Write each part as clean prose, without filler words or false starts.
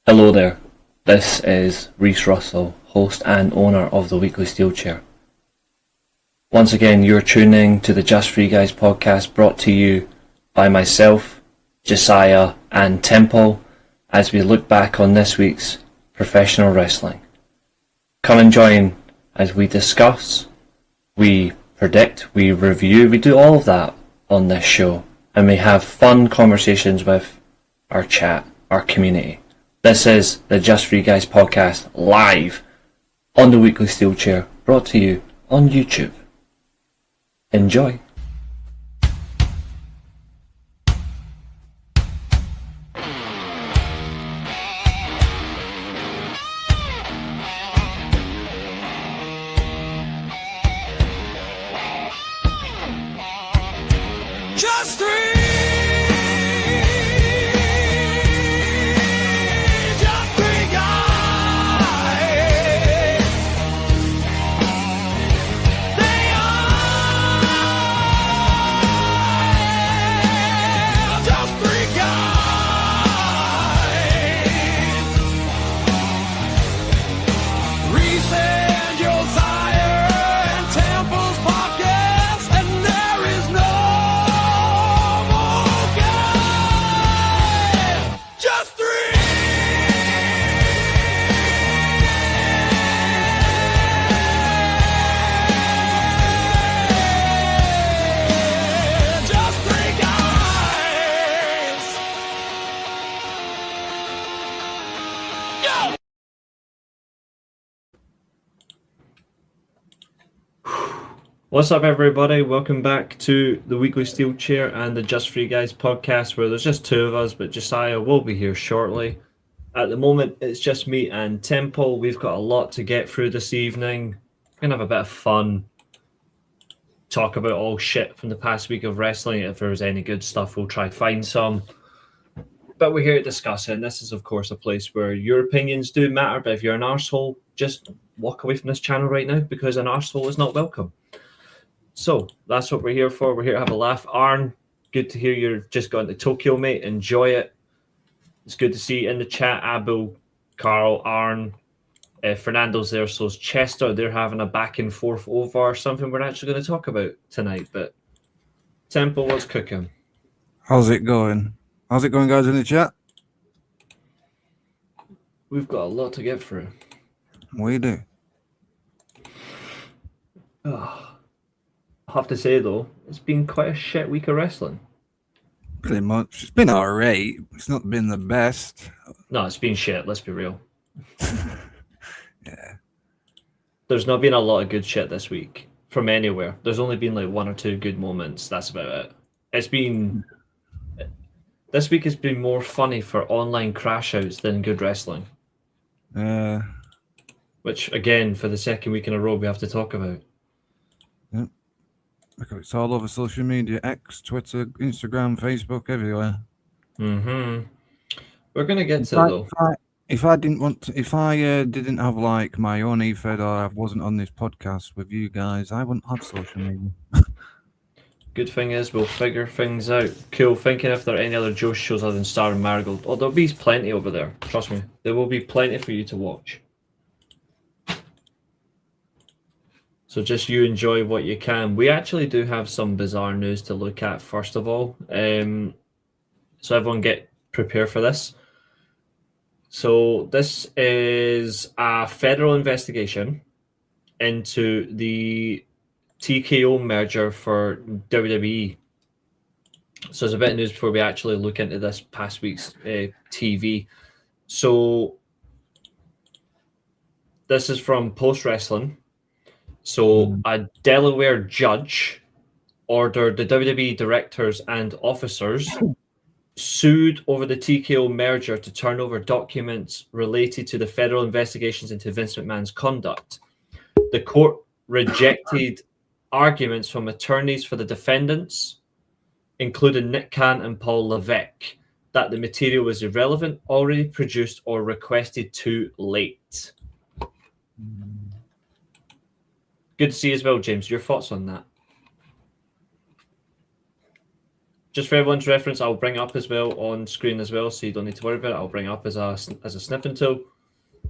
Hello there, this is Reece Russell, host and owner of the weekly Steelchair. Once again, you're tuning to the Just For You Guys podcast brought to you by myself, Josiah and Temple as we look back on this week's professional wrestling. Come and join as we discuss, we predict, we review, we do all of that on this show, and we have fun conversations with our chat, our community. This is the Just For You Guys podcast live on the weekly Steelchair, brought to you on YouTube. Enjoy. Just three. Reece and Josiah Temple's podcast, and there is no more guys. Just three. Just three guys. Go. What's up, everybody? Welcome back to the weekly Steelchair and the Just For You Guys podcast, where there's just two of us, but Josiah will be here shortly. At the moment, it's just me and Temple. We've got a lot to get through this evening. We're going to have a bit of fun, talk about all shit from the past week of wrestling. If there's any good stuff, we'll try to find some. But we're here to discuss it, and this is, of course, a place where your opinions do matter, but if you're an arsehole, just walk away from this channel right now, because an arsehole is not welcome. So that's what we're here for. We're here to have a laugh. Arn, good to hear you've just gone to Tokyo, mate. Enjoy it. It's good to see you in the chat. Abu, Carl, Arn, Fernando's there. So is Chester. They're having a back and forth over something we're actually going to talk about tonight. But Temple, what's cooking? How's it going? How's it going, guys, in the chat? We've got a lot to get through. We do. Oh, I have to say, though, it's been quite a shit week of wrestling. Pretty much. It's been alright. It's not been the best. No, it's been shit. Let's be real. Yeah. There's not been a lot of good shit this week from anywhere. There's only been like one or two good moments. That's about it. It's been... This week has been more funny for online crashouts than good wrestling. Which, again, for the second week in a row, we have to talk about. Yep. Look, it's all over social media. X, Twitter, Instagram, Facebook, everywhere. Mm-hmm. We're going to get to it, though. If I didn't have like my own e-fed, or I wasn't on this podcast with you guys, I wouldn't have social media. Good thing is, we'll figure things out. Cool. Thinking if there are any other Joe shows other than Star and Marigold. Oh, there'll be plenty over there. Trust me. There will be plenty for you to watch. So just you enjoy what you can. We actually do have some bizarre news to look at, first of all. So everyone get prepared for this. So this is a federal investigation into the TKO merger for WWE. So there's a bit of news before we actually look into this past week's TV. So this is from Post Wrestling. So a Delaware judge ordered the WWE directors and officers sued over the TKO merger to turn over documents related to the federal investigations into Vince McMahon's conduct. The court rejected arguments from attorneys for the defendants, including Nick Khan and Paul Levesque, that the material was irrelevant, already produced, or requested too late. Good to see you as well, James. Your thoughts on that? just for everyone's reference, I'll bring it up as well on screen as well, so you don't need to worry about it. I'll bring it up as a snipping tool.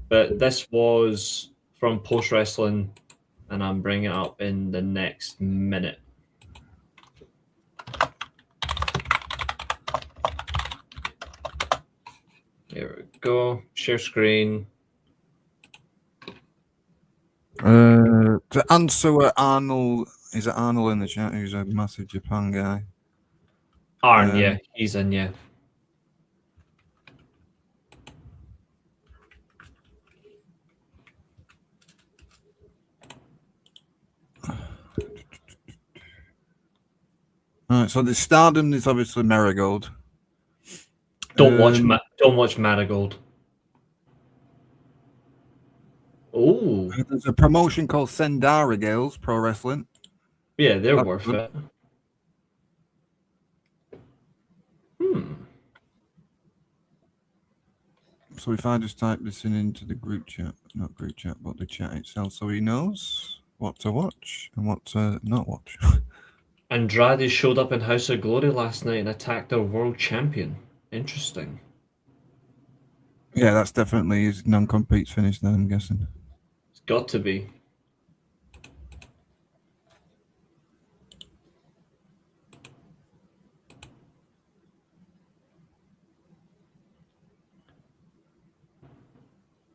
But this was from Post Wrestling, and I'm bringing it up in the next minute. Here we go. Share screen. To answer what Arnold, is it Arnold in the chat who's a massive Japan guy? Arn, yeah, he's in, yeah. Alright, so the Stardom is obviously Marigold. Don't watch Marigold. Oh, There's a promotion called Sendara Girls Pro Wrestling. yeah, they're That's worth good. it. So if I just type this into the group chat, not group chat, but the chat itself, so he knows what to watch and what to not watch. Andrade showed up in House of Glory last night and attacked their world champion. Interesting. Yeah, that's definitely his non-compete's finished then, I'm guessing. It's got to be.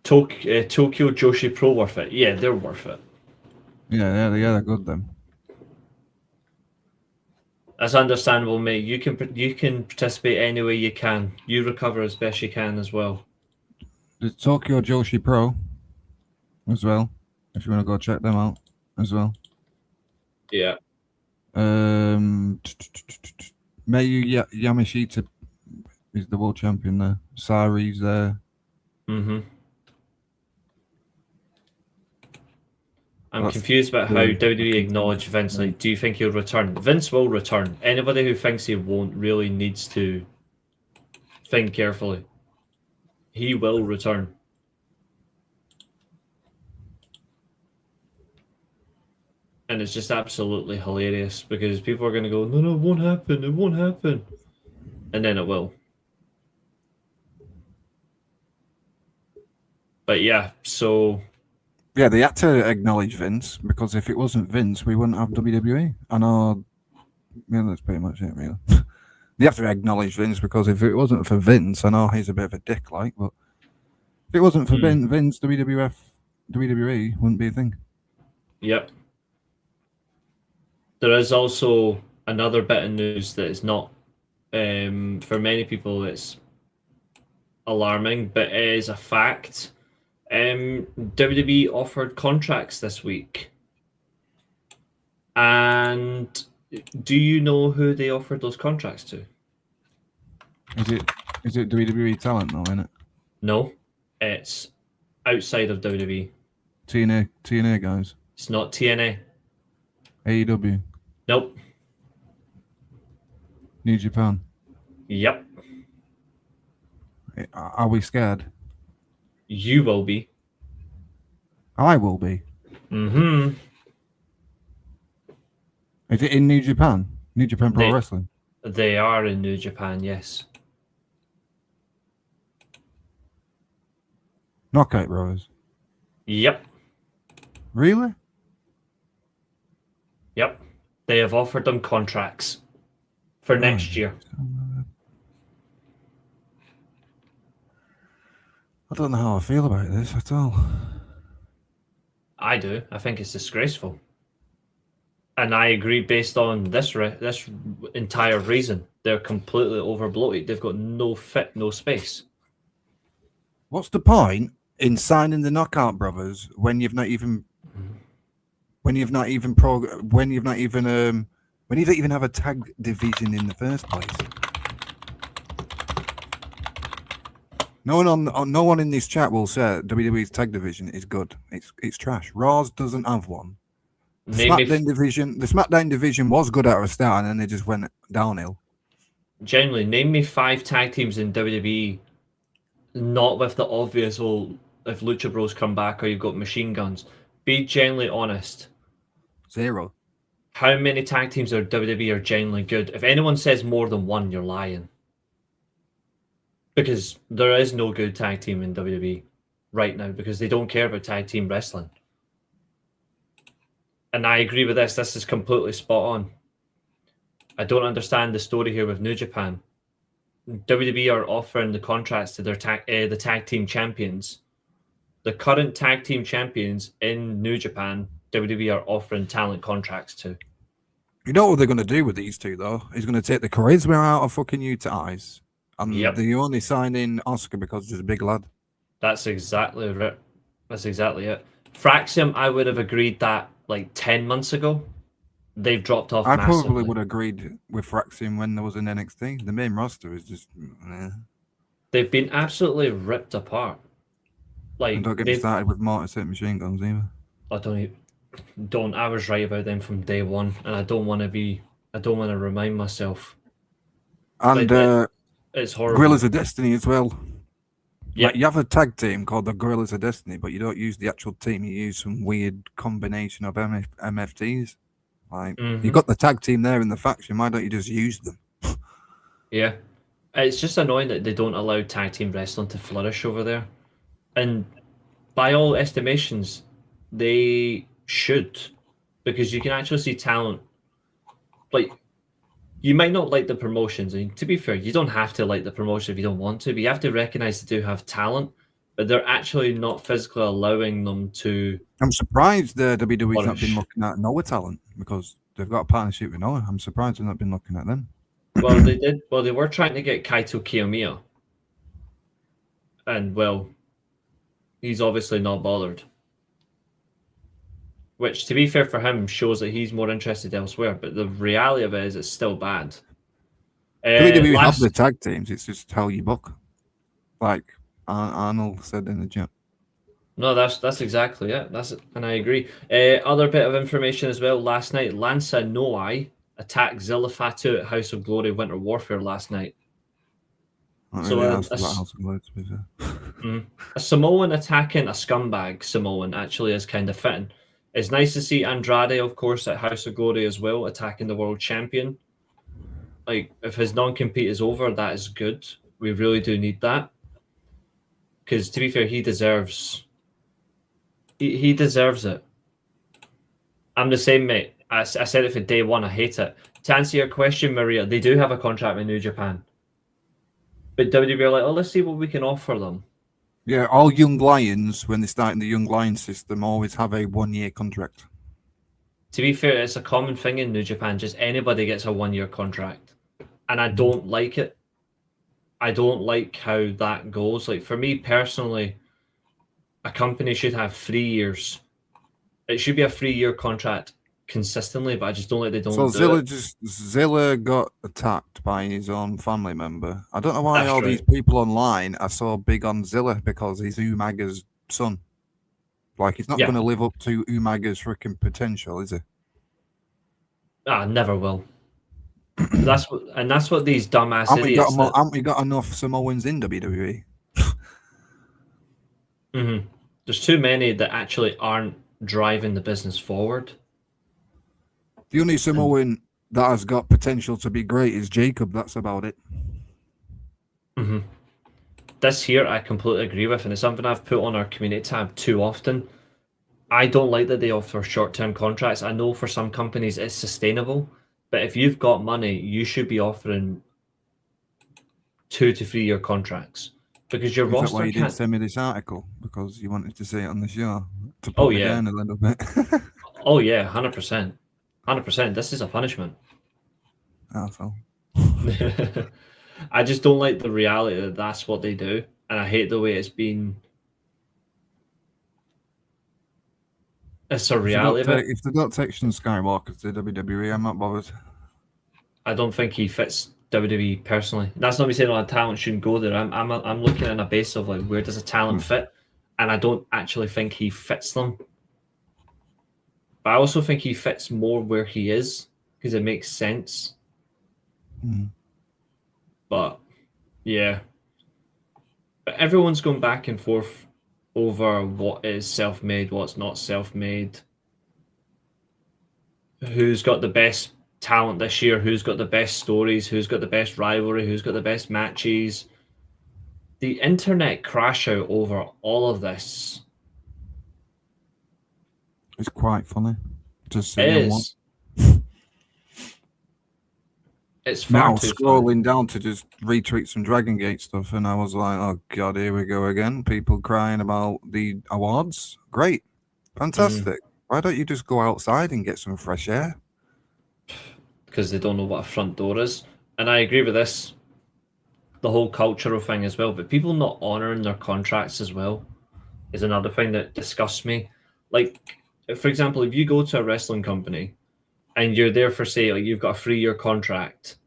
Tokyo Joshi Pro worth it. Yeah, they're worth it. Yeah, they're good then. That's understandable, mate. You can participate any way you can. You recover as best you can as well. There's Tokyo Joshi Pro as well, if you want to go check them out as well. Yeah. Mayu Yamashita is the world champion there. Sari's there. Mm-hmm. I'm That's confused about how really WWE acknowledged Vince. Like, do you think he'll return? Vince will return. Anybody who thinks he won't really needs to think carefully. He will return. And it's just absolutely hilarious because people are going to go, no, it won't happen. It won't happen. And then it will. But yeah, so... Yeah, they had to acknowledge Vince because if it wasn't Vince, we wouldn't have WWE. I know, yeah, that's pretty much it, really. They have to acknowledge Vince because if it wasn't for Vince, I know he's a bit of a dick, like, but if it wasn't for Vince, WWE wouldn't be a thing. Yep. There is also another bit of news that is not, for many people, it's alarming, but it is a fact. WWE offered contracts this week. And do you know who they offered those contracts to? Is it WWE talent though, isn't it? No, it's outside of WWE. TNA guys. It's not TNA. AEW. Nope. New Japan. Yep. Are we scared? You will be. I will be. Mm-hmm. Is it in New Japan? New Japan Pro Wrestling? They are in New Japan, yes. Knockout Brothers? Yep. Really? Yep. They have offered them contracts for next year. I don't know how I feel about this at all. I do. I think it's disgraceful. And I agree based on this entire reason. They're completely overbloated. They've got no fit, no space. What's the point in signing the Knockout Brothers when you don't even have a tag division in the first place? No one in this chat will say WWE's tag division is good. It's trash. Raw's doesn't have one. The SmackDown division was good at a start, and then they just went downhill. Generally, name me 5 tag teams in WWE, not with the obvious, if Lucha Bros come back or you've got machine guns. Be genuinely honest. 0. how many tag teams are WWE are genuinely good? If anyone says more than one, you're lying. Because there is no good tag team in WWE right now because they don't care about tag team wrestling. And I agree with this. This is completely spot on. I don't understand the story here with New Japan. WWE are offering the contracts to their the tag team champions. The current tag team champions in New Japan, WWE are offering talent contracts to. You know what they're going to do with these two, though? He's going to take the charisma out of fucking Utah Eyes. And Yep. they only sign in Oscar because he's a big lad. That's exactly it. That's exactly it. Fraxium, I would have agreed that like 10 months ago. They've dropped off I massively. probably would have agreed with Fraxium when there was an NXT. The main roster is just... They've been absolutely ripped apart. Like, And don't get me started with Mortis Hit Machine Guns either. I was right about them from day one, and I don't want to remind myself. And It's horrible. Gorillas of Destiny as well. Yeah, Like, you have a tag team called the Gorillas of Destiny, but you don't use the actual team. You use some weird combination of MFTs. Like, you got the tag team there in the faction. Why don't you just use them? yeah. It's just annoying that they don't allow tag team wrestling to flourish over there. And by all estimations, they should, because you can actually see talent. Like, you might not like the promotions, and to be fair, you don't have to like the promotion if you don't want to, but you have to recognize they do have talent, but they're actually not physically allowing them to. I'm surprised the WWE's not flourish. been looking at Noah talent because they've got a partnership with Noah. I'm surprised they've not been looking at them. Well, they did. Well, they were trying to get Kaito Kiyomiya, and well, he's obviously not bothered. Which, to be fair for him, shows that he's more interested elsewhere. But the reality of it is, it's still bad. WWE have the tag teams. It's just how you book. Like Arnold said in the gym. No, that's exactly it. And I agree. Other bit of information as well. Last night, Lanza Noai attacked Zilla Fatu at House of Glory Winter Warfare last night. So a Samoan attacking a scumbag Samoan actually is kind of fitting. It's nice to see Andrade, of course, at House of Glory as well, attacking the world champion. Like, if his non-compete is over, that is good. We really do need that. Because, to be fair, he deserves it. I'm the same, mate. I said it for day one. I hate it. To answer your question, Maria, they do have a contract with New Japan. But WWE are like, oh, let's see what we can offer them. Yeah, all young lions, when they start in the young lion system, always have a 1-year contract. To be fair, it's a common thing in New Japan. Just anybody gets a 1-year contract. And I don't like it. I don't like how that goes. Like, for me personally, a company should have 3 years. It should be a 3-year contract consistently, but I just don't like they don't do it. Zilla got attacked by his own family member. I don't know why That's all true. these people online are so big on Zilla because he's Umaga's son. Like, he's not going to live up to Umaga's freaking potential, is he? Never will. That's what these dumbass idiots. Haven't we got enough Samoans in WWE? There's too many that actually aren't driving the business forward. The only Samoan that has got potential to be great is Jacob. That's about it. This here, I completely agree with, and it's something I've put on our community tab too often. I don't like that they offer short-term contracts. I know for some companies it's sustainable, but if you've got money, you should be offering 2 to 3 year contracts because your roster. Is that why you didn't send me this article? Because you wanted to say it on the show to put me down a little bit. Oh yeah, 100%. 100%. This is a punishment. Asshole. I just don't like the reality that that's what they do, and I hate the way it's been. It's a reality of it. If they don't take Sean Skywalker to WWE, I'm not bothered. I don't think he fits WWE personally. That's not me saying a talent shouldn't go there. I'm looking at a base of like where does a talent fit, and I don't actually think he fits them. But I also think he fits more where he is because it makes sense. But yeah, but everyone's going back and forth over what is self-made, what's not self-made. who's got the best talent this year, who's got the best stories, who's got the best rivalry, who's got the best matches. The internet crash out over all of this It's quite funny to see and watch. is. It's far Now too scrolling down to just retweet some Dragon Gate stuff, and I was like, "Oh God, here we go again." People crying about the awards. Great, fantastic. Why don't you just go outside and get some fresh air? because they don't know what a front door is. And I agree with this, the whole cultural thing as well. But people not honouring their contracts as well is another thing that disgusts me. Like, for example, if you go to a wrestling company and you're there for, say, like you've got a 3-year contract,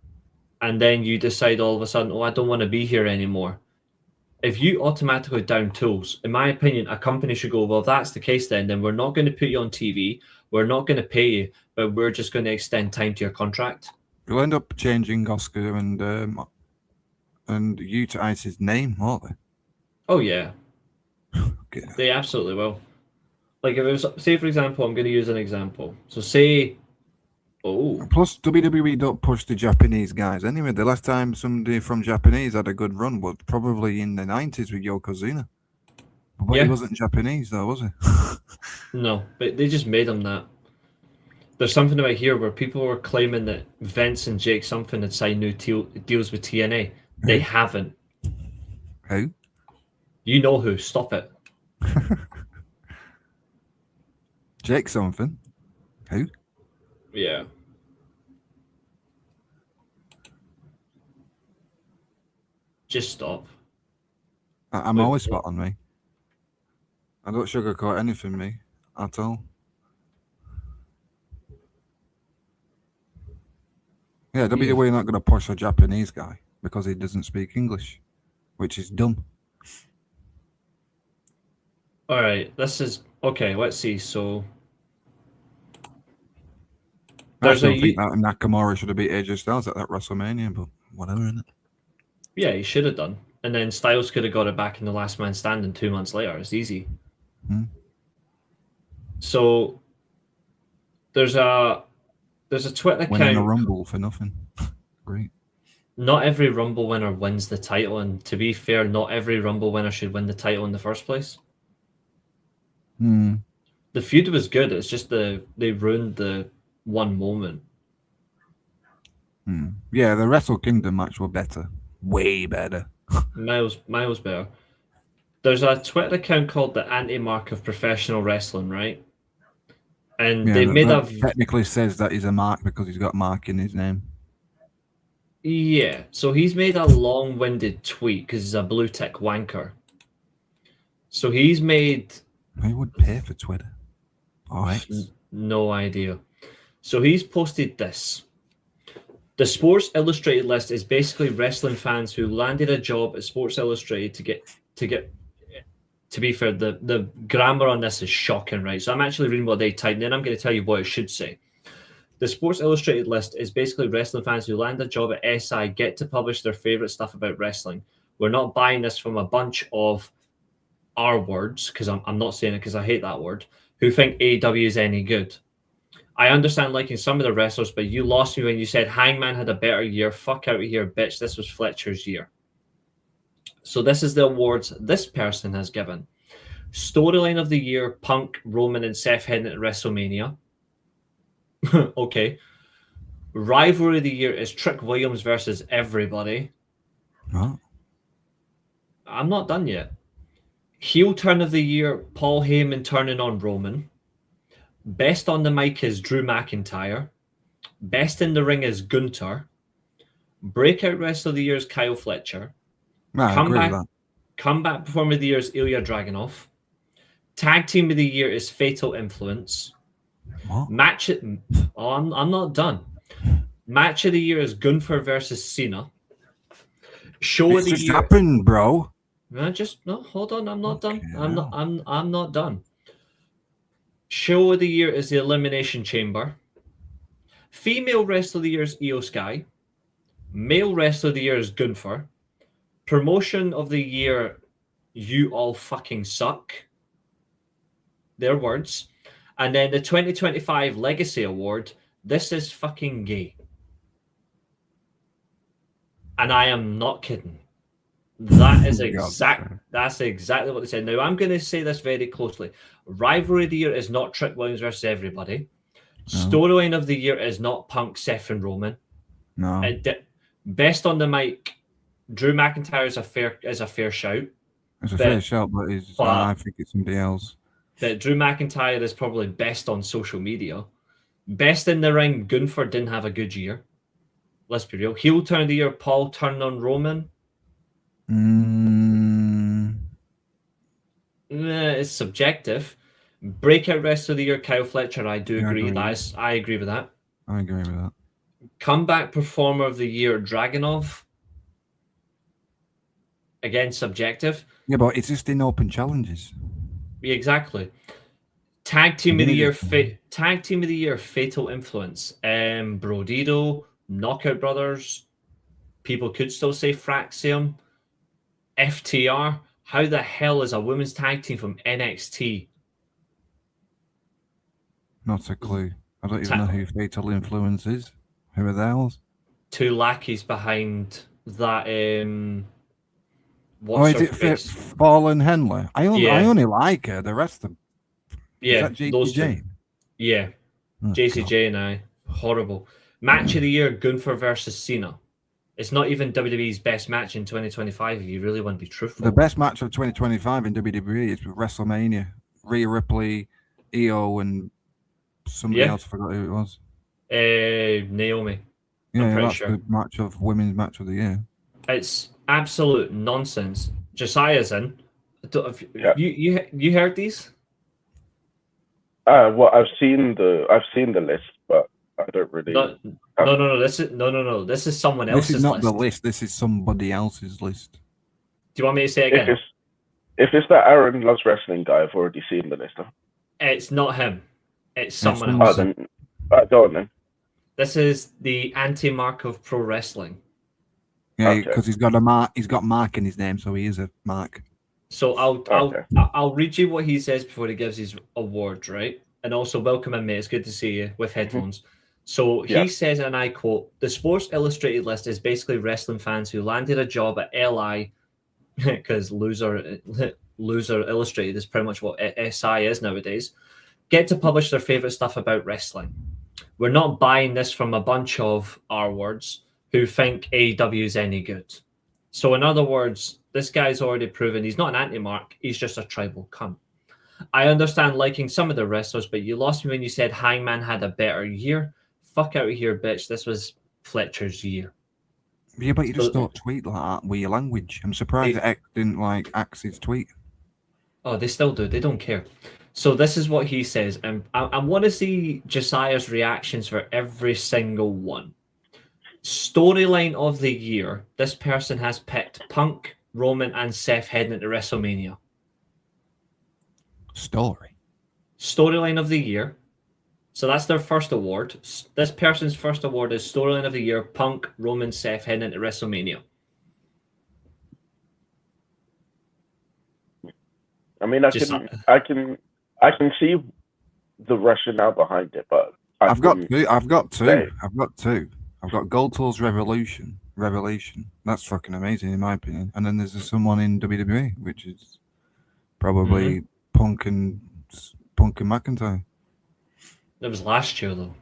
and then you decide all of a sudden, oh, I don't want to be here anymore. If you automatically down tools, in my opinion, a company should go, well, if that's the case, then we're not going to put you on TV, we're not going to pay you, but we're just going to extend time to your contract. You'll end up changing Oscar and you to Ice's name, won't they? Oh, yeah. Okay. They absolutely will. Like, if it was, say, for example, I'm going to use an example. So, say, Plus, WWE don't push the Japanese guys anyway. The last time somebody from Japanese had a good run was probably in the 90s with Yokozuna. But Yeah. he wasn't Japanese, though, was he? no, but they just made him that. There's something about here where people were claiming that Vince and Jake something had signed new deals with TNA. They haven't. Who? You know who. Stop it. Jake something. Who? Yeah. Just stop. I'm Wait, always what? spot on me. I don't sugarcoat anything, me, at all. Yeah, WWE not going to push a Japanese guy because he doesn't speak English, which is dumb. All right, this is okay. Let's see. So I there's still a think that Nakamura should have beat AJ Styles at that WrestleMania, but whatever, innit? yeah, he should have done, and then Styles could have got it back in the Last Man Standing 2 months later. It's easy. So there's a Twitter Winning a account. Rumble for nothing. Great. Not every Rumble winner wins the title, and to be fair, not every Rumble winner should win the title in the first place. The feud was good. It's just they ruined the one moment. Yeah, the Wrestle Kingdom match were better. Way better. Miles better. There's a Twitter account called the Anti-Mark of Professional Wrestling, right? And Yeah, they've made that technically says that he's a mark because he's got Mark in his name. Yeah, so he's made a long-winded tweet because he's a blue tick wanker. So he's made... Who would pay for Twitter? Oh, no idea. So he's posted this. The Sports Illustrated list is basically wrestling fans who landed a job at Sports Illustrated to get. To be fair, the grammar on this is shocking, right? So I'm actually reading what they typed, and then I'm going to tell you what it should say. The Sports Illustrated list is basically wrestling fans who land a job at SI get to publish their favorite stuff about wrestling. We're not buying this from a bunch of R words, because I'm not saying it because I hate that word, who think AEW is any good. I understand liking some of the wrestlers, but you lost me when you said Hangman had a better year. Fuck out of here, bitch. This was Fletcher's year. So this is the awards this person has given. Storyline of the year, Punk, Roman, and Seth heading at WrestleMania. Okay. Rivalry of the year is Trick Williams versus everybody. Oh. I'm not done yet. Heel turn of the year, Paul Heyman turning on Roman. Best on the mic is Drew McIntyre. Best in the ring is Gunther. Breakout wrestler of the year is Kyle Fletcher. No, I agree with that. Comeback performer of the year is Ilya Dragunov. Tag team of the year is Fatal Influence. What? I'm not done. Match of the year is Gunther versus Cena. Show It's of the just year. happened, bro. No, hold on. I'm not done. Okay. I'm not done. Show of the year is the Elimination Chamber. Female wrestler of the year is Io Sky. Male wrestler of the year is Gunther. Promotion of the year, You All Fucking Suck. Their words. And then the 2025 Legacy Award, this is fucking gay. And I am not kidding. That is that's exactly what they said. Now I'm going to say this very closely. Rivalry of the year is not Trick Williams versus everybody. Storyline of the year is not Punk, Seth, and Roman. No. Best on the mic, Drew McIntyre is a fair shout. It's a fair shout, but I think it's somebody else. That Drew McIntyre is probably best on social media. Best in the ring, Gunther didn't have a good year. Let's be real. Heel turn of the year, Paul turned on Roman. It's subjective. Breakout rest of the year, Kyle Fletcher. I do agree. I agree with that. I agree with that. Comeback performer of the year, Dragunov. Again, subjective. Yeah, but it's just in open challenges. Yeah, exactly. Tag team of the year, Fatal Influence. Brodido, Knockout Brothers. People could still say Fraxium. FTR. How the hell is a women's tag team from NXT? Not a clue. I don't even know who Fatal Influence is. Who are those? Two lackeys behind that. Is it Fallen Henley? I only like her. The rest of those two. Yeah, JCJ and I. Horrible. Match of the year, Gunther versus Cena. It's not even WWE's best match in 2025 if you really want to be truthful. The best match of 2025 in WWE is WrestleMania. Rhea Ripley, Io, and somebody else. I forgot who it was. Naomi. Yeah, that's the women's match of the year. It's absolute nonsense. Josiah's in. You heard these? Well, I've seen the list, but I don't really. No. This is someone else's. This is not the list. This is somebody else's list. Do you want me to say it again? If it's that Aaron Loves Wrestling guy, I've already seen the list. It's not him. It's someone else. Then, go on then. This is the anti-mark of pro wrestling. Yeah, because he's got a mark. He's got Mark in his name, so he is a Mark. So I'll read you what he says before he gives his awards, right? And also welcome in, mate. It's good to see you with headphones. So he says, and I quote: "The Sports Illustrated list is basically wrestling fans who landed a job at LI, because loser Illustrated is pretty much what SI is nowadays. Get to publish their favorite stuff about wrestling. We're not buying this from a bunch of R words who think AEW is any good. So in other words, this guy's already proven he's not an anti-mark. He's just a tribal cunt. I understand liking some of the wrestlers, but you lost me when you said Hangman had a better year. Fuck out of here, bitch. This was Fletcher's year." Yeah, but you just don't tweet like that with your language. I'm surprised that X didn't like Axe's tweet. Oh, they still do. They don't care. So this is what he says, and I want to see Josiah's reactions for every single one. Storyline of the year. This person has picked Punk, Roman, and Seth heading into WrestleMania. Storyline of the year. So that's their first award. This person's first award is Storyline of the Year, Punk, Roman, Seth heading into WrestleMania. I mean, I can see the rationale behind it, but I've got two. I've got Goldto's Revelation. That's fucking amazing in my opinion. And then there's someone in WWE, which is probably Punk and McIntyre. It was last year though.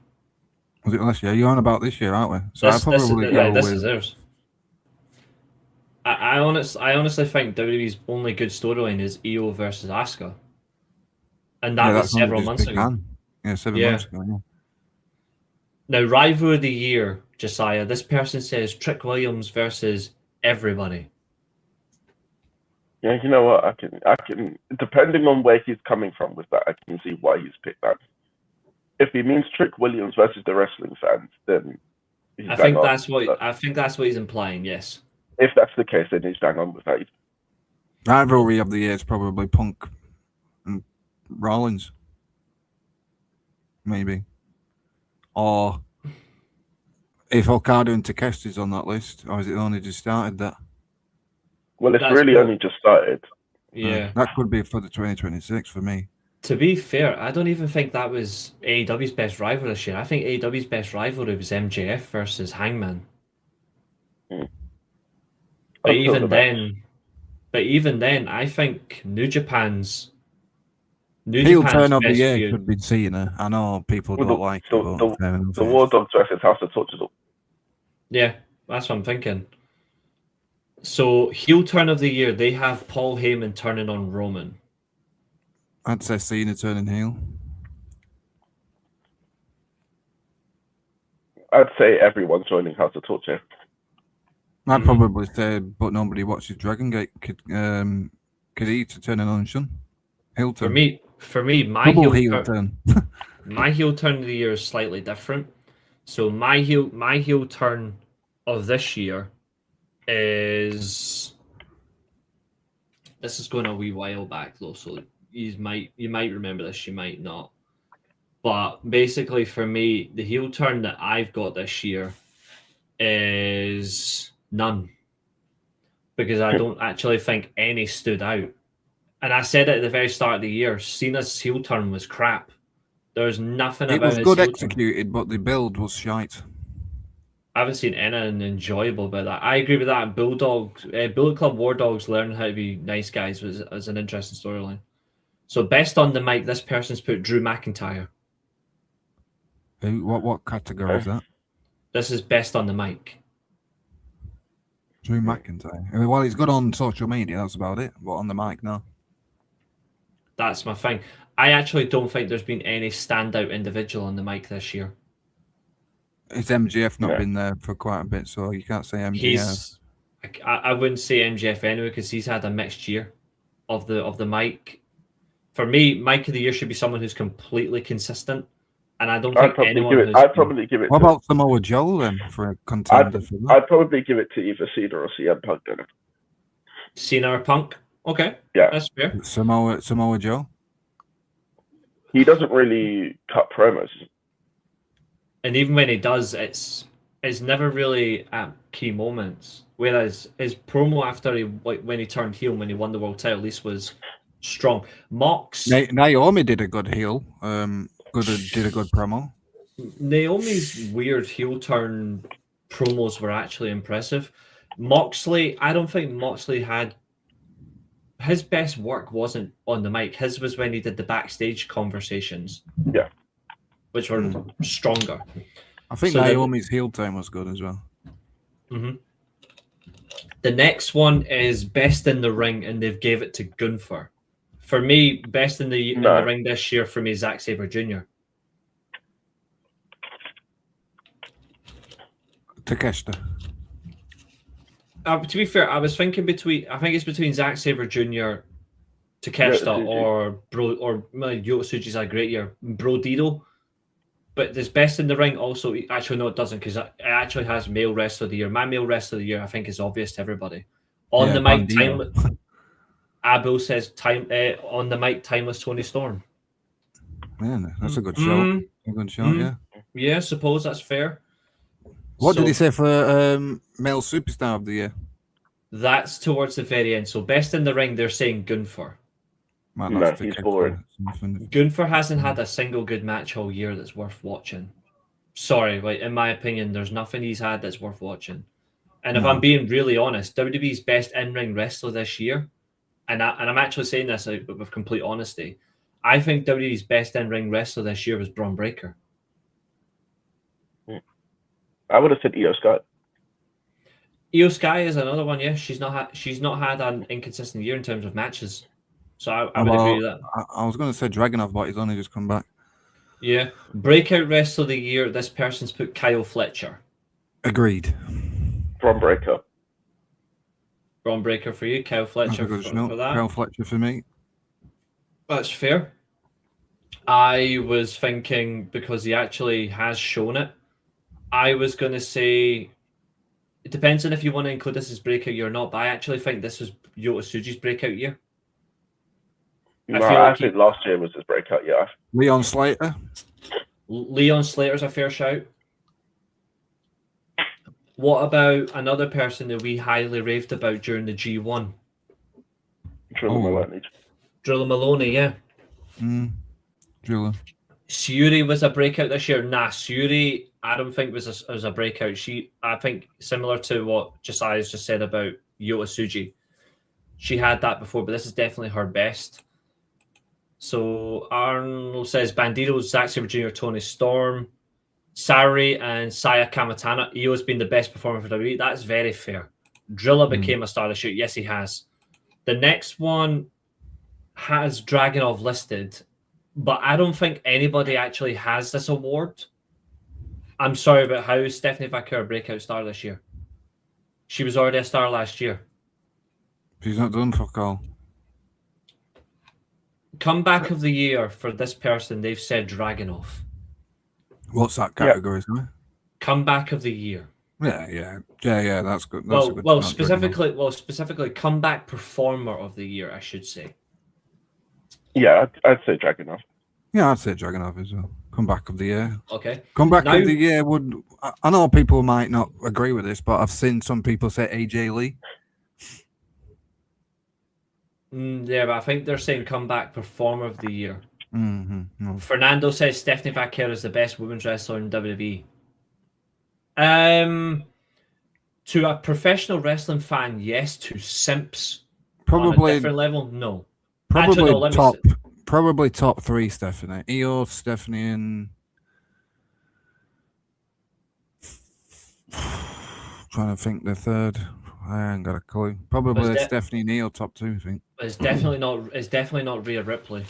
Was it last year? You're on about this year, aren't we? So this is theirs. I honestly think WWE's only good storyline is Io versus Asuka. And that was several months ago. Yeah, 7 months ago. Yeah. Now, rival of the year, Josiah. This person says Trick Williams versus everybody. Yeah, you know what? I can. Depending on where he's coming from with that, I can see why he's picked that. If he means Trick Williams versus the wrestling fans, then I think that's what he's implying. Yes. If that's the case, then he's bang on with that. Rivalry of the year is probably Punk and Rollins, maybe. Or if Okada and Takeshita's on that list, or is it only just started that? Well, it's really only just started. Yeah. That could be for the 2026 for me. To be fair, I don't even think that was AEW's best rival this year. I think AEW's best rivalry was MJF versus Hangman. But Until even the match. then, I think New Japan's Heel turn of the best year feud. should be Cena. I know people Well, don't like it, but fair enough. The War Dogs versus House of Torches. Yeah, that's what I'm thinking. So heel turn of the year, they have Paul Heyman turning on Roman. I'd say Cena turning heel. I'd say everyone's joining House of Torture. I'd probably say, but nobody watches Dragon Gate. Kid turning on Shun. Heel turn. For me, my Double heel turn. my heel turn of the year is slightly different. So my heel turn of this year is, this is going a wee while back though, so you might remember this, you might not. But basically for me, the heel turn that I've got this year is none. Because I don't actually think any stood out. And I said it at the very start of the year, Cena's heel turn was crap. There's nothing It about was his good heel turn. executed, but the build was shite. I haven't seen anything enjoyable about that. I agree with that. Bullet Club War Dogs learning how to be nice guys was an interesting storyline. So best on the mic, this person's put Drew McIntyre. What category is that? This is best on the mic. Drew McIntyre. Well, he's good on social media, that's about it. But on the mic, no. That's my thing. I actually don't think there's been any standout individual on the mic this year. It's MGF not been there for quite a bit, so you can't say MGF. I wouldn't say MJF anyway because he's had a mixed year of the mic. For me, mic of the year should be someone who's completely consistent, and I don't think anyone. I'd probably give it. What about Samoa Joe then for a contender? I'd probably give it to either Cena or CM Punk. Cena or Punk? Okay, yeah, that's fair. Samoa Joe. He doesn't really cut promos. And even when he does, it's never really at key moments. Whereas his promo after when he turned heel, when he won the world title, at least was strong. Mox Naomi did a good heel. Did a good promo. Naomi's weird heel turn promos were actually impressive. Moxley, I don't think Moxley had his best work wasn't on the mic. His was when he did the backstage conversations. Yeah. Which were stronger. I think Naomi's heel turn was good as well. Mm-hmm. The next one is best in the ring, and they've gave it to Gunther. For me, best in the ring this year for me, Zack Sabre Jr. Takeshita. To be fair, I was thinking I think it's between Zack Sabre Jr., Takeshita, or Yota Tsuji's had a great year, Brodito. But there's best in the ring also. Actually, no, it doesn't because it actually has male wrestler of the year. My male wrestler of the year, I think, is obvious to everybody. On the mic, Abu says on the mic, timeless Tony Storm. Man, that's a good show. A good show, yeah. Yeah, I suppose that's fair. What did he say for male superstar of the year? That's towards the very end. So best in the ring, they're saying Gunther. No, he's boring. Gunther hasn't had a single good match all year that's worth watching. Sorry, in my opinion, there's nothing he's had that's worth watching. And if I'm being really honest, WWE's best in-ring wrestler this year, and I'm actually saying this with complete honesty, I think WWE's best in-ring wrestler this year was Braun Breaker. I would have said Io Sky. Io Sky is another one. Yeah, she's not had an inconsistent year in terms of matches. So I would agree with that. I was going to say Dragunov, but he's only just come back. Yeah. Breakout wrestler of the year, this person's put Kyle Fletcher. Agreed. Braun Breaker. Braun Breaker for you, Kyle Fletcher for that. Kyle Fletcher for me. That's fair. I was thinking, because he actually has shown it, I was going to say, it depends on if you want to include this as breakout year or not, but I actually think this was Yota Tsuji's breakout year. I think last year was his breakout year. Leon Slater. Leon Slater's a fair shout. What about another person that we highly raved about during the G1? Drilla Maloney. Drilla Maloney, yeah. Julia. Suri was a breakout this year. Nah, Suri, I don't think was a breakout. I think similar to what Josiah's just said about Yota Tsuji. She had that before, but this is definitely her best. So Arnold says Bandido, Zack Sabre Jr., Tony Storm, Sari, and Saya Kamatana. Io's been the best performer for WWE. That's very fair. Drilla became a star this year. Yes, he has. The next one has Dragunov listed, but I don't think anybody actually has this award. I'm sorry about how Stephanie Vaquer breakout star this year. She was already a star last year. She's not done fuck all. Comeback of the year for this person, they've said Dragunov. What's that category, isn't it? Comeback of the year. Yeah. That's good. That's a good Well, Dragunov. specifically, comeback performer of the year, I should say. Yeah, I'd say Dragunov. Yeah, I'd say Dragunov as well. Comeback of the year. Okay. Comeback of the year would. I know people might not agree with this, but I've seen some people say AJ Lee. Yeah, but I think they're saying comeback performer of the year. No. Fernando says Stephanie Vaquer is the best women's wrestler in WWE. To a professional wrestling fan, yes. To simps, Probably on a different level, no. Probably Actually, no, let me top. say- Probably top three, Stephanie. Io, Stephanie, and trying to think the third. I ain't got a clue. Probably But Stephanie and Io top two. I think. It's definitely not. It's definitely not Rhea Ripley.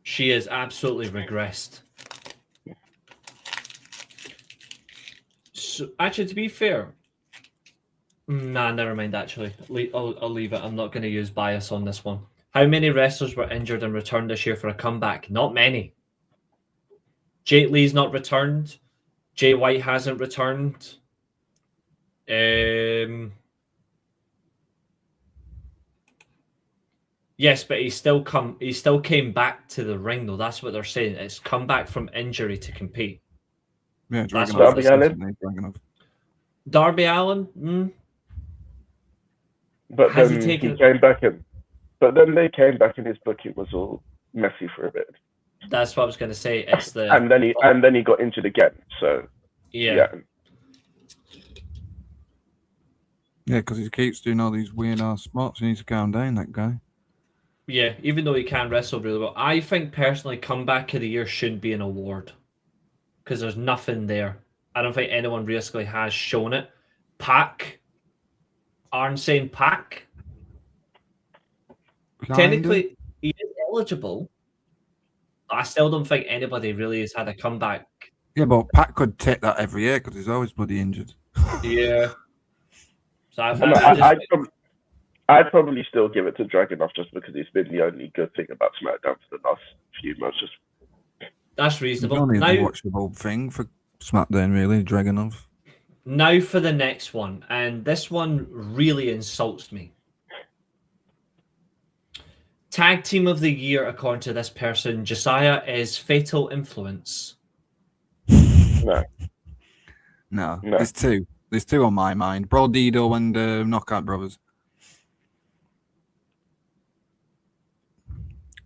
She is absolutely regressed. So, actually, to be fair, nah, never mind. Actually, I'll leave it. I'm not going to use bias on this one. How many wrestlers were injured and returned this year for a comeback? Not many. Jake Lee's not returned. Jay White hasn't returned. Yes, but he still came back to the ring though. That's what they're saying. It's come back from injury to compete. Yeah, That's Dragunov. Darby Allin. Dragunov. Darby Allin, But Has then he taken- he came back in. But then they came back and his booking was all messy for a bit. that's what I was going to say. It's the And then he got injured again. So yeah. Yeah, because he keeps doing all these weird ass spots. He needs to calm down, that guy. Yeah, even though he can wrestle really well, I think personally, comeback of the year shouldn't be an award because there's nothing there. I don't think anyone realistically has shown it. Pac, aren't saying Pac. Technically, he is eligible. I still don't think anybody really has had a comeback. Yeah, but Pat could take that every year because he's always bloody injured. Yeah. So I'd probably still give it to Dragunov just because it's been the only good thing about SmackDown for the last few months. that's It's reasonable. only Now, a watchable thing for SmackDown, really, Dragunov. now for the next one, and this one really insults me. Tag team of the year, according to this person, Josiah is Fatal Influence. No. No, there's two. There's two on my mind. Brodido and Knockout Brothers.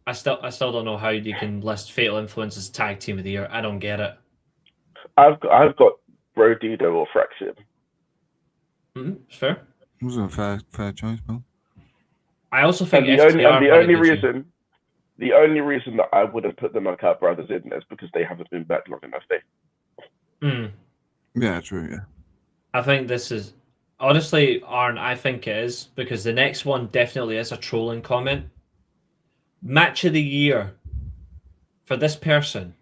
I still don't know how you can list Fatal Influence as tag team of the year. I don't get it. I've got Brodido or Fraxium. Fair. It was a fair choice, Bill. I also think And the only reason that I wouldn't put the Knockout Brothers in is because they haven't been back long enough. Yeah, true, yeah. I think this is honestly, Arn, I think it is because the next one definitely is a trolling comment. Match of the year for this person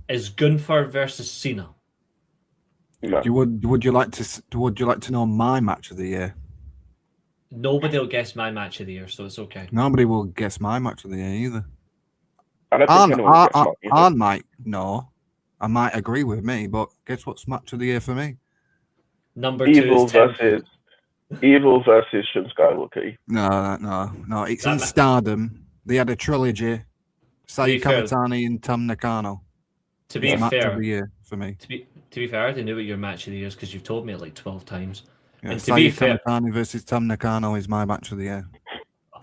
is Gunther versus Cena. No. Would you like to know my match of the year? Nobody will guess my match of the year, so it's okay. Nobody will guess my match of the year either. I don't think anyone will guess mine either. Arn might know. I might agree with me, but guess what's match of the year for me? Number 2 Evil is Temple. versus Shin Skywalker. No. It's in That- Stardom. They had a trilogy. Sayu fair- Kamitani and Tam Nakano. To be Match fair, of the year for me. to be fair, I already knew what your match of the year is because you've told me it like 12 times. Yeah, And to be Sayu fair, Kamitani versus Tam Nakano is my match of the year.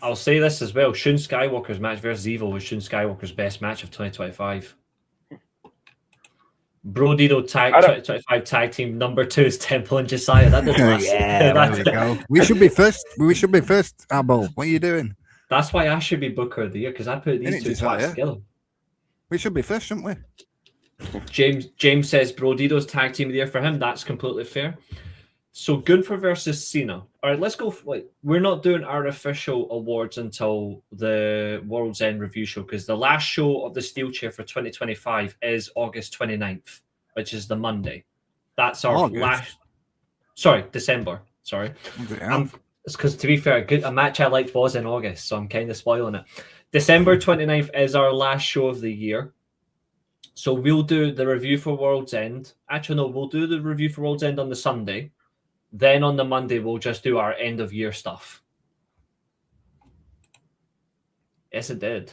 I'll say this as well. Shun Skywalker's match versus Evil was Shun Skywalker's best match of 2025. Brodido tag I don't- 2025 tag team number 2 is Temple and Josiah. That didn't last. Yeah, there we go. We should be first. We should be first, Abel. What are you doing? That's why I should be Booker of the Year, because I put these Innit, two Josiah? twats together. We should be first, shouldn't we? James says Brodido's tag team of the year for him. That's completely fair. So Gunther versus Cena. All right, let's go. We're not doing our official awards until the World's End review show, because the last show of the Steelchair for 2025 is August 29th, which is the Monday. That's our August? last. Sorry, December. Sorry. It's because, to be fair, a match I liked was in August, so I'm kind of spoiling it. December 29th is our last show of the year. So we'll do the review for World's End. Actually, no, we'll do the review for World's End on the Sunday. Then on the Monday, we'll just do our end of year stuff. Yes, it did.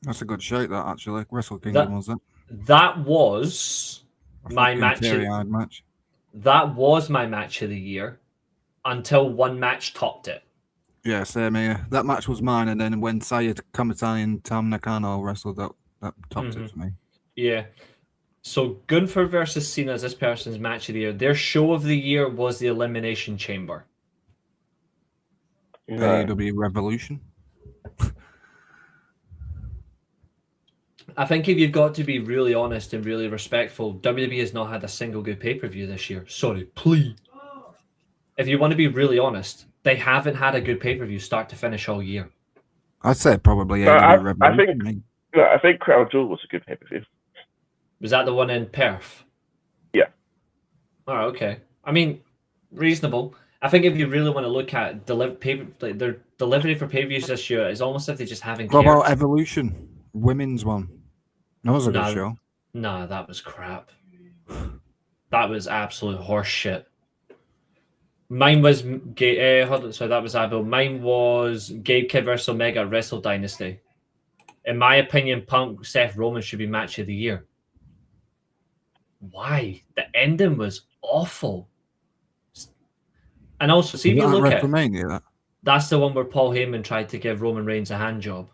That's a good shout, that, actually. Wrestle Kingdom, was it? That was my match. match. That was my match of the year until one match topped it. Yeah, same here. That match was mine, and then when Sayed Kamatani and Tam Nakano wrestled, that topped it for me. Yeah. So Gunther versus Cena is this person's match of the year. Their show of the year was the Elimination Chamber. AEW Revolution. I think if you've got to be really honest and really respectful, WWE has not had a single good pay-per-view this year. Sorry, please. If you want to be really honest, they haven't had a good pay-per-view start to finish all year. I'd say probably AEW Revolution. I think Crown Jewel was a good pay-per-view. Was that the one in Perth? Yeah. All right, okay. I mean, reasonable. I think if you really want to look at their delivery for pay-per-views this year, it's almost as if they just haven't What cared. about Evolution? Women's one. That was a good show. No, that was crap. That was absolute horse shit. Mine was that was Abel. Mine was Gabe Kidd versus Omega Wrestle Dynasty. In my opinion, Punk Seth Rollins should be match of the year. Why? The ending was awful. And also, see if you look at WrestleMania, that's the one where Paul Heyman tried to give Roman Reigns a hand job.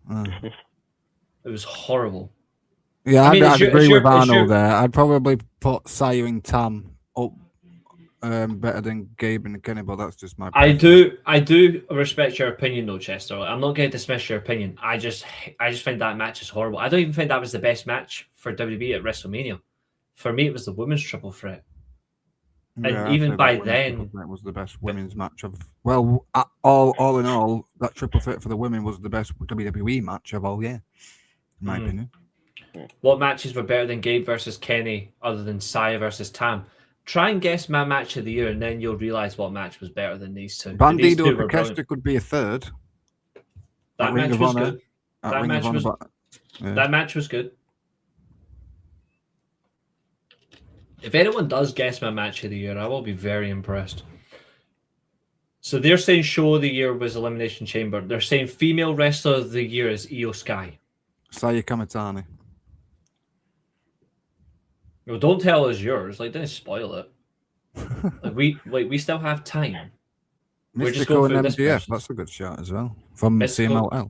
It was horrible. Yeah, I'd agree with Arnold there. there. I'd probably put Sayu and Tam up better than Gabe and Kenny, but that's just my opinion. I do respect your opinion though, Chester. I'm not going to dismiss your opinion. I just think that match is horrible. I don't even think that was the best match for WWE at WrestleMania. For me, it was the women's triple threat. And even by then, it was the best women's match of. Well, all in all, that triple threat for the women was the best WWE match of all year, in my opinion. What matches were better than Gabe versus Kenny, other than Saya versus Tam? Try and guess my match of the year, and then you'll realize what match was better than these two. Bandido Takeshita could be a third. That match was good. That match was good. If anyone does guess my match of the year, I will be very impressed. So they're saying show of the year was Elimination Chamber. They're saying female wrestler of the year is Io Sky. Saya Kamatani. Well, don't tell us yours. Don't spoil it. we still have time. We're just going through this MJF. That's a good shot as well from CMLL.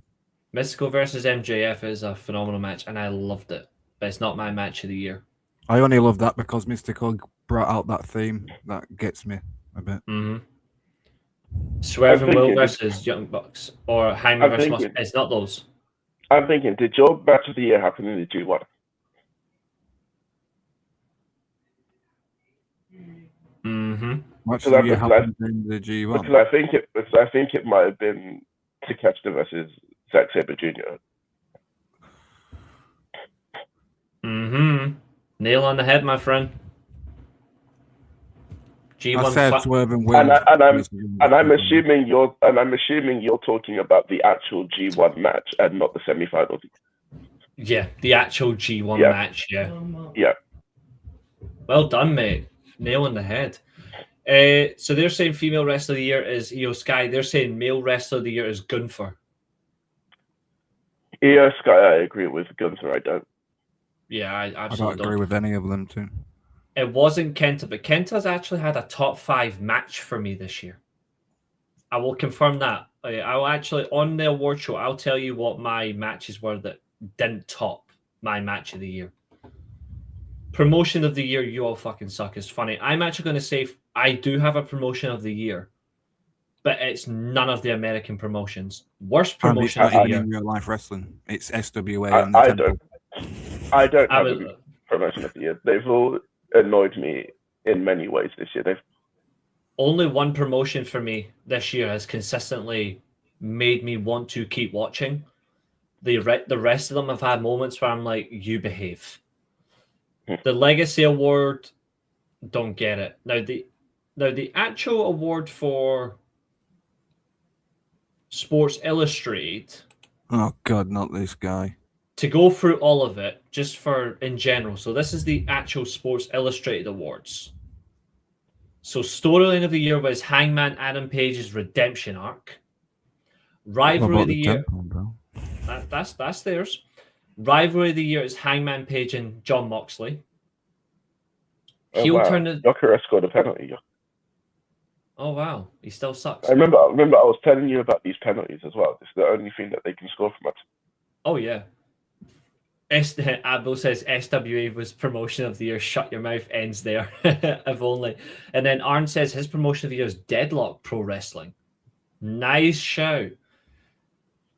Mystical versus MJF is a phenomenal match, and I loved it. But it's not my match of the year. I only love that because Mystical brought out that theme that gets me a bit. Swerve and Will versus Young Bucks or Hyman versus Moss. It's not those. I'm thinking, did your match of the year happen in the G1? Match of the year happened in the G1. Because I think it might have been Takeshita versus Zack Sabre Jr. Nail on the head, my friend. G1 I said Swerve and Will. And I'm assuming you're talking about the actual G1 match and not the semi-finals. Yeah, the actual G1 match. Yeah. Well done, mate. Nail on the head. So they're saying female wrestler of the year is Io Sky. They're saying male wrestler of the year is Gunther. Io Sky, I agree with. Gunther, I don't. Yeah, I absolutely don't agree with any of them too. It wasn't Kenta, but Kenta's actually had a top 5 match for me this year. I will confirm that. I'll actually, on the award show, I'll tell you what my matches were that didn't top my match of the year. Promotion of the year, you all fucking suck, is funny. I'm actually going to say I do have a promotion of the year, but it's none of the American promotions. Worst promotion of the year. In real life wrestling, it's SWA and I Temple. I don't have a promotion of the year. They've all annoyed me in many ways this year. They've only one promotion for me this year has consistently made me want to keep watching. The rest of them have had moments where I'm like, you behave. The Legacy Award, don't get it. Now the actual award for Sports Illustrated. Oh God, not this guy. To go through all of it, just for in general. So this is the actual Sports Illustrated Awards. So Storyline of the Year was Hangman Adam Page's redemption arc. Rivalry of the Year. Temple, That's theirs. Rivalry of the Year is Hangman Page and John Moxley. Yokara scored a penalty. Oh wow, he still sucks. I remember I was telling you about these penalties as well. This is the only thing that they can score from us. Oh yeah. Abel says SWA was promotion of the year. Shut your mouth, ends there. If only. And then Arn says his promotion of the year is Deadlock Pro Wrestling. Nice shout.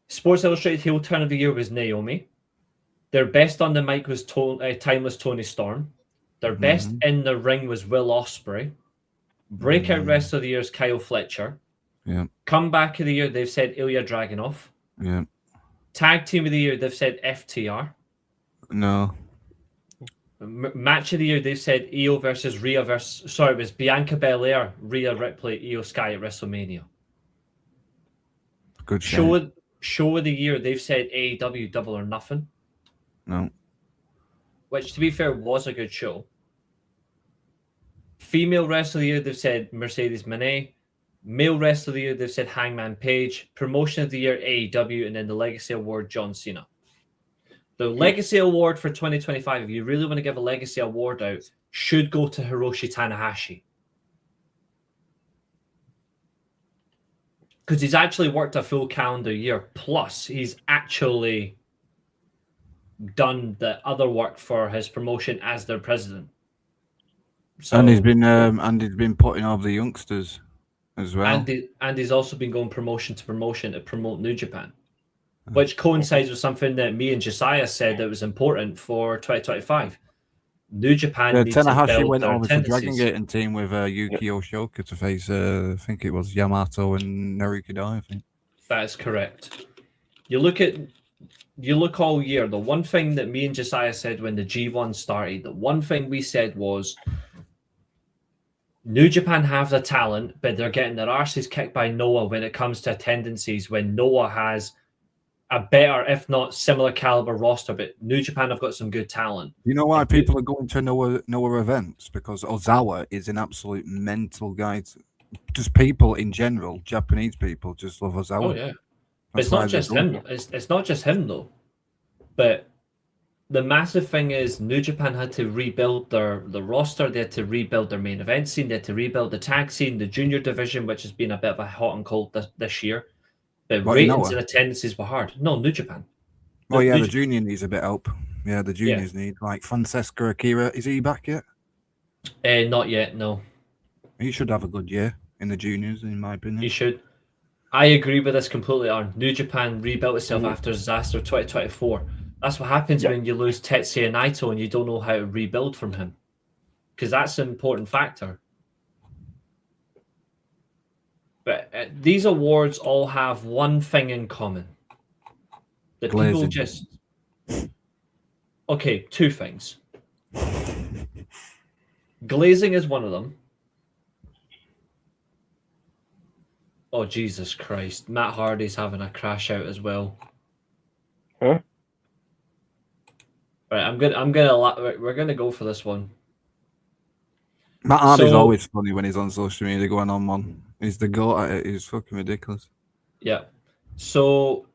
Sports Illustrated heel turn of the year was Naomi. Their best on the mic was Timeless Tony Storm. Their best in the ring was Will Ospreay. Breakout wrestler of the year is Kyle Fletcher. Yeah. Comeback of the year, they've said Ilya Dragunov. Yeah. Tag team of the year, they've said FTR. No. Match of the year, they've said Io versus Rhea versus... Sorry, it was Bianca Belair, Rhea Ripley, Io Sky at WrestleMania. Good show of the year, they've said AEW Double or Nothing. No. Which, to be fair, was a good show. Female wrestler of the year, they've said Mercedes Moné. Male wrestler of the year, they've said Hangman Page. Promotion of the year, AEW. And then the Legacy Award, John Cena. The Legacy Award for 2025, if you really want to give a Legacy Award out, should go to Hiroshi Tanahashi. Because he's actually worked a full calendar year. Plus, he's actually done the other work for his promotion as their president. So, and he's been putting over the youngsters as well. And he's also been going promotion to promotion to promote New Japan, which coincides with something that me and Josiah said that was important for 2025. New Japan needs to Tanahashi build went their over to tendencies. Dragon Gate and team with Yuki Oshoka to face, I think it was Yamato and Naruki Dai, I think. That is correct. You look all year. The one thing that me and Josiah said when the G1 started, the one thing we said was New Japan have the talent, but they're getting their arses kicked by Noah when it comes to attendances, when Noah has a better, if not similar caliber roster, but New Japan have got some good talent. You know why people are going to Noah events? Because Ozawa is an absolute mental guy. Just people in general, Japanese people, just love Ozawa. Oh yeah, but it's not just him. It's not just him though. But the massive thing is New Japan had to rebuild the roster. They had to rebuild their main event scene. They had to rebuild the tag scene, the junior division, which has been a bit of a hot and cold this year. But ratings and attendances were hard. No, New Japan. Oh yeah, the junior needs a bit of help. Yeah, the juniors need, like Francesca Akira. Is he back yet? Not yet, no. He should have a good year in the juniors, in my opinion. He should. I agree with this completely, Aaron. New Japan rebuilt itself after disaster 2024. That's what happens when you lose Tetsuya Naito and you don't know how to rebuild from him. Because that's an important factor. But these awards all have one thing in common. That people just... Okay, two things. Glazing is one of them. Oh, Jesus Christ. Matt Hardy's having a crash out as well. Huh? Right, we're gonna go for this one. Matt Hardy's always funny when he's on social media going on, man. He's the goat at it. He's fucking ridiculous. Yeah. So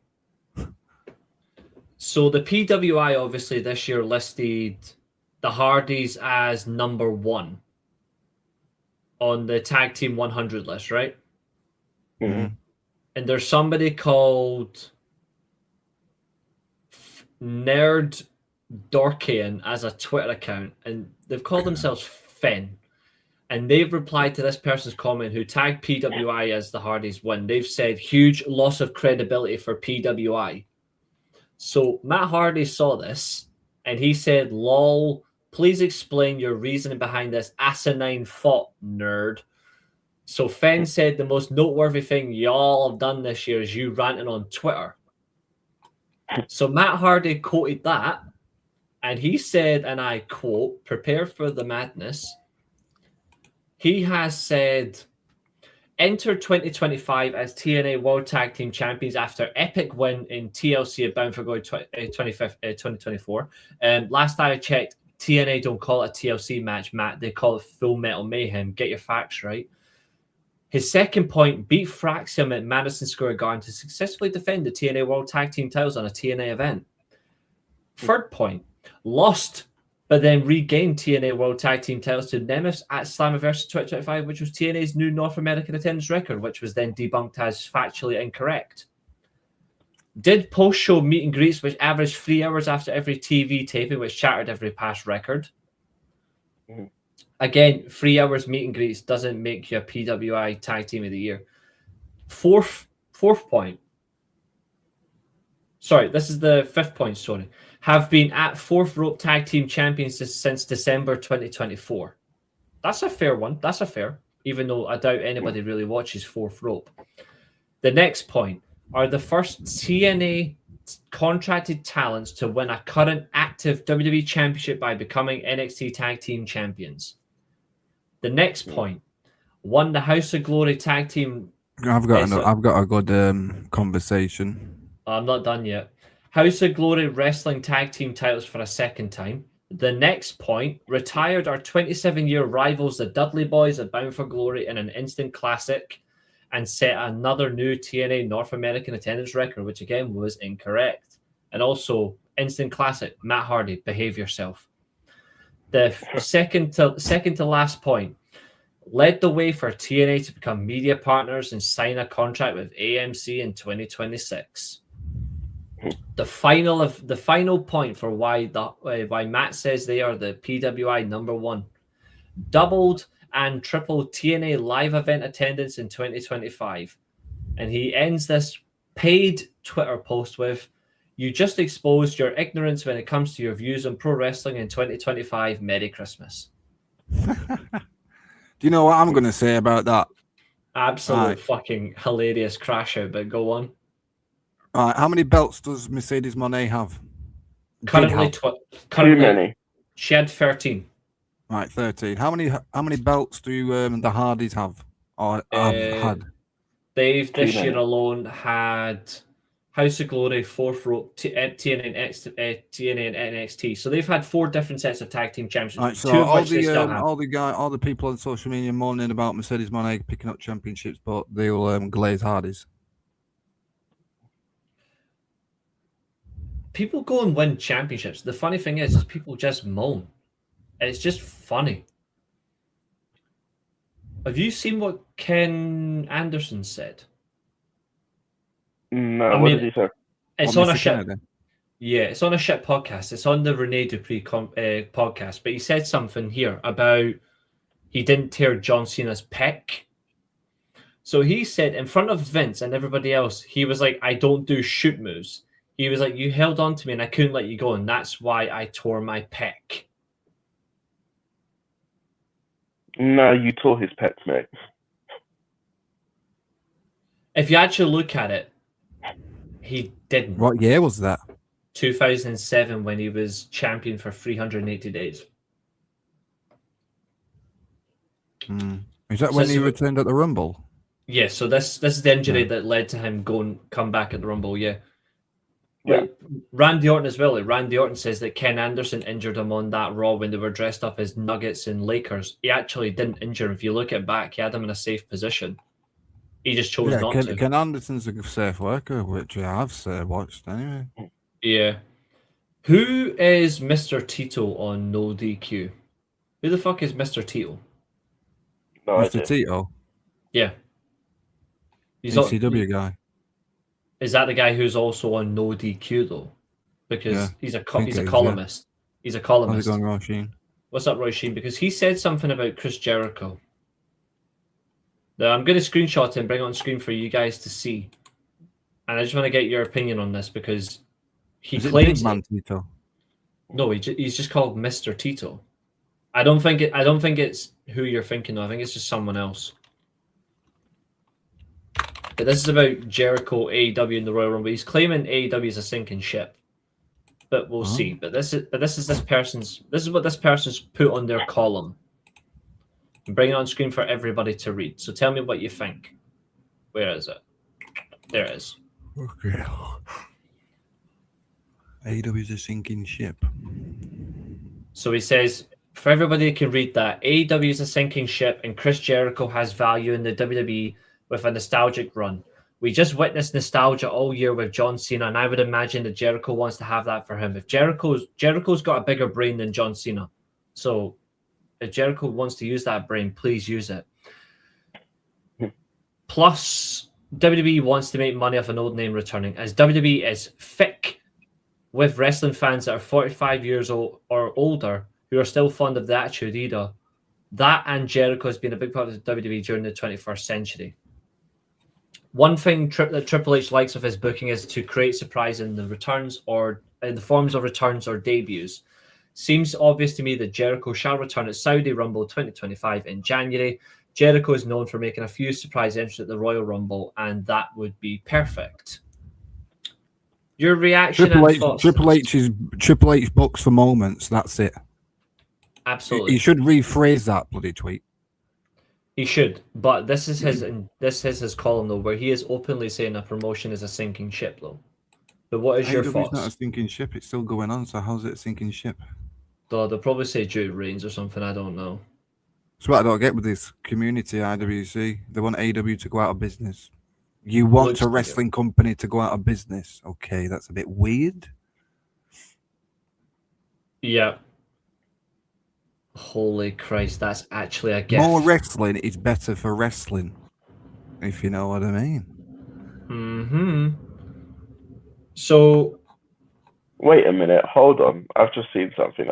the PWI obviously this year listed the Hardys as number 1 on the Tag Team 100 list, right? Mhm. And there's somebody called Nerd Dorkian as a Twitter account, and they've called themselves Fen. And they've replied to this person's comment who tagged PWI as the Hardys win. They've said, huge loss of credibility for PWI. So Matt Hardy saw this and he said, lol, please explain your reasoning behind this asinine thought, nerd. So Fen said the most noteworthy thing y'all have done this year is you ranting on Twitter. So Matt Hardy quoted that, and he said, and I quote, prepare for the madness. He has said, enter 2025 as TNA World Tag Team Champions after epic win in TLC at Bound for Glory 2024. Last time I checked, TNA don't call it a TLC match, Matt. They call it Full Metal Mayhem. Get your facts right. His second point, beat Fraxium at Madison Square Garden to successfully defend the TNA World Tag Team titles on a TNA event. Third point, lost but then regained TNA World Tag Team titles to Nemeth at Slammiversary 2025, which was TNA's new North American attendance record, which was then debunked as factually incorrect. Did post-show meet and greets, which averaged 3 hours after every TV taping, which shattered every past record. Mhm. Again, 3 hours meet and greets doesn't make you a PWI Tag Team of the Year. Fourth point. Sorry, this is the fifth point, sorry. Have been at Fourth Rope Tag Team Champions since December 2024. That's a fair one. That's a fair, even though I doubt anybody really watches Fourth Rope. The next point are the first TNA contracted talents to win a current active WWE Championship by becoming NXT Tag Team Champions. The next point, won the House of Glory Tag Team. I've got a good conversation. I'm not done yet. House of Glory Wrestling Tag Team titles for a second time. The next point, retired our 27-year rivals, the Dudley Boys, at Bound for Glory in an instant classic and set another new TNA North American attendance record, which again was incorrect. And also, instant classic, Matt Hardy, behave yourself. The second to last point, led the way for TNA to become media partners and sign a contract with AMC in 2026. The final point for why Matt says they are the PWI number one, doubled and tripled TNA live event attendance in 2025. And he ends this paid Twitter post with, you just exposed your ignorance when it comes to your views on pro wrestling in 2025. Merry Christmas. Do you know what I'm going to say about that? Absolute fucking hilarious crash out, but go on. All right, how many belts does Mercedes Moné have? Currently, Too currently many. she had 13. Right, 13. How many belts do the Hardys have or have had? They've this Too year many. alone had House of Glory, Fourth Rope, TNA and NXT. So they've had 4 different sets of tag team championships. Right, so 2 of which they still have. all the people on social media moaning about Mercedes Moné picking up championships, but they'll glaze Hardys. People go and win championships. The funny thing is people just moan. It's just funny. Have you seen what Ken Anderson said? No, what did he say? It's What, on a Mr. shit. Kennedy? Yeah, it's on a shit podcast. It's on the Rene Dupree podcast. But he said something here about he didn't tear John Cena's pec. So he said in front of Vince and everybody else, he was like, I don't do shoot moves. He was like, you held on to me and I couldn't let you go, and that's why I tore my pec. No, you tore his pets, mate. If you actually look at it, he didn't. What year was that? 2007, when he was champion for 380 days. Is that So when this he is- returned at the Rumble? Yeah, so this is the injury that led to him come back at the Rumble, yeah. Yeah. Like, Randy Orton as well. Like, Randy Orton says that Ken Anderson injured him on that Raw when they were dressed up as Nuggets and Lakers. He actually didn't injure him. If you look at back, he had him in a safe position. He just chose not to. Ken Anderson's a safe worker, which I have watched anyway. Yeah. Who is Mr. Tito on No DQ? Who the fuck is Mr. Tito? No Mr. idea. Tito. Yeah. ECW guy. Is that the guy who's also on No DQ though? Because Yeah, he's a I think he's a it is, columnist. He's a How's it columnist. going, Roisin? What's up, Roy Sheen? Because he said something about Chris Jericho. Now, I'm going to screenshot it and bring it on screen for you guys to see. And I just want to get your opinion on this because he Is it claims Big Man Tito? no, he's just called Mr. Tito. I don't think it's who you're thinking of. I think it's just someone else. But this is about Jericho, AEW, and the Royal Rumble. He's claiming AEW is a sinking ship. But we'll see. But this is what this person's put on their column. And bring it on screen for everybody to read. So tell me what you think. Where is it? There it is. Okay. AEW is a sinking ship. So he says, for everybody who can read that, AEW is a sinking ship and Chris Jericho has value in the WWE with a nostalgic run. We just witnessed nostalgia all year with John Cena, and I would imagine that Jericho wants to have that for him. If Jericho's got a bigger brain than John Cena. So if Jericho wants to use that brain, please use it. Plus, WWE wants to make money off an old name returning, as WWE is thick with wrestling fans that are 45 years old or older who are still fond of the Attitude Era. That and Jericho has been a big part of the WWE during the 21st century. One thing that Triple H likes of his booking is to create surprise in the returns or in the forms of returns or debuts. Seems obvious to me that Jericho shall return at Saudi Rumble 2025 in January. Jericho is known for making a few surprise entries at the Royal Rumble, and that would be perfect. Your reaction Triple and H, thoughts? Triple H books for moments. That's it. Absolutely. He should rephrase that bloody tweet. He should, but this is his column though, where he is openly saying a promotion is a sinking ship though. But what is your AEW's thoughts? not a sinking ship. It's still going on. So how's it a sinking ship? They'll probably say due to Reigns or something. I don't know. That's what I don't get with this community IWC. They want AEW to go out of business. You want Looks a like wrestling company to go out of business. Okay, that's a bit weird. Yeah. Holy Christ, that's actually a gift. More wrestling is better for wrestling, if you know what I mean. Mm-hmm. So Wait a minute, hold on. I've just seen something.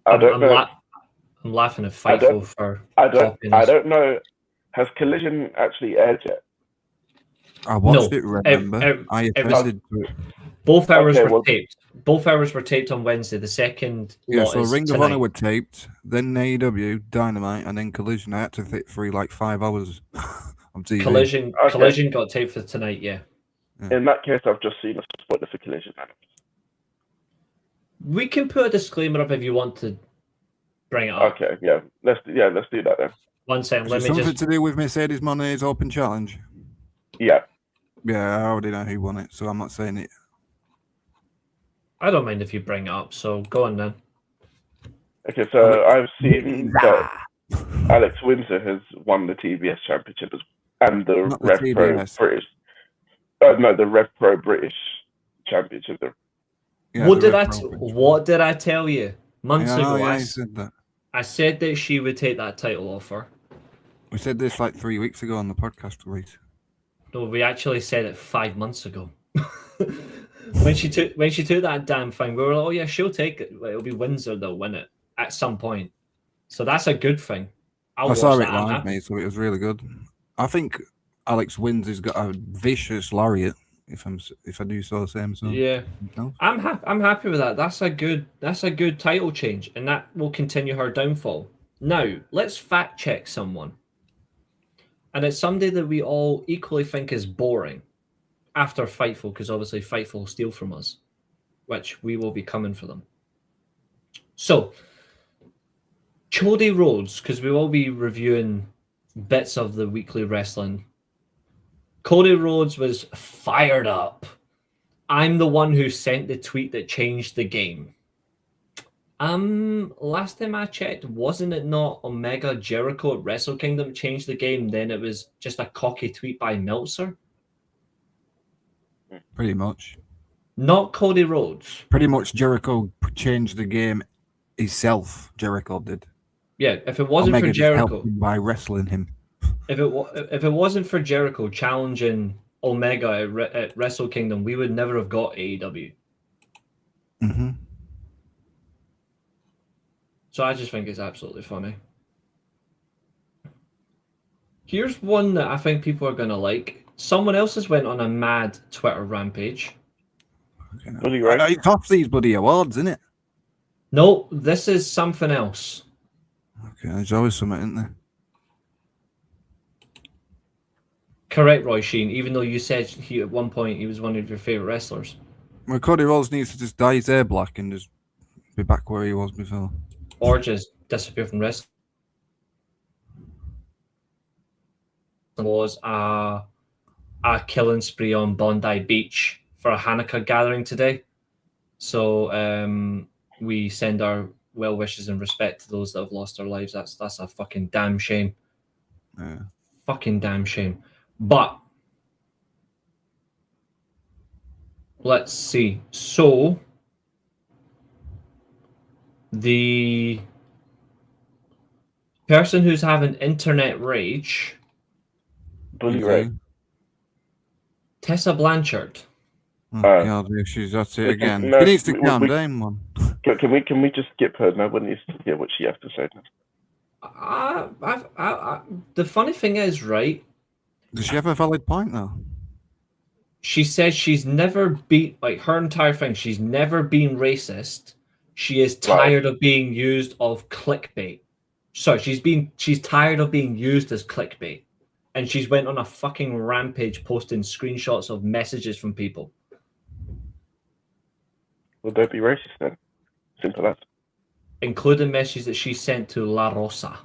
I don't know. I'm laughing at Fightful for I copying don't know. Has Collision actually aired yet? I watched No, it, remember? I attended to it. Both hours Okay, were well- taped. Both hours were taped on Wednesday. The second Yeah, lot so is Ring of tonight. Honor were taped, then AEW, Dynamite, and then Collision. I had to sit through like 5 hours on TV. Collision Okay. Collision got taped for tonight, yeah. In that case, I've just seen a spoiler for Collision. We can put a disclaimer up if you want to bring it up. Okay, yeah, let's do that then. One second, Is let it me something just to do with Mercedes Moné's Open Challenge? Yeah. Yeah, I already know who won it, so I'm not saying it. I don't mind if you bring it up, so go on then. Okay, so I've seen that Alex Windsor has won the TBS Championship and the Not the Rev Pro TBS. British. No, the Rev Pro British Championship. Yeah, what the did I Red Rover. what did I tell you months Yeah, I know, ago? yeah, you said that. I said that she would take that title off her. We said this like 3 weeks ago on the podcast, Reece. No, we actually said it 5 months ago. when she took that damn thing, we were like, oh yeah, she'll take it. It'll be Windsor, they'll win it at some point. So that's a good thing. I saw watch it that. I'm live, happy. mate, so it was really good. I think Alex Windsor's got a vicious lariat, if I do so say so. Yeah. No? I'm happy with that. That's a good title change, and that will continue her downfall. Now, let's fact check someone. And it's somebody that we all equally think is boring after Fightful, because obviously Fightful will steal from us, which we will be coming for them. So, Cody Rhodes, because we will be reviewing bits of the weekly wrestling. Cody Rhodes was fired up. I'm the one who sent the tweet that changed the game. Last time I checked, wasn't it not Omega Jericho at Wrestle Kingdom changed the game? Then it was just a cocky tweet by Meltzer. Pretty much. Not Cody Rhodes. Pretty much Jericho changed the game himself. Jericho did. Yeah, if it wasn't Omega for just helped Jericho, him by wrestling him. if it wasn't for Jericho challenging Omega at Wrestle Kingdom, we would never have got AEW. Mm-hmm. So I just think it's absolutely funny. Here's one that I think people are gonna like. Someone else has went on a mad Twitter rampage. Bully Ray. It's off these bloody awards, isn't it? No, this is something else. Okay, there's always something, isn't there? Correct, Roy Sheen, even though you said at one point he was one of your favourite wrestlers. Well, Cody Rhodes needs to just dye his hair black and just be back where he was before. Or just disappear from wrestling. Was a killing spree on Bondi Beach for a Hanukkah gathering today. So we send our well wishes and respect to those that have lost their lives. That's a fucking damn shame. Yeah. Fucking damn shame. But let's see. So the person who's having internet rage, Bully Ray. Tessa Blanchard. Oh, God, that's it again. No, she needs to calm down, man. Can we just skip her? No one needs to hear what she has to say. The funny thing is, right? Does she have a valid point, though? She says she's never been, like, her entire thing, she's never been racist. She is tired of being used of clickbait. Sorry, she's tired of being used as clickbait. And she's went on a fucking rampage posting screenshots of messages from people. Well, don't be racist then. Simple as. Including messages that she sent to La Rosa.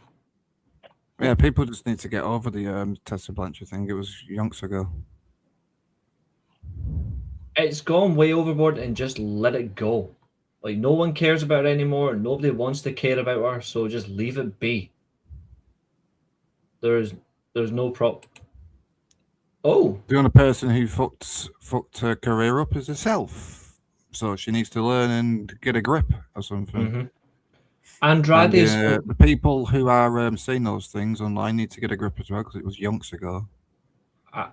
Yeah, people just need to get over the Tessa Blanchard thing. It was yonks ago. It's gone way overboard and just let it go. Like, no one cares about her anymore. Nobody wants to care about her, so just leave it be. There's no problem. Oh. The only person who fucked her career up is herself. So she needs to learn and get a grip or something. Mm-hmm. Andrade's... the people who are saying those things online need to get a grip as well, because it was yonks ago.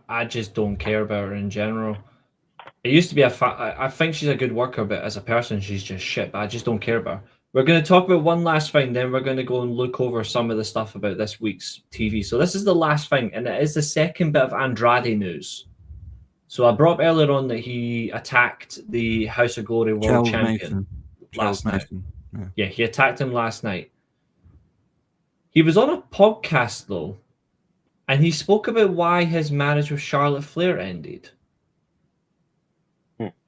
I just don't care about her in general. It used to be I think she's a good worker, but as a person, she's just shit. But I just don't care about her. We're going to talk about one last thing, then we're going to go and look over some of the stuff about this week's TV. So this is the last thing, and it is the second bit of Andrade news. So I brought up earlier on that he attacked the House of Glory World Champion last night. Yeah, he attacked him last night. He was on a podcast, though, and he spoke about why his marriage with Charlotte Flair ended.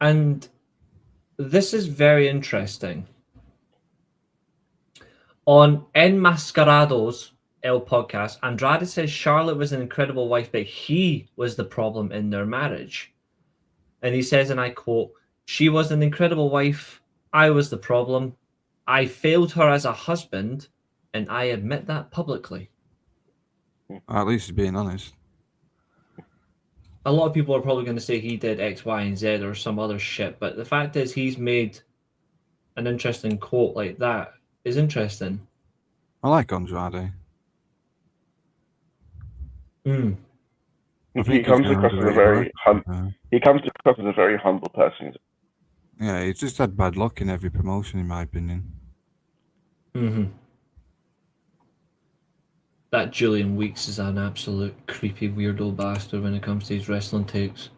And this is very interesting. On Enmascarados El podcast, Andrade says Charlotte was an incredible wife, but he was the problem in their marriage. And he says, and I quote, "She was an incredible wife. I was the problem. I failed her as a husband, and I admit that publicly." At least he's being honest. A lot of people are probably going to say he did X, Y, and Z or some other shit, but the fact is he's made an interesting quote like that is interesting. I like Andrade. He comes across as a very humble person. Yeah, he's just had bad luck in every promotion, in my opinion. That Julian Weeks is an absolute creepy weirdo bastard when it comes to his wrestling takes.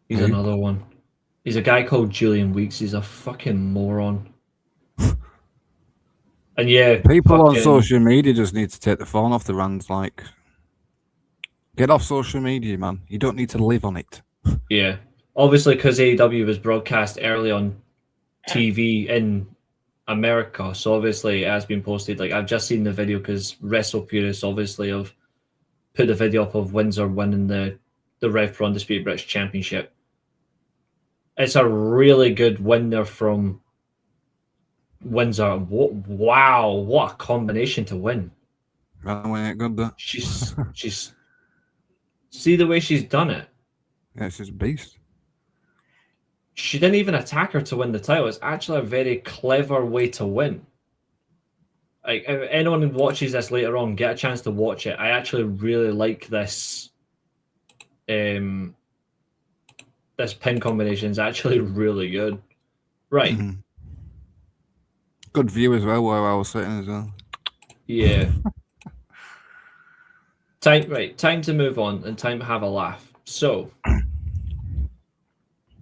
He's another one. He's a guy called Julian Weeks. He's a fucking moron. And yeah, people on social media just need to take the phone off the hands. Like, get off social media, man. You don't need to live on it. Yeah, obviously because AEW was broadcast early on TV in America, so obviously it has been posted. Like, I've just seen the video because WrestlePurists obviously have put the video up of Windsor winning the Rev Pro Undisputed British Championship. It's a really good win there from Windsor. What a combination to win. She's see the way she's done it. Yeah, she's a beast. She didn't even attack her to win the title. It's actually a very clever way to win. Like, if anyone who watches this later on, get a chance to watch it. I actually really like this. This pin combination is actually really good. Right. Mhm. Good view as well where I was sitting as well. Yeah. Time to move on and time to have a laugh. So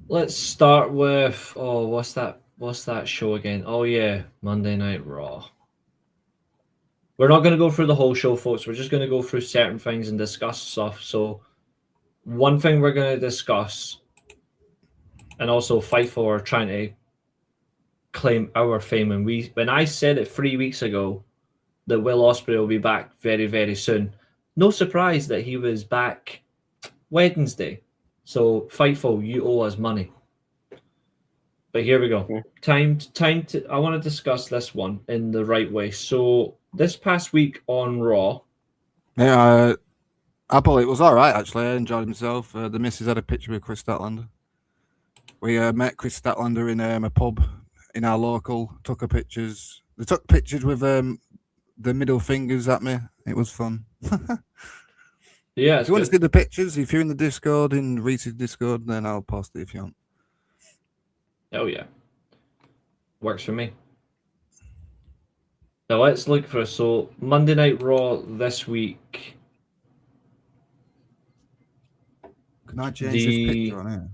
let's start with what's that show again? Oh yeah, Monday Night Raw. We're not gonna go through the whole show, folks. We're just gonna go through certain things and discuss stuff. So one thing we're gonna discuss, and also Fightful are trying to claim our fame, and when I said it 3 weeks ago that Will Ospreay will be back very, very soon. No surprise that he was back Wednesday. So Fightful, you owe us money. But here we go. Time to. I want to discuss this one in the right way. So this past week on Raw, Yeah, Apple, it was all right actually. I enjoyed myself. The missus had a picture with Chris Statlander. We met Chris Statlander in a pub in our local. Took her pictures. They took pictures with the middle fingers at me. It was fun. yeah, If you want to see the pictures, if you're in the Discord, in Reese's Discord, then I'll post it if you want. Oh yeah, works for me. Now let's look for so Monday Night Raw this week. Can I change this picture on here?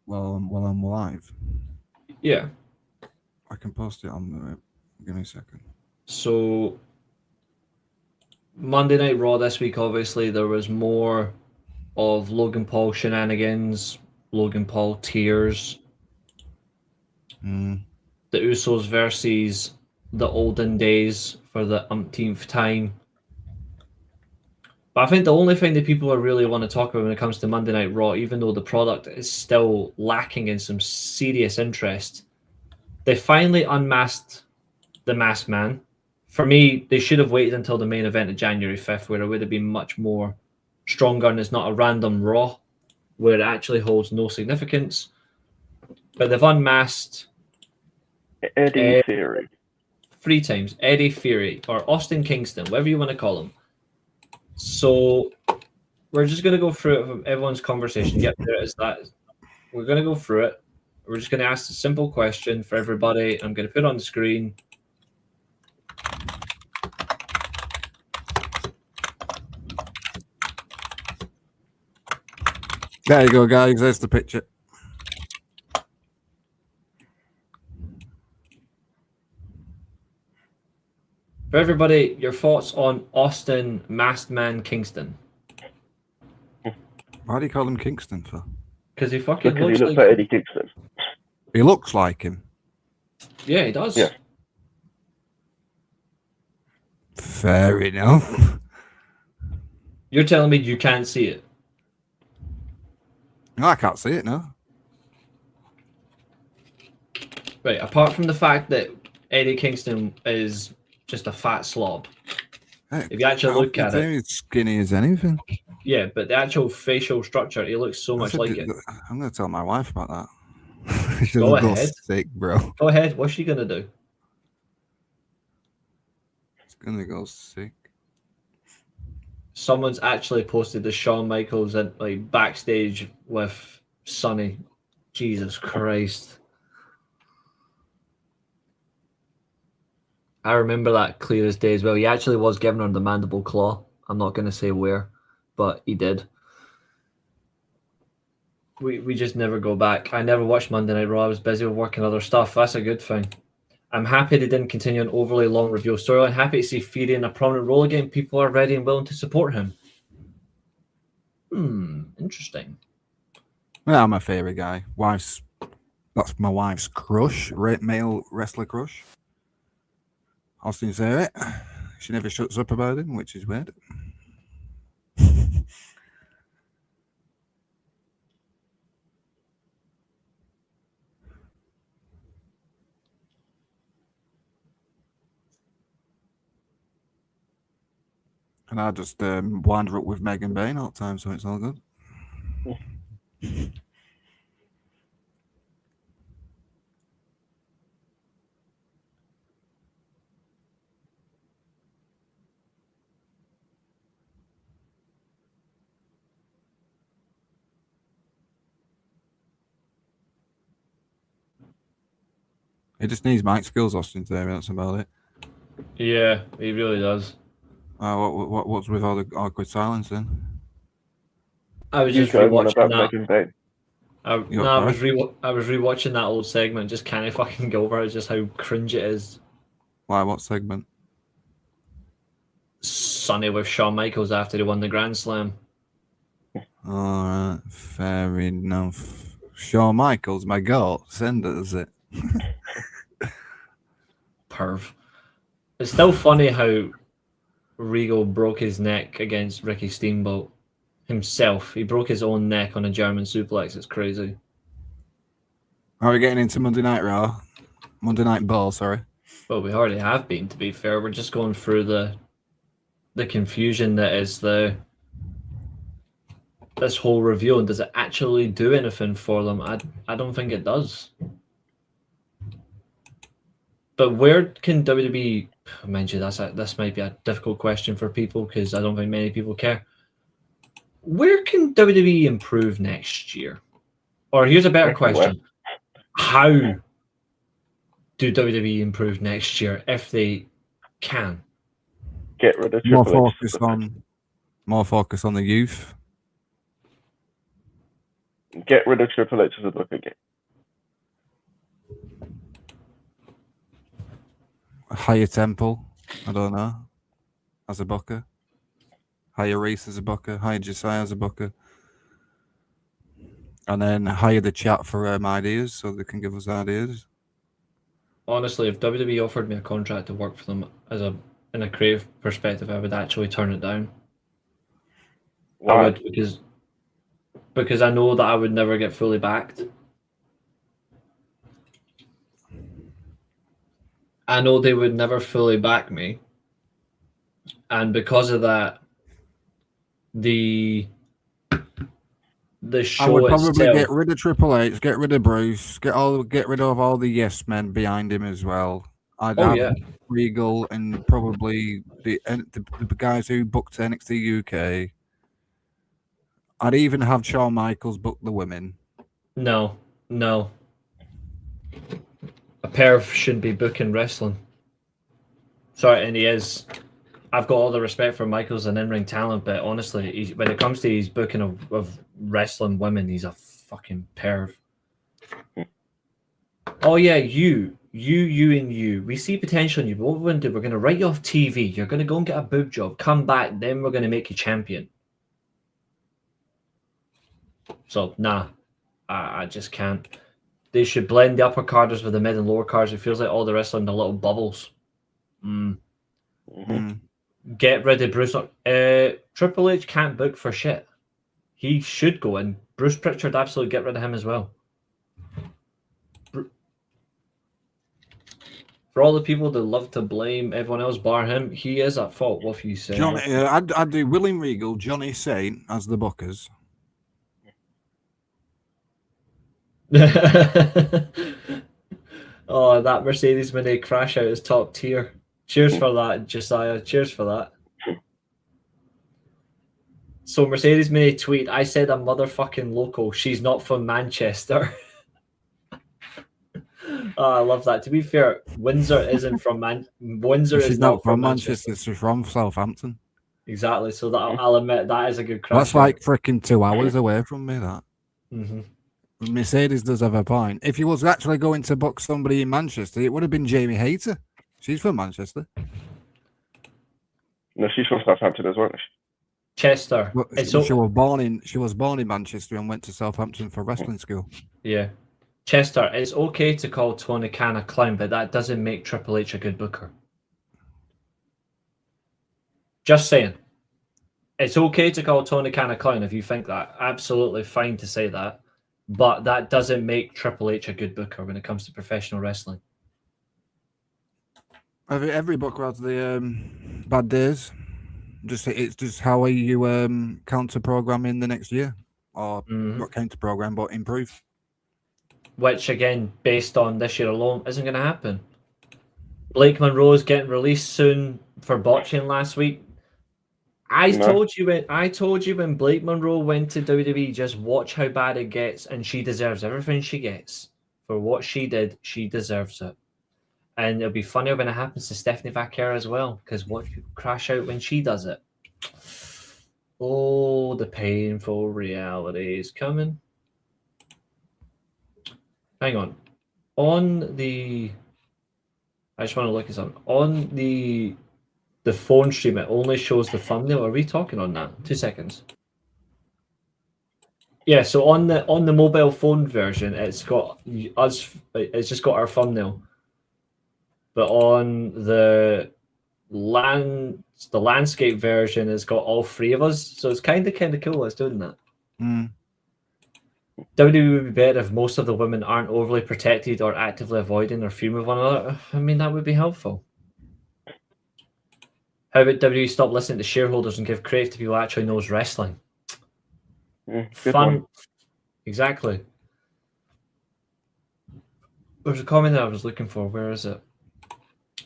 While I'm live, Yeah. I can post it on the. Give me a second. So Monday Night Raw this week, obviously there was more of Logan Paul shenanigans, Logan Paul tears, the Usos versus the olden days for the umpteenth time. But I think the only thing that people really want to talk about when it comes to Monday Night Raw, even though the product is still lacking in some serious interest, they finally unmasked the Masked Man. For me, they should have waited until the main event of January 5th, where it would have been much more stronger and it's not a random Raw, where it actually holds no significance. But they've unmasked Eddie Theory. 3 times. Eddie Fury, or Austin Kingston, whatever you want to call him. So we're just going to go through it from everyone's conversation. Yep, there it is. That. We're going to go through it. We're just going to ask a simple question for everybody. I'm going to put it on the screen. There you go, guys. There's the picture. For everybody, your thoughts on Austin Masked Man Kingston? Why do you call him Kingston for? Because he fucking Because he looks like like Eddie Kingston. He looks like him. Yeah, he does. Yeah. Fair enough. You're telling me you can't see it? No, I can't see it now. Right, apart from the fact that Eddie Kingston is just a fat slob. Hey, If you actually look at it, he's skinny as anything. yeah, but the actual facial structure, he looks so much like it. I'm going to tell my wife about that. She's Go going to go ahead. sick, bro. Go ahead, what's she gonna do? She's going to go sick. Someone's actually posted the Shawn Michaels at like backstage with Sonny. Jesus Christ. I remember that clear as day as well. He actually was giving her the mandible claw. I'm not going to say where, but he did. We just never go back. I never watched Monday Night Raw. I was busy with work and other stuff. That's a good thing. I'm happy they didn't continue an overly long review storyline. Happy to see Fury in a prominent role again. People are ready and willing to support him. Interesting. Yeah, I'm my favourite guy. That's my wife's crush, male wrestler crush. Austin's there. She never shuts up about him, which is weird. And I just wind her up with Megan Bain all the time, so it's all good. He just needs mic skills, Austin Theory. That's about it. Yeah, he really does. What's with all the awkward silence then? I was You just going on rewatching about that. Megan Bain? I was sorry? rewatching that old segment. Just can't fucking go over it. Just how cringe it is. Why? What segment? Sonny with Shawn Michaels after he won the Grand Slam. All right, fair enough. Shawn Michaels, my goat. Send it, is it? Perv. It's still funny how Regal broke his neck against Ricky Steamboat himself. He broke his own neck on a German suplex. It's crazy. Are we getting into Monday Night Raw? Monday Night Ball, sorry. Well, we already have been, to be fair. We're just going through the confusion that is this whole review, and does it actually do anything for them? I don't think it does. But where can WWE, mind you, this might be a difficult question for people because I don't think many people care. Where can WWE improve next year? Or here's a better question. How do WWE improve next year if they can? Get rid of More Triple H. focus on the youth. Get rid of Triple H as a booker. Hire Temple, I don't know, as a booker. Hire Reece as a booker. Hire Josiah as a booker. And then hire the chat for ideas so they can give us ideas. Honestly, if WWE offered me a contract to work for them in a creative perspective, I would actually turn it down. Why? I would because I know that I would never get fully backed. I know they would never fully back me. And because of that, the show I would probably itself, get rid of Triple H, get rid of Bruce, get rid of all the yes men behind him as well. I'd have Regal and probably the guys who booked NXT UK. I'd even have Shawn Michaels book the women. No. A pair shouldn't be booking wrestling. Sorry, and he is. I've got all the respect for Michaels and in-ring talent, but honestly, when it comes to his booking of wrestling women, he's a fucking perv. Oh yeah, you. We see potential in you, but what we're going to do, we're going to write you off TV. You're going to go and get a boob job, come back, then we're going to make you champion. So, nah, I just can't. They should blend the upper carders with the mid and lower cards. It feels like all the wrestling are little bubbles. Get rid of Bruce. Triple H can't book for shit. He should go in. Bruce Pritchard, absolutely get rid of him as well. For all the people that love to blame everyone else bar him, he is at fault. What have you said? Johnny, I'd do William Regal, Johnny Saint as the bookers. Oh, that Mercedes Mini Crashout is top tier. Cheers for that, Josiah. Cheers for that. So Mercedes Mini tweet, I said a motherfucking local. She's not from Manchester. Oh, I love that. To be fair, Windsor isn't from Windsor She's is not from Manchester. She's from Southampton. Exactly. So that I'll admit that is a good crash. That's like freaking 2 hours away from me. That. Mm-hmm. Mercedes does have a point. If you was actually going to book somebody in Manchester, it would have been Jamie Hayter. She's from Manchester. No, she's from Southampton as well. Chester. Well, she was born in Manchester and went to Southampton for wrestling school. Yeah. Chester, it's okay to call Tony Khan a clown, but that doesn't make Triple H a good booker. Just saying. It's okay to call Tony Khan a clown if you think that. Absolutely fine to say that. But that doesn't make Triple H a good booker when it comes to professional wrestling. Every booker has the bad days. It's just how you counter program in the next year, or not counter program, but improve. Which again, based on this year alone, isn't going to happen. Blake Monroe's getting released soon for botching last week. I told you when Blake Monroe went to WWE, just watch how bad it gets, and she deserves everything she gets for what she did. She deserves it. And it'll be funnier when it happens to Stephanie Vaquer as well, because watch people crash out when she does it. Oh, the painful reality is coming. Hang on. I just want to look at something. On the phone stream, it only shows the thumbnail. Are we talking on that? 2 seconds. Yeah, so on the mobile phone version, it's got us. It's just got our thumbnail. But on the landscape version, it's got all three of us. So it's kind of cool. It's doing that. Mm. WWE would be better if most of the women aren't overly protected or actively avoiding or feuding with one another. I mean, that would be helpful. How about WWE stop listening to shareholders and give credit to people who actually knows wrestling? Good Fun. one. Exactly. There's a comment that I was looking for. Where is it?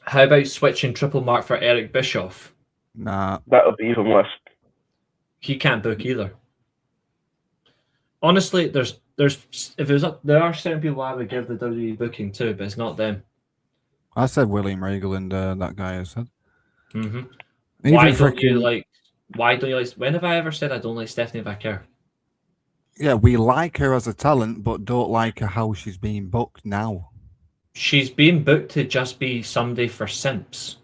How about switching Triple Mark for Eric Bischoff? Nah. That'll be even worse. He can't book either. Honestly, there are certain people I would give the WWE booking to, but it's not them. I said William Regal and that guy I said. Mm-hmm. Even Why don't freaking- you like? Why don't you like? When have I ever said I don't like Stephanie Vaquer? Yeah, we like her as a talent, but don't like her how she's being booked now. She's being booked to just be somebody for simps.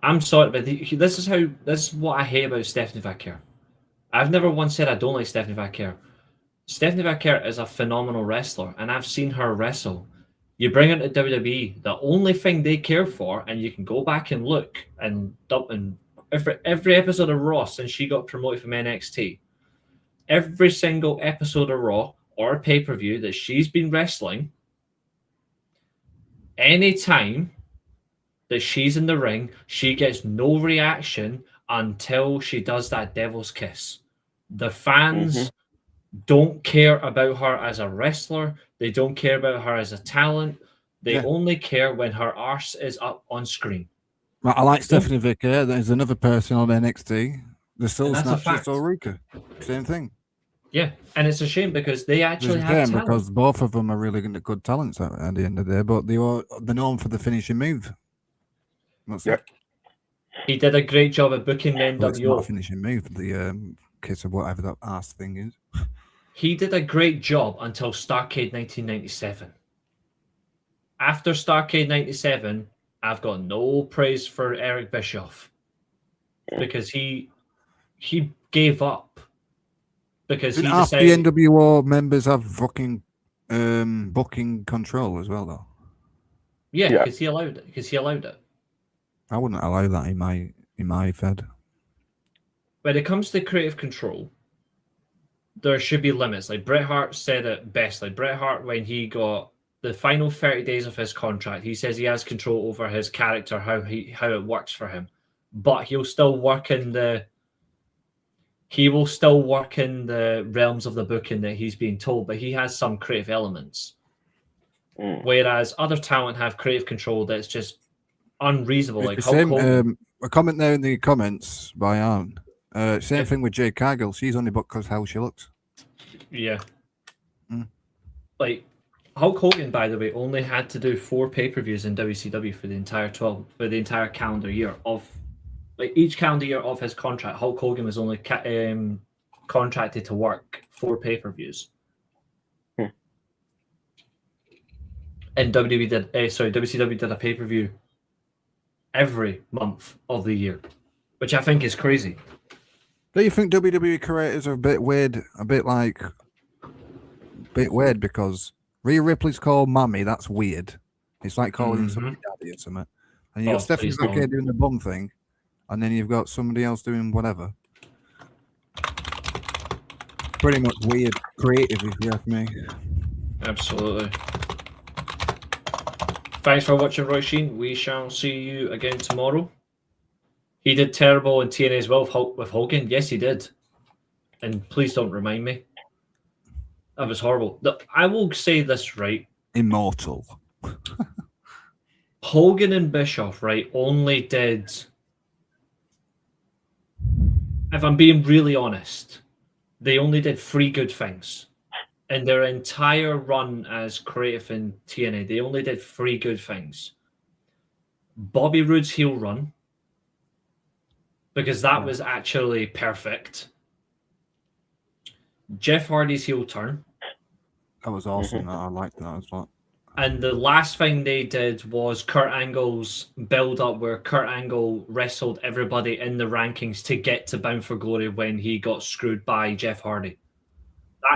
I'm sorry, but this is what I hate about Stephanie Vaquer. I've never once said I don't like Stephanie Vaquer. Stephanie Vaquer is a phenomenal wrestler, and I've seen her wrestle. You bring her to WWE, the only thing they care for, and you can go back and look and every episode of Raw since she got promoted from NXT, every single episode of Raw or pay-per-view that she's been wrestling, anytime that she's in the ring, she gets no reaction until she does that devil's kiss. The fans don't care about her as a wrestler. They don't care about her as a talent. They only care when her arse is up on screen. I like Stephanie Vicker. There's another person on NXT. The Soul And that's a Snatchers fact. or Ruka. Same thing. Yeah, and it's a shame because they actually It's a have shame talent. because both of them are really good talents at the end of the day, but they're known for the finishing move. That's it. He did a great job of booking the Well, it's not a NWO. finishing move. The kiss or whatever that ass thing is. He did a great job until Starrcade 1997. After Starrcade 97, I've got no praise for Eric Bischoff because he gave up because he Didn't half the decided. NWO members have fucking booking control as well, though? Yeah, Yeah. because he allowed it. I wouldn't allow that in my Fed. When it comes to creative control, there should be limits. Like Bret Hart said it best. Like Bret Hart, when he got the final 30 days of his contract, he says he has control over his character, how it works for him. But he'll still work in the realms of the booking that he's being told, but he has some creative elements. Whereas other talent have creative control that's just unreasonable. It's Like the Hulk same. Hogan. A comment there in the comments by Aaron. Same thing with Jay Cargill. She's only booked because how she looks. Yeah. Mm. Like Hulk Hogan, by the way, only had to do 4 pay-per-views in WCW for the entire calendar year of, like each calendar year of his contract. Hulk Hogan was only contracted to work 4 pay-per-views. And WCW did a pay-per-view every month of the year, which I think is crazy. Do you think WWE creators are a bit weird? A bit weird because Rhea Ripley's called Mammy. That's weird. It's like calling somebody daddy or something. And you got Stephanie please don't. Vaquer doing the bum thing, and then you've got somebody else doing whatever. Pretty much weird, creative, if you ask me. Absolutely. Thanks for watching, Roy Sheen. We shall see you again tomorrow. He did terrible in TNA as well with Hogan. Yes, he did. And please don't remind me. That was horrible. I will say this, right? Immortal. Hogan and Bischoff, right, only did, if I'm being really honest, they only did 3 good things. In their entire run as creative in TNA, they only did 3 good things. Bobby Roode's heel run, because that was actually perfect. Jeff Hardy's heel turn. That was awesome. I liked that as well. And the last thing they did was Kurt Angle's build up, where Kurt Angle wrestled everybody in the rankings to get to Bound for Glory when he got screwed by Jeff Hardy.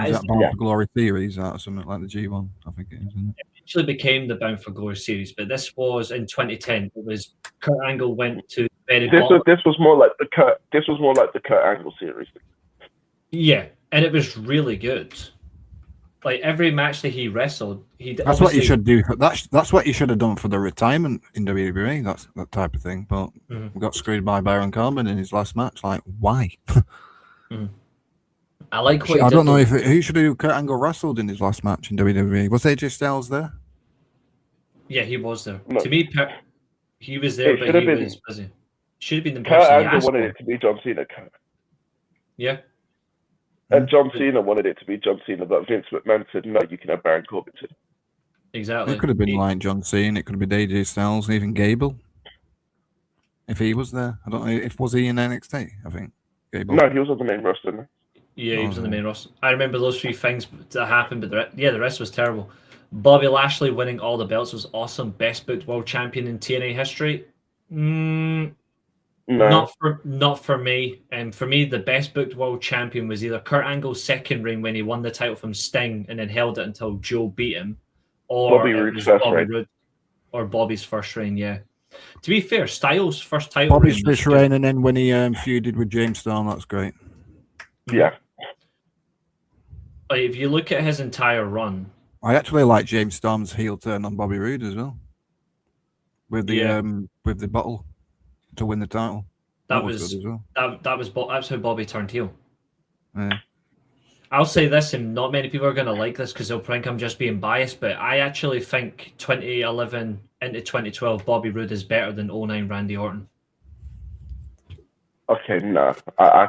Is that Bound for Glory series or something like the G1? I think it is, isn't it? Actually became the Bound for Glory series, but this was in 2010. It was Kurt Angle went to very bottom. This was more like the Kurt Angle series. Yeah, and it was really good. Like every match that he wrestled, that's what you should do. That's what you should have done for the retirement in WWE. That's that type of thing. But we got screwed by Baron Corbin in his last match. Like, why? I like what I don't know if who should have Kurt Angle wrestled in his last match in WWE. Was AJ Styles there? Yeah, he was there. No. To me, he was there, but he was busy. Should have been the Kurt person. Angle wanted it to be John Cena. Yeah. And John Cena wanted it to be John Cena, but Vince McMahon said, no, you can have Baron Corbin too. Exactly. It could have been like John Cena. It could have been AJ Styles and even Gable. If he was there. I don't know. Was he in NXT, I think? Gable. No, he was on the main roster. No? Yeah, he was on the main roster. I remember those three things that happened, but the rest was terrible. Bobby Lashley winning all the belts was awesome. Best booked world champion in TNA history. No. Not for me. And for me, the best booked world champion was either Kurt Angle's second reign when he won the title from Sting and then held it until Joe beat him, or Bobby Roode's first reign. Or Bobby's first reign. Yeah. To be fair, Styles' first title. Bobby's first reign, and then when he feuded with James Storm, that's great. Yeah. Like if you look at his entire run, I actually like James Storm's heel turn on Bobby Roode as well, with the bottle to win the title. That was good as well. That's how Bobby turned heel. Yeah. I'll say this, and not many people are going to like this because they'll think I'm just being biased, but I actually think 2011 into 2012 Bobby Roode is better than 09 Randy Orton. Okay, no. I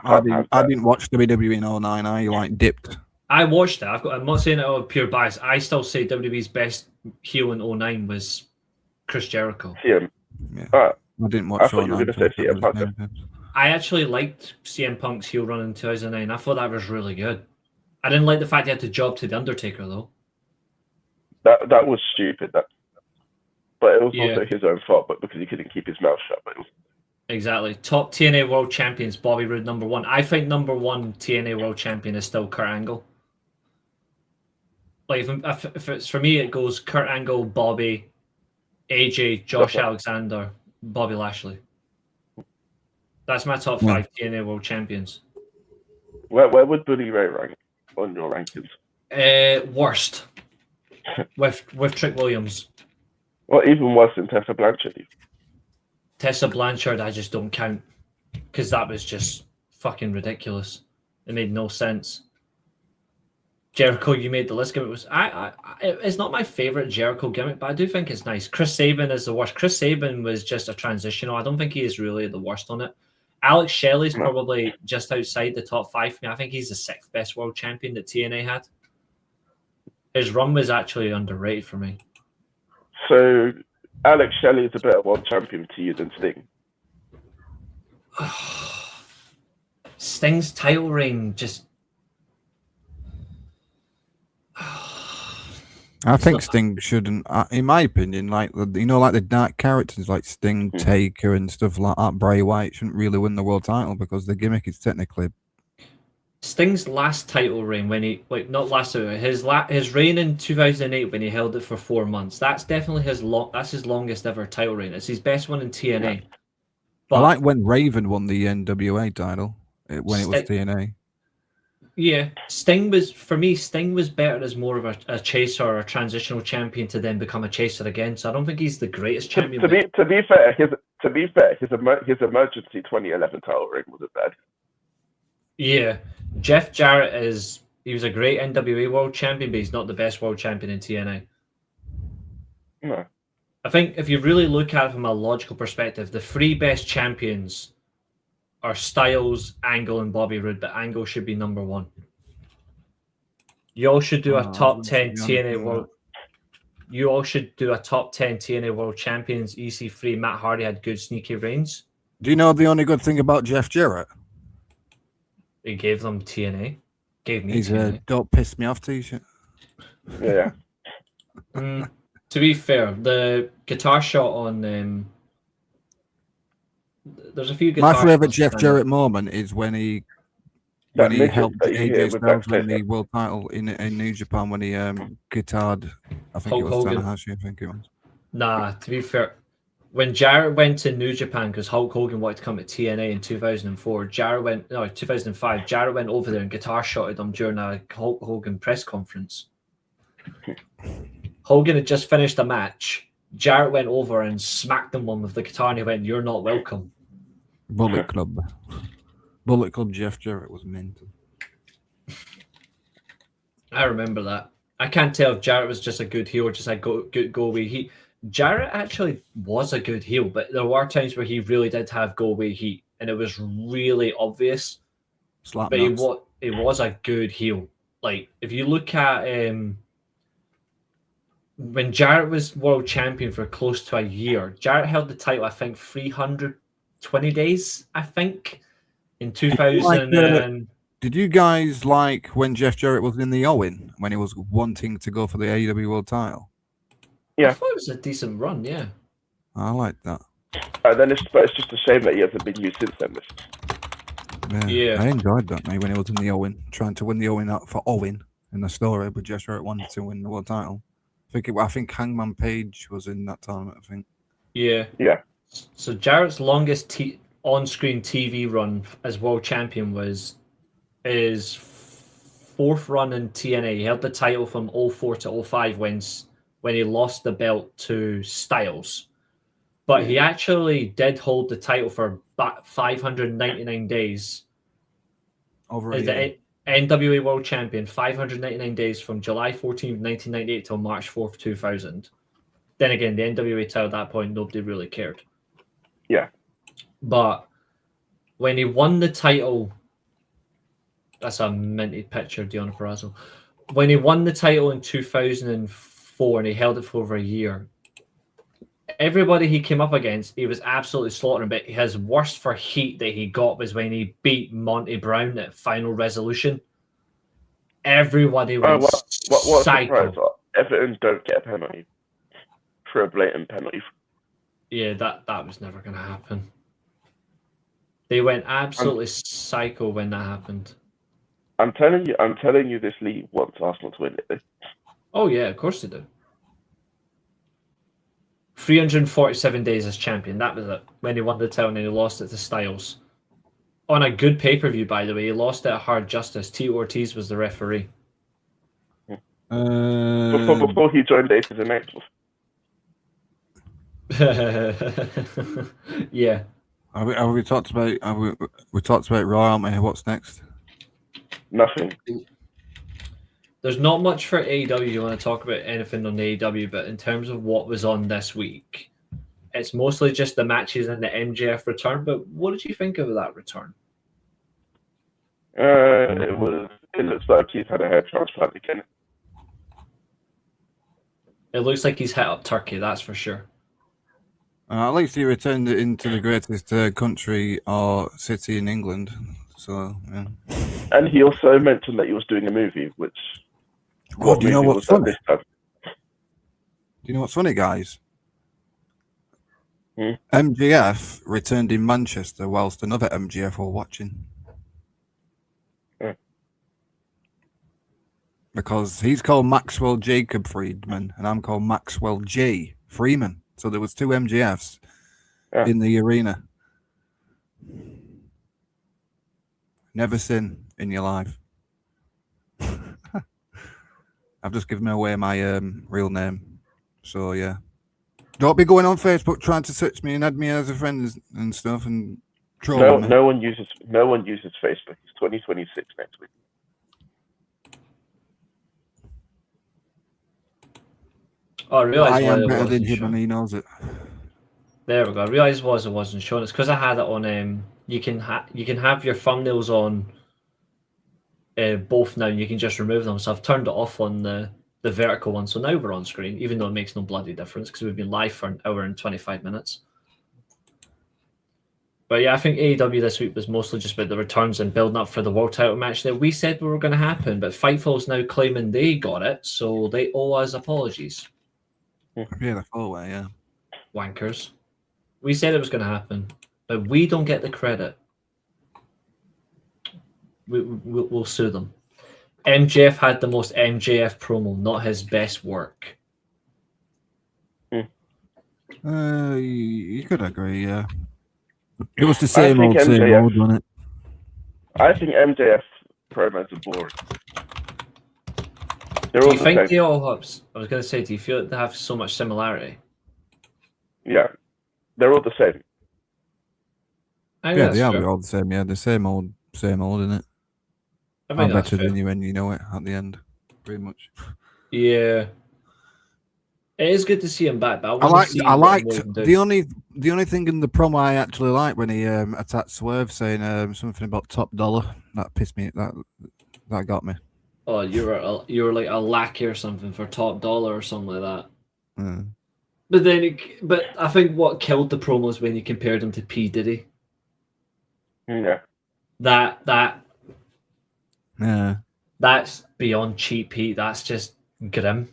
didn't watch WWE in 09. I dipped. I watched it. I'm not saying it out of pure bias. I still say WWE's best heel in 09 was Chris Jericho. CM. Yeah. I didn't watch. I thought you were going to say CM Punk. I actually liked CM Punk's heel run in 2009. I thought that was really good. I didn't like the fact he had to job to the Undertaker though. That was stupid. But it was also his own fault, but because he couldn't keep his mouth shut. But it was... Exactly. Top TNA World Champions, Bobby Roode, number one. I think number one TNA World Champion is still Kurt Angle. Like, if it's for me, it goes Kurt Angle, Bobby, AJ, Josh Alexander, Bobby Lashley. That's my top five TNA World Champions. Where would Bully Ray rank on your rankings? Worst. with Trick Williams. Well, even worse than Tessa Blanchard. Tessa Blanchard, I just don't count because that was just fucking ridiculous. It made no sense. Jericho, you made the list. It was it's not my favorite Jericho gimmick, but I do think it's nice. Chris Sabin is the worst. Chris Sabin was just a transitional. I don't think he is really the worst on it. Alex Shelley's probably just outside the top five for me. I think he's the sixth best world champion that TNA had. His run was actually underrated for me. So Alex Shelley is a better world champion to you than Sting. Sting's title reign just. I think Sting shouldn't, in my opinion, like the dark characters like Sting, Taker, and stuff like that. Bray Wyatt shouldn't really win the world title because the gimmick is technically. Sting's last title reign when he his reign in 2008 when he held it for 4 months. That's definitely his longest ever title reign. It's his best one in TNA. But I like when Raven won the NWA title when it was TNA. Yeah, Sting was better as more of a chaser or a transitional champion to then become a chaser again. So I don't think he's the greatest champion. To be fair, his emergency 2011 title reign wasn't bad. Yeah, Jeff Jarrett he was a great NWA world champion, but he's not the best world champion in TNA. No. I think if you really look at it from a logical perspective, the three best champions are Styles, Angle, and Bobby Roode, but Angle should be number one. You all should do a top 10 TNA world. you all should do a top 10 TNA World Champions EC3. Matt Hardy had good sneaky reigns. Do you know the only good thing about Jeff Jarrett? He gave them TNA. Gave me He's TNA. Don't Piss Me Off t-shirt. Yeah. To be fair, the guitar shot on there's a few guitar My favourite shots Jeff on Jarrett moment is when he That midget helped that you hear AJ with Styles that win the clip. world title in New Japan when he guitared, I think Hulk it was Hogan. Tanahashi, I think it was. Nah, to be fair, when Jarrett went to New Japan because Hulk Hogan wanted to come to TNA in 2004, 2005. Jarrett went over there and guitar shotted him during a Hulk Hogan press conference. Hogan had just finished a match. Jarrett went over and smacked him one with the guitar, and he went, "You're not welcome." Bullet Club. Bullet Club Jeff Jarrett was mental. I remember that. I can't tell if Jarrett was just a good heel or just a good go away heat. Jarrett actually was a good heel, but there were times where he really did have go away heat, and it was really obvious. Slap But nuts. he was a good heel. Like if you look at when Jarrett was world champion for close to a year, Jarrett held the title, I think, 320 days, I think, in 2000. Did you guys like when Jeff Jarrett was in the Owen when he was wanting to go for the AEW World Title? I thought it was a decent run, yeah. I like that. Then it's just a shame that he hasn't been used since then. Yeah. I enjoyed that, mate, when he was in the Owen, trying to win the Owen out for Owen in the story, but Jeff Jarrett wanted to win the world title. I think Hangman Page was in that tournament, I think. Yeah. Yeah. So Jarrett's longest on-screen TV run as world champion was his fourth run in TNA. He held the title from 04 to 05 when he lost the belt to Styles. But he actually did hold the title for 599 days. Over As the NWA World Champion, 599 days from July 14th, 1998 till March 4th, 2000. Then again, the NWA title at that point, nobody really cared. Yeah. But when he won the title, that's a minted picture, Deonna Purrazzo. When he won the title in 2004 and he held it for over a year, everybody he came up against, he was absolutely slaughtering. But his worst for heat that he got was when he beat Monty Brown at Final Resolution. Everybody went What psycho. surprise? Everton don't get a penalty for a blatant penalty. Yeah, that was never going to happen. They went absolutely psycho when that happened. I'm telling you, this league wants Arsenal to win it. Oh yeah, of course they do. 347 days as champion. That was it. When he won the title and he lost it to Styles. On a good pay-per-view, by the way. He lost it at Hard Justice. Tito Ortiz was the referee. Before he joined Aces and Angels. Yeah. Have we talked about we talked about Raw, haven't we? What's next? Nothing. There's not much for AEW. You want to talk about anything on AEW, but in terms of what was on this week, it's mostly just the matches and the MJF return. But what did you think of that return? It looks like he's had a hair transplant again. It looks like he's hit up Turkey, that's for sure. At least he returned it into the greatest country or city in England. So, yeah. And he also mentioned that he was doing a movie, which... Oh, do you know what's funny? This time? Do you know what's funny, guys? Hmm? MJF returned in Manchester whilst another MJF were watching. Hmm. Because he's called Maxwell Jacob Friedman and I'm called Maxwell J. Freeman. So there was two MJFs in the arena. Never sin in your life. I've just given away my real name. So, yeah. Don't be going on Facebook trying to search me and add me as a friend and stuff and troll me. No one uses Facebook. It's 2026 next week. Oh, I realised I am why it better than wasn't him and shown. he knows it. There we go. I realised why it wasn't shown. It's because I had it on. You can have your thumbnails on both now. And you can just remove them. So I've turned it off on the the vertical one. So now we're on screen, even though it makes no bloody difference because we've been live for an hour and 25 minutes. But yeah, I think AEW this week was mostly just about the returns and building up for the world title match that we said were going to happen. But Fightful's now claiming they got it, so they owe us apologies. Yeah, the full way, yeah. Wankers. We said it was going to happen, but we don't get the credit. We'll sue them. MJF had the most MJF promo, not his best work. You could agree, yeah. It was the same old, wasn't it? I think MJF promos are boring. They're Do all you the think same. they all have... I was going to say, do you feel that they have so much similarity? Yeah, they're all the same. I think Yeah, that's they are fair. all the same, yeah. The same old, isn't it? I I'm think that's better fair. than you when you know it at the end, pretty much. Yeah. It is good to see him back, but I liked what more he can do. the only thing in the promo I actually liked when he attacked Swerve saying something about top dollar. That pissed me. That got me. Oh, you were like a lackey or something for top dollar or something like that. Mm. But I think what killed the promo is when you compared him to P Diddy. Yeah. Yeah. That's beyond cheap heat. That's just grim.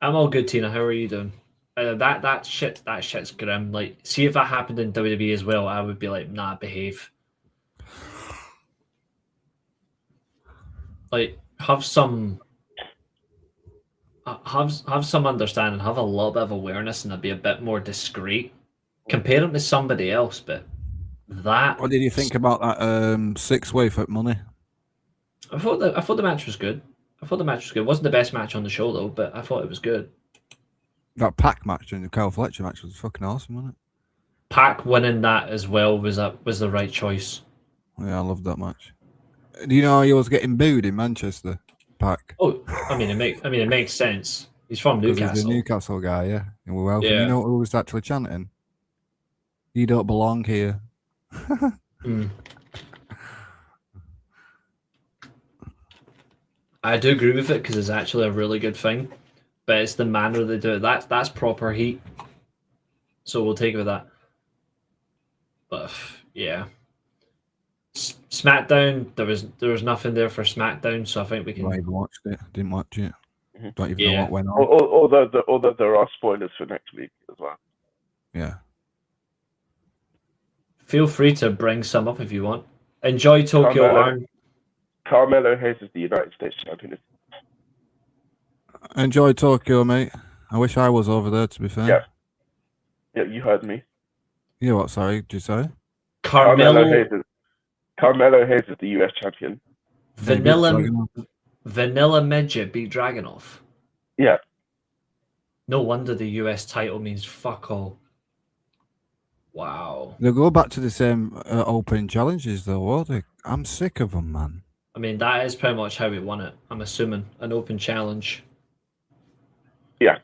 I'm all good, Tina. How are you doing? That shit's grim. Like, see if that happened in WWE as well, I would be like, nah, behave. Like, have some understanding, have a little bit of awareness, and be a bit more discreet. Compare him to somebody else, but that. What did you think about that 6-way for money? I thought the match was good. It wasn't the best match on the show though, but I thought it was good. That Pac match and the Kyle Fletcher match was fucking awesome, wasn't it? Pac winning that as well was the right choice. Yeah, I loved that match. Do you know he was getting booed in Manchester, Pac? Oh, it makes sense. He's from Because Newcastle. he's a Newcastle guy, yeah. And we're welcome. Yeah. You know who was actually chanting? You don't belong here. Mm. I do agree with it because it's actually a really good thing, but it's the manner they do it. That's proper heat. So we'll take it with that. But yeah, SmackDown there was nothing there for SmackDown, so I think we can. I even watched it. Didn't watch it. Don't even Yeah. know what went on. Although there are spoilers for next week as well. Yeah. Feel free to bring some up if you want. Enjoy Tokyo, Arn. Carmelo Hayes is the United States champion. Enjoy Tokyo, mate. I wish I was over there, to be fair. Yeah. Yeah, you heard me. Yeah, what? Sorry, did you say? Carmelo Hayes is the US champion. Vanilla Midget beat Dragunov. Yeah. No wonder the US title means fuck all. Wow. They'll go back to the same open challenges, though, won't they? I'm sick of them, man. I mean, that is pretty much how we won it. I'm assuming an open challenge. Yeah.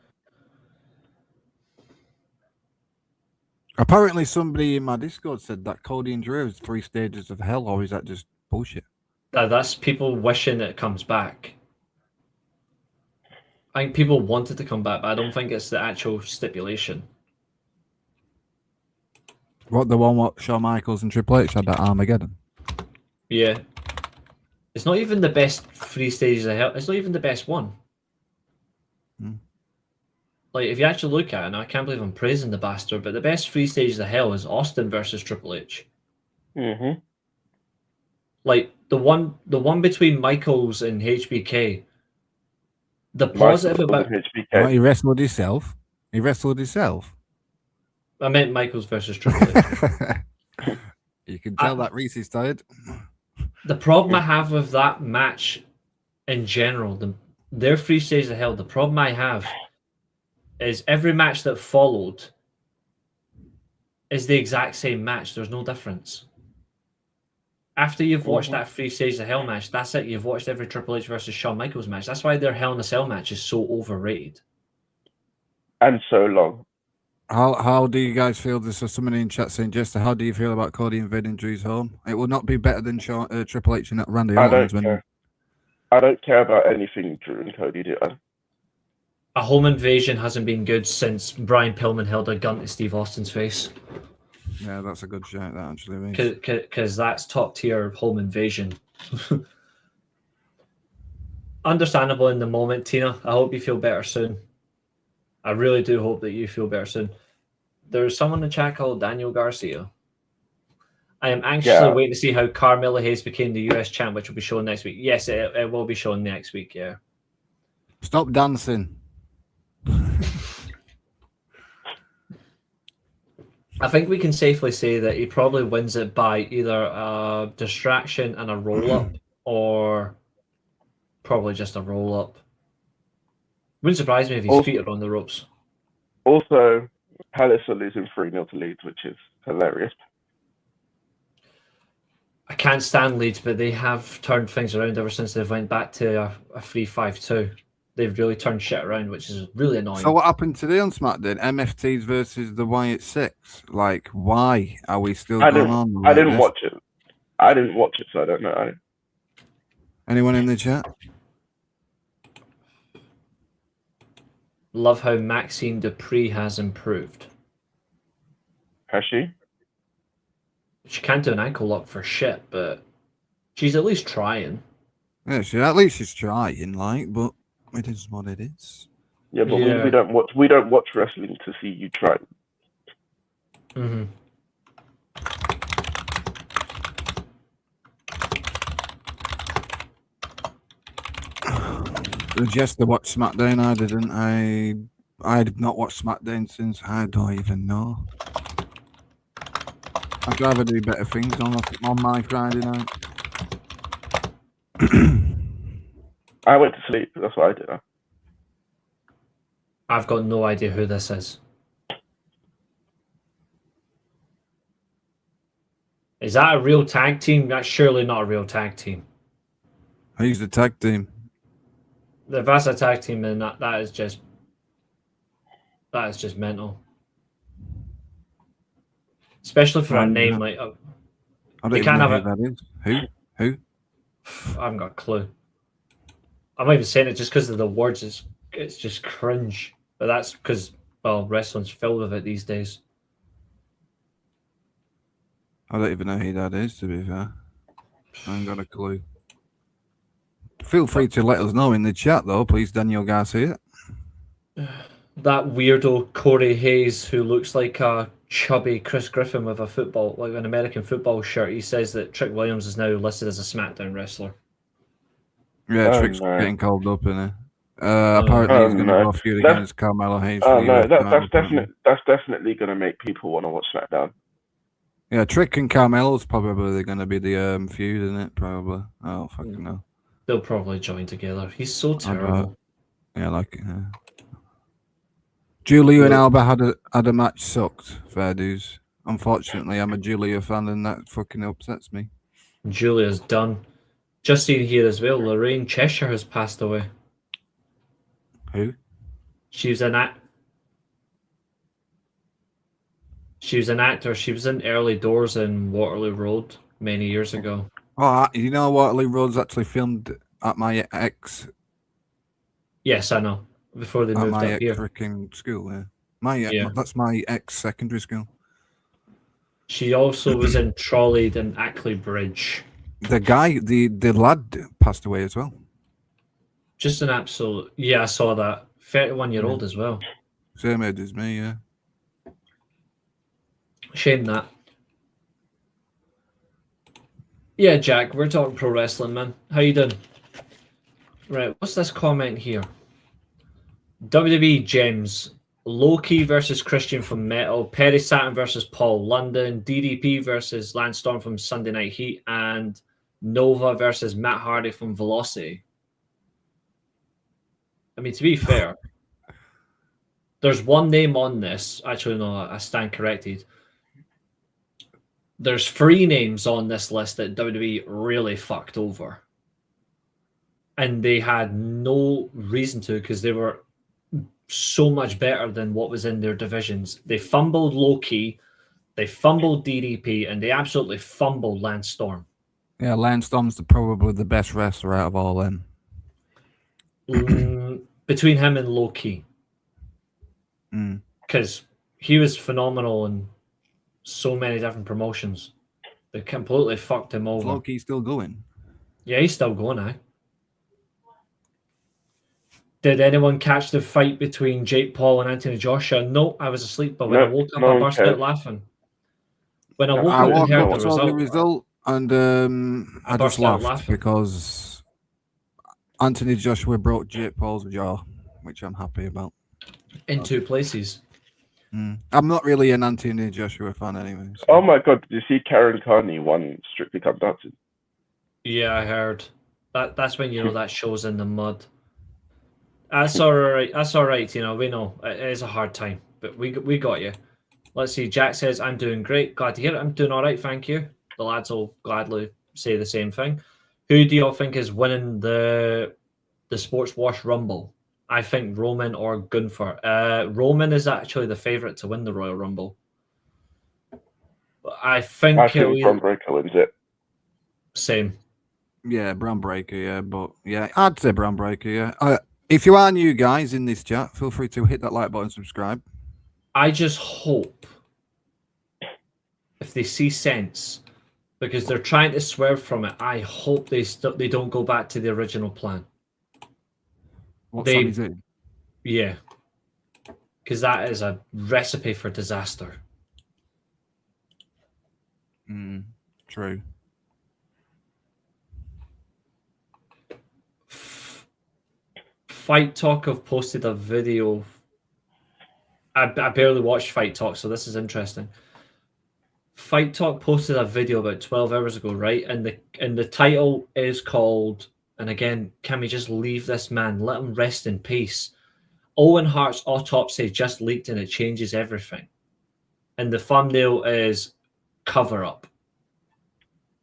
Apparently, somebody in my Discord said that Cody and Drew is 3 stages of hell, or is that just bullshit? That's people wishing it comes back. I think people want it to come back, but I don't think it's the actual stipulation. What, the one what Shawn Michaels and Triple H had at Armageddon? Yeah. It's not even the best 3 stages of hell. It's not even the best one. Like, if you actually look at it, and I can't believe I'm praising the bastard, but the best 3 stages of hell is Austin versus Triple H. Mm-hmm. Like, the one between Michaels and HBK, the positive about... HBK. Oh, he wrestled himself. I meant Michaels versus Triple H. You can tell that Reece is tired. The problem I have with that match in general, their 3 stages of hell, the problem I have is every match that followed is the exact same match. There's no difference. After you've watched that 3 stages of hell match, that's it. You've watched every Triple H versus Shawn Michaels match. That's why their Hell in a Cell match is so overrated. And so long. How do you guys feel? There's somebody in chat saying, Jester, how do you feel about Cody invading Drew's home? It will not be better than Triple H and Randy I Orton. don't care. I don't care about anything Drew and Cody do. A home invasion hasn't been good since Brian Pillman held a gun to Steve Austin's face. Yeah, that's a good shout, that actually, Reece. Because that's top tier home invasion. Understandable in the moment, Tina. I hope you feel better soon. I really do hope that you feel better soon. There's someone in the chat called Daniel Garcia. I am anxiously waiting to see how Carmelo Hayes became the US champ, which will be shown next week. Yes, it will be shown next week, yeah. Stop dancing. I think we can safely say that he probably wins it by either a distraction and a roll-up or probably just a roll-up. Wouldn't surprise me if his feet are on the ropes. Also, Palace are losing 3-0 to Leeds, which is hilarious. I can't stand Leeds, but they have turned things around ever since they've went back to a 3-5-2. They've really turned shit around, which is really annoying. So what happened today on SmackDown? MFTs versus the Wyatt Six. Like, why are we still going on? I didn't watch it. I didn't watch it, so I don't know. Anyone in the chat? Love how Maxine Dupree has improved. Has she? She can't do an ankle lock for shit, but she's at least trying. Yeah, at least she's trying, like, but it is what it is. Yeah, but we don't watch wrestling to see you try. Mm-hmm. Just to watch SmackDown, I didn't. I did not watch SmackDown since I don't even know. I'd rather do better things on my Friday night. I went to sleep. That's what I did. I've got no idea who this is. Is that a real tag team? That's surely not a real tag team. Who's the tag team? If that's a tag team, then that is just mental. Especially for a name like. I don't even know who that is. Who? I haven't got a clue. I'm not even saying it just because of the words. It's just cringe. But that's because, well, wrestling's filled with it these days. I don't even know who that is, to be fair. I ain't got a clue. Feel free to let us know in the chat, though, please, Daniel Garcia. That weirdo Corey Hayes, who looks like a chubby Chris Griffin with an American football shirt, he says that Trick Williams is now listed as a SmackDown wrestler. Yeah, Trick's getting called up in it. Apparently he's going to go feud against Carmelo Hayes. Oh no, that's definitely going to make people want to watch SmackDown. Yeah, Trick and Carmelo's probably going to be the feud, isn't it? Probably. Oh, fucking no. They'll probably join together. He's so terrible. Yeah, I like it. Yeah. Julia and Alba had a match, sucked. Fair dues. Unfortunately, I'm a Julia fan, and that fucking upsets me. Julia's done. Just seen here as well, Lorraine Cheshire has passed away. Who? She was an actor. She was in Early Doors in Waterloo Road many years ago. Oh, you know Waterloo Road's actually filmed at my ex. Yes, I know. Before they moved up here. Freaking school, yeah. That's my ex secondary school. She also was in Trolley and Ackley Bridge. The guy, the lad passed away as well. Just an absolute... Yeah, I saw that. 31-year-old as well. Same age as me, yeah. Shame that. Yeah, Jack, we're talking pro wrestling, man. How you doing? Right, what's this comment here? WWE Gems. Loki versus Christian from Metal. Perry Saturn versus Paul London. DDP versus Lance Storm from Sunday Night Heat. And Nova versus Matt Hardy from Velocity. I mean, to be fair, there's one name on this. Actually, no, I stand corrected. There's 3 names on this list that WWE really fucked over. And they had no reason to, because they were so much better than what was in their divisions. They fumbled Loki, they fumbled DDP, and they absolutely fumbled Lance Storm. Yeah, Lance Storm's probably the best wrestler out of all them. between him and Low Key, Mm. because he was phenomenal in so many different promotions. They completely fucked him Is over. Loki still going? Yeah, he's still going now. Did anyone catch the fight between Jake Paul and Anthony Joshua? No, I was asleep, but when I No, woke up, no I one burst cares. out laughing. When I No, woke I up and woke heard up, the saw the result, result, and I just burst out laughed laughing. because Anthony Joshua broke Jake Paul's jaw, which I'm happy about. in 2 places. I'm not really an Anthony Joshua fan anyway. So. Oh my god, did you see Karen Carney won Strictly Come Dancing? Yeah, I heard. That's when you know that show's in the mud. That's all right. That's all right. You know, we know it is a hard time, but we got you. Let's see. Jack says, "I'm doing great. Glad to hear it. I'm doing all right. Thank you." The lads will gladly say the same thing. Who do y'all think is winning the Sports Wash Rumble? I think Roman or Gunther. Roman is actually the favorite to win the Royal Rumble. I think I he'll think Bron Breakker wins it. same. Yeah, Bram Breaker, yeah, but yeah, I'd say Bram Breaker, yeah. If you are new guys in this chat, feel free to hit that like button, subscribe. I just hope if they see sense, because they're trying to swerve from it. I hope they don't go back to the original plan. What They- Sami Zayn? Yeah, because that is a recipe for disaster. True. Fight Talk have posted a video. I barely watched Fight Talk, so this is interesting. Fight Talk posted a video about 12 hours ago, right? And the title is called, and again, can we just leave this man? Let him rest in peace. Owen Hart's autopsy just leaked and it changes everything. And the thumbnail is cover up.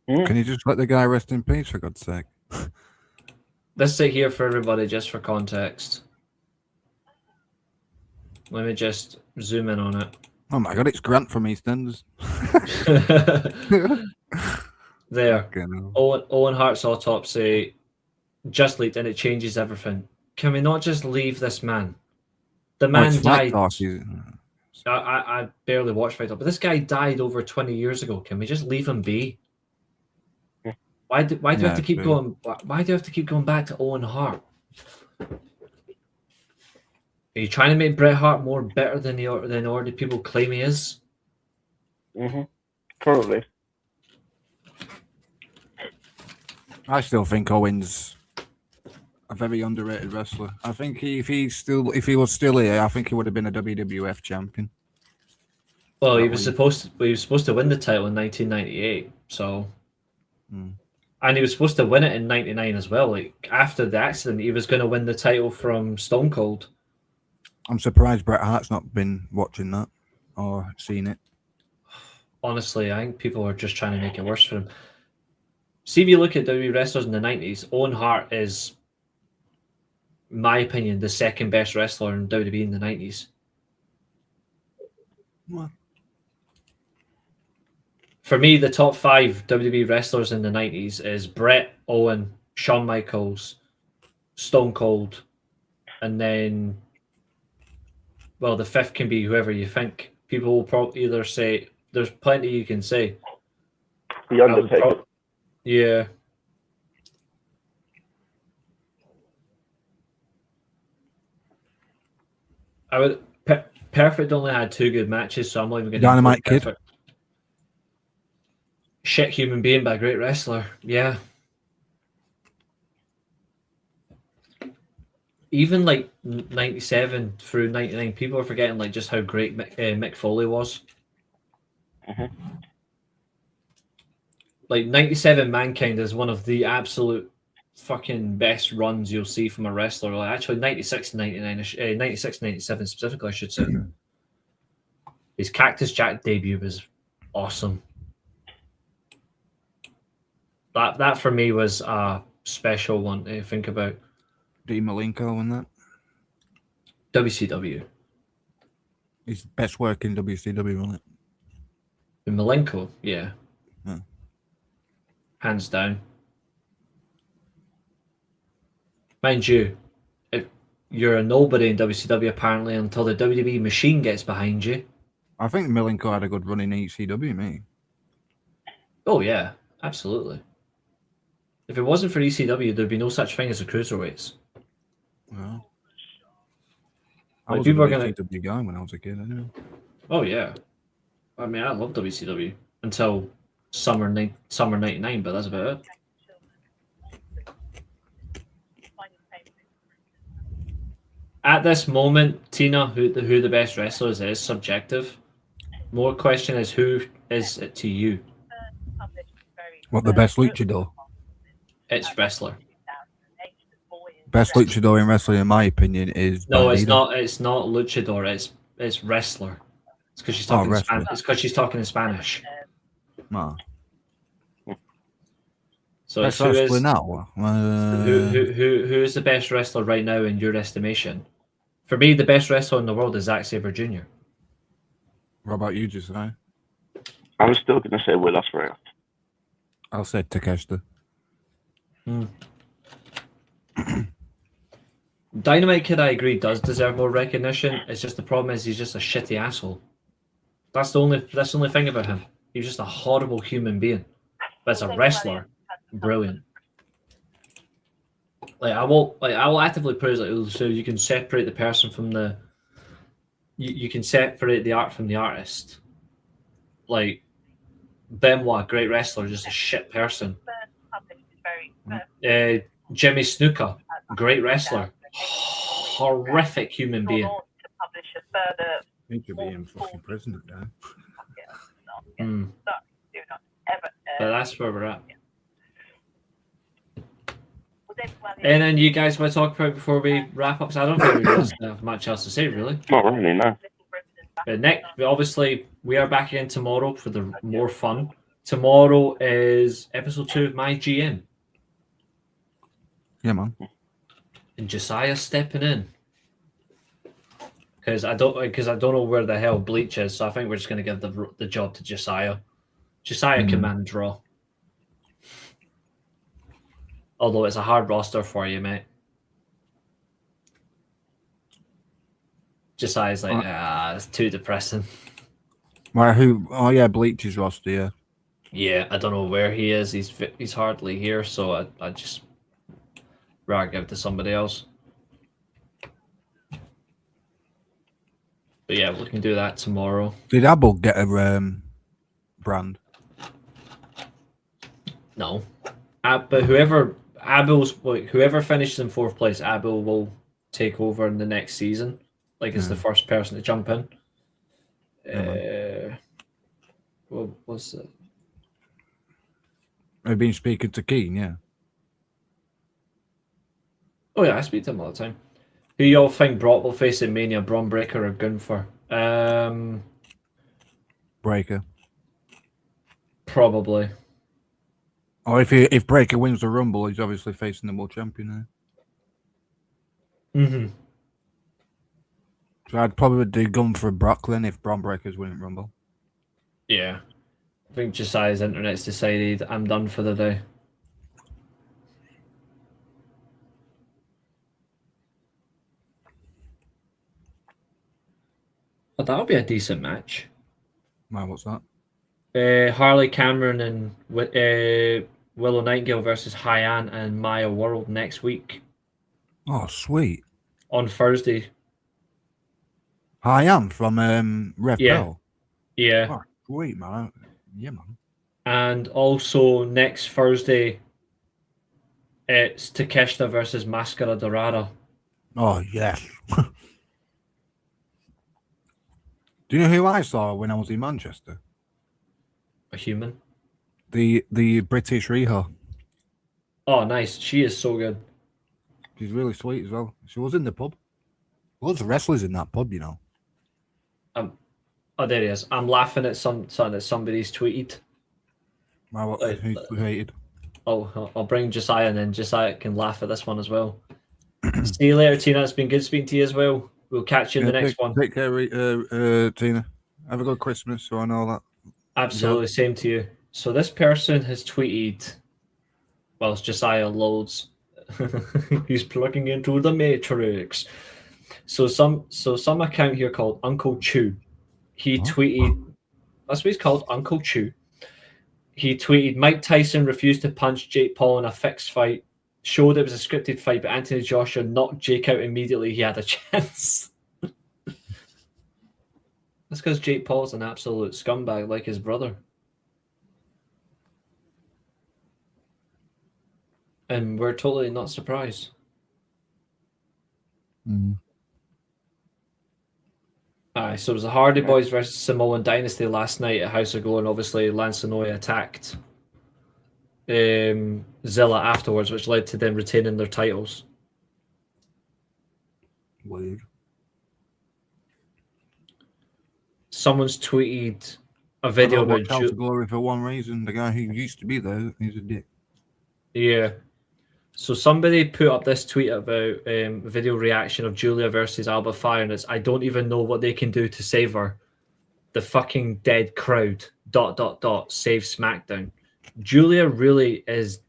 Can you just let the guy rest in peace, for God's sake? This is it here for everybody, just for context. Let me just zoom in on it. Oh my God, it's Grant from EastEnders. There. Okay, no. Owen Hart's autopsy just leaked and it changes everything. Can we not just leave this man? The Oh, man it's Fight died. Talk, is it? I barely watched Fight Talk, but this guy died over 20 years ago. Can we just leave him be? Why do we have to keep going? Why do you have to keep going back to Owen Hart? Are you trying to make Bret Hart more better than already people claim he is? I Probably. still think Owen's a very underrated wrestler. I think if he was still here, I think he would have been a WWF champion. Well, he was supposed to win the title in 1998. So, and he was supposed to win it in '99 as well. Like after the accident, he was going to win the title from Stone Cold. I'm surprised Bret Hart's not been watching that or seen it. Honestly, I think people are just trying to make it worse for him. See, if you look at WWE wrestlers in the 90s, Owen Hart is, in my opinion, the second best wrestler in WWE in the 90s. What? For me, the top 5 WWE wrestlers in the 90s is Bret, Owen, Shawn Michaels, Stone Cold, and then, well, the 5th can be whoever you think. People will probably either say, there's plenty you can say. The Undertaker. Yeah. I would. Perfect only had 2 good matches, so I'm not even going to. Dynamite Kid. Shit human being, but a great wrestler. Yeah. Even like 97 through 99, people are forgetting like just how great Mick Foley was. Like 97 Mankind is one of the absolute fucking best runs you'll see from a wrestler. Like actually 96 and 99, 96 and 97 specifically, I should say. His Cactus Jack debut was awesome. That for me was a special one to think about. Dean Malenko and that. WCW. His best work in WCW, wasn't it? And Malenko, yeah. Yeah. Hands down. Mind you, you're a nobody in WCW apparently until the WWE machine gets behind you. I think Milenko had a good run in ECW, mate. Oh yeah, absolutely. If it wasn't for ECW, there'd be no such thing as the cruiserweights. Well, I Like, was a people are gonna. WCW guy when I was a kid. I know. Oh yeah, I mean, I love WCW until summer '99, but that's about it. At this moment, Tina, who the best wrestlers is subjective. More question is who is it to you? What, the best luchador? It's wrestler. Best luchador in wrestling, in my opinion, is No, Bandito. it's not. It's not luchador. It's wrestler. It's because she's talking. wrestler. It's because she's talking in Spanish. No. So Best it's who wrestler is now. who is the best wrestler right now in your estimation? For me, the best wrestler in the world is Zack Sabre Jr. What about you, Josiah? I'm still going to say Will Ospreay. I'll say Takeshita. Dynamite Kid, I agree, does deserve more recognition. It's just the problem is he's just a shitty asshole. That's the only thing about him. He's just a horrible human being. But as a wrestler, brilliant. I will actively praise it so you can separate the person from the. You can separate the art from the artist. Like Benoit, great wrestler, just a shit person. Jimmy Snuka, great wrestler, horrific human being. He should be in fucking prison now. But that's where we're at. And then you guys want to talk about before we wrap up? Because I don't think we really have much else to say, really. Not really, no. But obviously, we are back again tomorrow for the more fun. Tomorrow is episode 2 of My GM. Yeah, man. And Josiah stepping in. Because I don't know where the hell Bleach is, so I think we're just going to give the job to Josiah. Josiah can manage Raw. Although it's a hard roster for you, mate. Josiah's like, it's too depressing. Well, who? Oh, yeah, Bleach's roster, yeah. Yeah, I don't know where he is. He's hardly here, so I just rather give it to somebody else. But yeah, we can do that tomorrow. Did Abel get a brand? No. But whoever finishes in 4th place, Abel will take over in the next season. Like, as the first person to jump in. What was it? I've been speaking to Keen, yeah. Oh yeah, I speak to him all the time. Who y'all think Brock will face in Mania, Braun Breaker or Gunther? Breaker. Probably. Or if Breaker wins the Rumble, he's obviously facing the world champion now. Mm-hmm. So I'd probably do Gunther Brooklyn if Braun Breaker's winning Rumble. Yeah. I think Josiah's internet's decided I'm done for the day. But that'll be a decent match. Man, what's that? Harley Cameron and Willow Nightingale versus Hyann and Maya World next week Oh, sweet. on Thursday. I am from Rev Yeah. Bell. Yeah. Oh, sweet, man. Yeah, man. And also next Thursday, it's Takeshita versus Mascara Dorada. Oh, yes. Do you know who I saw when I was in Manchester? A human. The British Riho. Oh, nice. She is so good. She's really sweet as well. She was in the pub. Loads of wrestlers in that pub, you know. Oh, there he is. I'm laughing at something that somebody's tweeted. Wow, who hated? Oh, I'll bring Josiah and then Josiah can laugh at this one as well. See you later, Tina. It's been good speaking to you as well. We'll catch you in the next one. Take care, Tina. Have a good Christmas, so I know that. Absolutely, same to you. So this person has tweeted, well, it's Josiah loads. He's plugging into the Matrix. So some account here called Uncle Chew. He tweeted. That's what he's called, Uncle Chew. He tweeted, Mike Tyson refused to punch Jake Paul in a fixed fight. Showed it was a scripted fight, but Anthony Joshua knocked Jake out immediately. He had a chance. That's because Jake Paul's an absolute scumbag like his brother. And we're totally not surprised. Alright, so it was the Hardy Boys versus Samoan Dynasty last night at House of Glory, and obviously Lance Anoa'i attacked Zilla afterwards, which led to them retaining their titles. Weird. Someone's tweeted a video about House of Glory for one reason. The guy who used to be there, he's a dick. Yeah. So somebody put up this tweet about video reaction of Julia versus Alba Fire, and it's, I don't even know what they can do to save her. The fucking dead crowd. ... Save SmackDown. Julia really is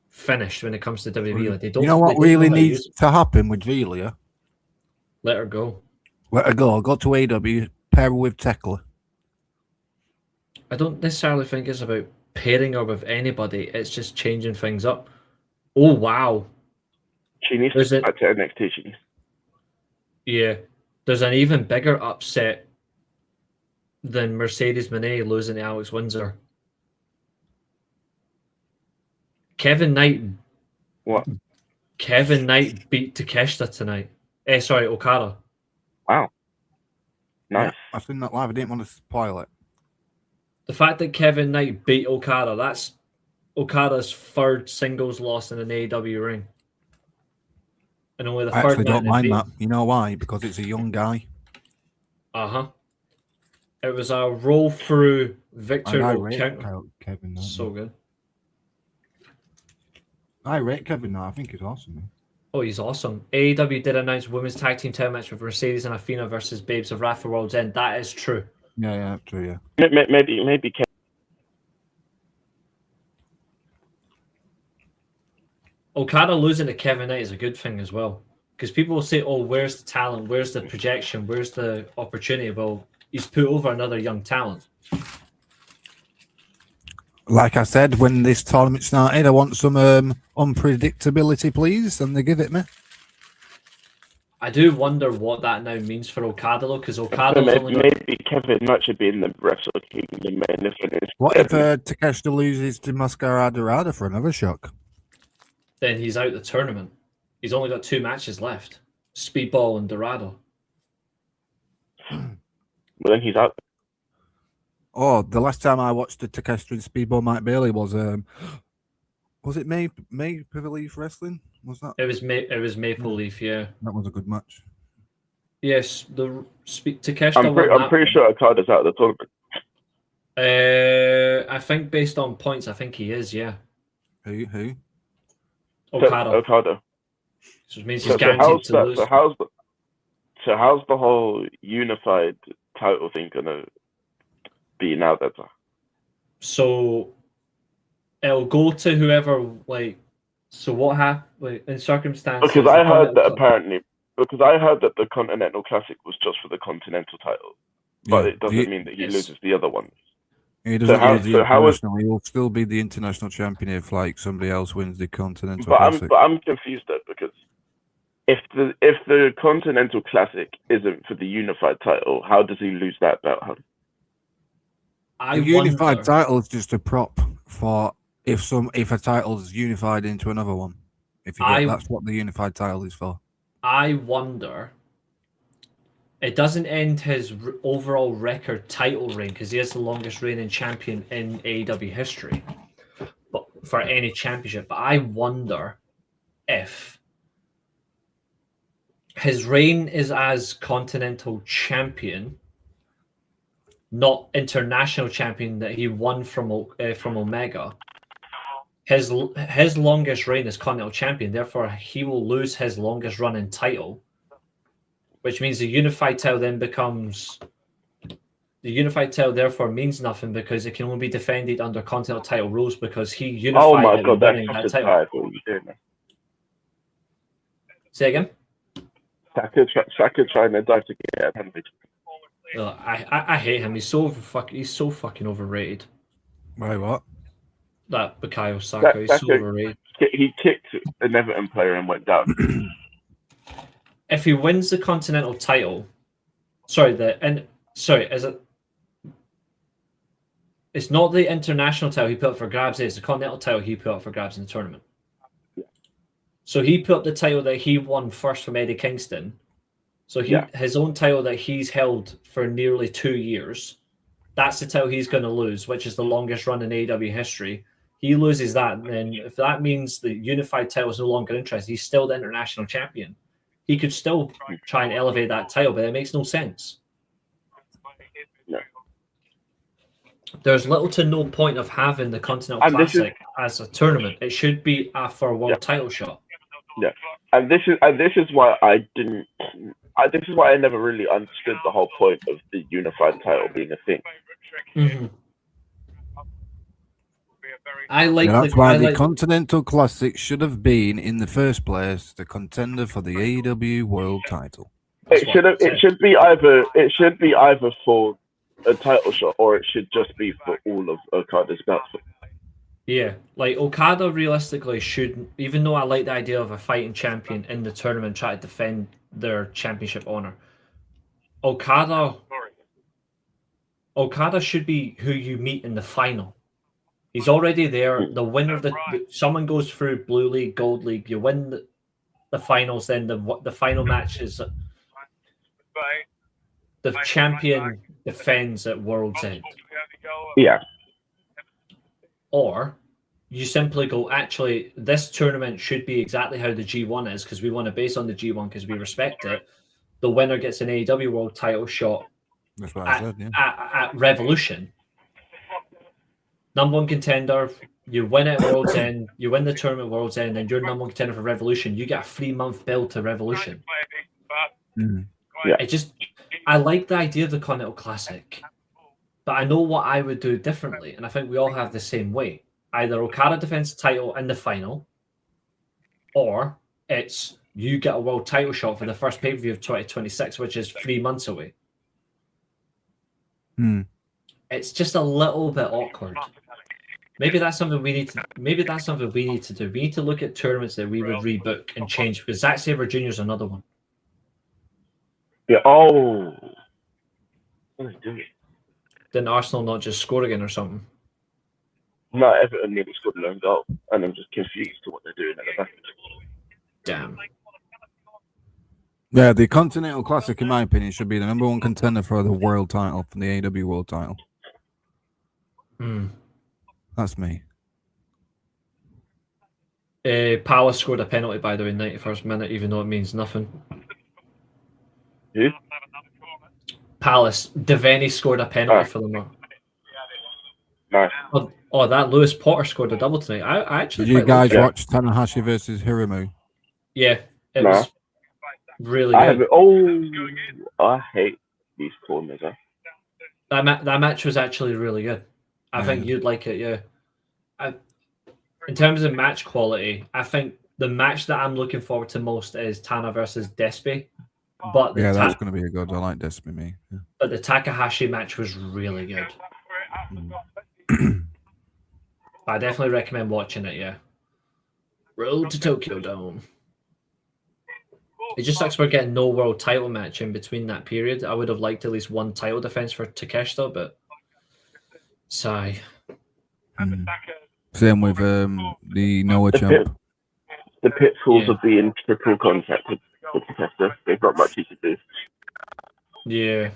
finished when it comes to WWE. Like, they don't. You know what really needs to happen with Julia? Let her go. Let her go. Go to AW. Pair her with Tekla. I don't necessarily think it's about pairing her with anybody. It's just changing things up. Oh wow! She needs to go back to NXT. She needs. Yeah, there's an even bigger upset than Mercedes Moné losing to Alex Windsor. Kevin Knight. What? Kevin Knight beat Takeshita tonight. Sorry, Okada. Wow. Nice. Yeah, I've seen that live. I didn't want to spoil it. The fact that Kevin Knight beat Okada, that's Okada's third singles loss in an AEW ring. And only the I third actually don't man mind that. You know why? Because it's a young guy. Uh-huh. It was a roll through victory. I rate Kevin Knight. So good. I rate Kevin Knight. I think he's awesome. Man. Oh, he's awesome. AEW did announce women's tag team title match with Mercedes and Athena versus Babes of Wrath for World's End. That is true. Yeah, true, yeah. Maybe Okada losing to Kevin Knight is a good thing as well. Because people will say, oh, where's the talent? Where's the projection? Where's the opportunity? Well, he's put over another young talent. Like I said, when this tournament started, I want some unpredictability, please, and they give it me. I do wonder what that now means for Okada, though, because Okada maybe Kevin Knight should be in the Wrestle Kingdom main event. What if Takeshita loses to Mascara for another shock? Then he's out the tournament. He's only got 2 matches left. Speedball and Dorado. Well, then he's out. Oh, the last time I watched the Takeshita and Speedball Mike Bailey was it Maple Leaf Wrestling? Was that? It was Maple Leaf, yeah. That was a good match. Yes, Takeshita. I'm pretty sure Okada's out of the tournament. I think based on points, I think he is. Yeah. Who? Okada. So it means he's guaranteed to lose. So how's the whole unified title thing gonna be now? So it'll go to whoever. Like, so what happened in circumstances? Because I heard that the Continental Classic was just for the Continental title, but it doesn't mean that he loses the other one. He doesn't lose the international. He will still be the international champion if like somebody else wins the Continental Classic. But I'm confused though, because if the Continental Classic isn't for the unified title, how does he lose that belt? The unified title is just a prop for if a title is unified into another one. That's what the unified title is for. I wonder. It doesn't end his overall record title reign because he is the longest reigning champion in AEW history, but for any championship. But I wonder if his reign is as Continental Champion, not international champion that he won from Omega. His longest reign is Continental Champion. Therefore, he will lose his longest running title, which means the unified title then becomes The unified title therefore means nothing because it can only be defended under continental title rules because he Oh unified my it god, that's winning such that a title. title. What are you doing there? Say again? Saka trying to dive to get a penalty. I hate him. He's so fucking overrated. Wait, what? That Bukayo Saka, he's so overrated. He kicked an Everton player and went down. If he wins the continental title, is it? It's not the international title he put up for grabs. It's the continental title he put up for grabs in the tournament. Yeah. So he put up the title that he won first from Eddie Kingston. So his own title that he's held for nearly 2 years. That's the title he's going to lose, which is the longest run in AEW history. He loses that, and then if that means the unified title is no longer interested, he's still the international champion. He could still try and elevate that title, but it makes no sense. No. There's little to no point of having the Continental Classic as a tournament. It should be for a world title shot. Yeah, and this is why I didn't. This is why I never really understood the whole point of the unified title being a thing. Mm-hmm. That's why the Continental Classic should have been, in the first place, the contender for the AEW World Title. It should be either for a title shot or it should just be for all of Okada's belts. Yeah, like Okada realistically should, even though I like the idea of a fighting champion in the tournament try to defend their championship honor, Okada should be who you meet in the final. He's already there. The winner of someone goes through Blue League, Gold League. You win the finals. Then the final match is the champion defends at World's End. Yeah. Or you simply go, actually, this tournament should be exactly how the G1 is because we want to base on the G1 because we respect it. The winner gets an AEW World Title shot. That's what I said. Yeah. At Revolution. Number one contender, you win it at World's End, you win the tournament at World's End, and you're number one contender for Revolution. You get a 3-month build to Revolution. Mm. Yeah. I like the idea of the Continental Classic, but I know what I would do differently, and I think we all have the same way. Either Okada defends the title in the final, or it's you get a world title shot for the first pay-per-view of 2026, which is 3 months away. Hmm. It's just a little bit awkward. Maybe that's something we need to do. We need to look at tournaments that we would rebook and change because Zack Sabre Jr. is another one. Yeah. Oh. What is it? Didn't Arsenal not just score again or something? No, Everton nearly scored an own goal, and I'm just confused to what they're doing at the back. Damn. Yeah, the Continental Classic, in my opinion, should be the number one contender for the world title, for the AEW World Title. Hmm. That's me. Palace scored a penalty, by the way, 91st minute, even though it means nothing. Who? Palace. Devaney scored a penalty for them. Nice. Oh, that Lewis Potter scored a double tonight. I actually. Did you guys it. watch Tanahashi versus Hiromu? Yeah, it No. was really I good. have it. Oh, I hate these corners. Huh? That match was actually really good. I think you'd like it, yeah. In terms of match quality, I think the match that I'm looking forward to most is Tana versus Despi. But that's going to be a good. I like Despi, me. Yeah. But the Takahashi match was really good. I definitely recommend watching it, yeah. Road to Tokyo Dome. It just sucks we're getting no world title match in between that period. I would have liked at least one title defense for Takeshita, but sigh. Same with the Noah champ. The pitfalls of being triple contact with Takeshita. There's not much he can do. Yeah.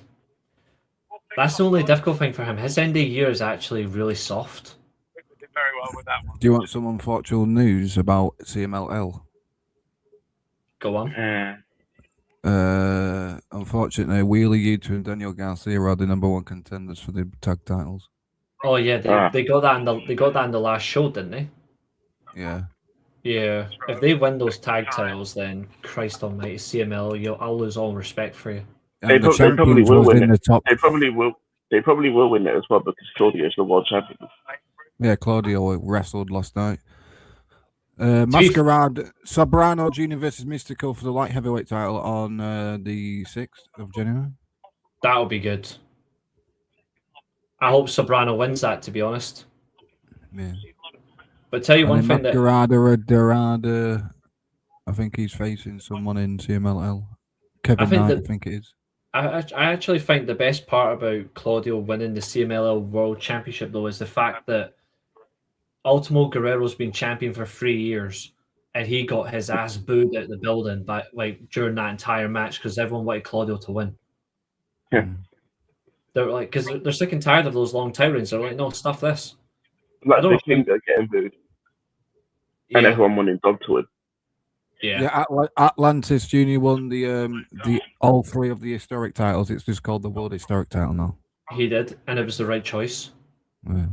That's the only difficult thing for him. His end of year is actually really soft. Do you want some unfortunate news about CMLL? Go on. Unfortunately, Wheeler Yuta and Daniel Garcia are the number one contenders for the tag titles. Oh yeah, they got that in the last show, didn't they? Yeah. Yeah. If they win those tag titles, then Christ Almighty, CML, I'll lose all respect for you. And the champions was in the top. They probably will. They probably will win it as well because Claudio is the world champion. Yeah, Claudio wrestled last night. Masquerade, Sobrano Jr. versus Mystical for the light heavyweight title on the 6th of January. That'll be good. I hope Sobrano wins that, to be honest. Yeah. But tell you And one then thing that Masquerade, I think he's facing someone in CMLL. Kevin Knight, I think it is. I actually think the best part about Claudio winning the CMLL World Championship, though, is the fact that Ultimo Guerrero's been champion for 3 years, and he got his ass booed out the building during that entire match because everyone wanted Claudio to win. Yeah. They're like, because they're sick and tired of those long tirades. They're like, no, stuff this. Like the king are getting booed, and everyone wanting Dog to win. Yeah. Atlantis Jr. won the all 3 of the historic titles. It's just called the World Historic title now. He did, and it was the right choice. Yeah.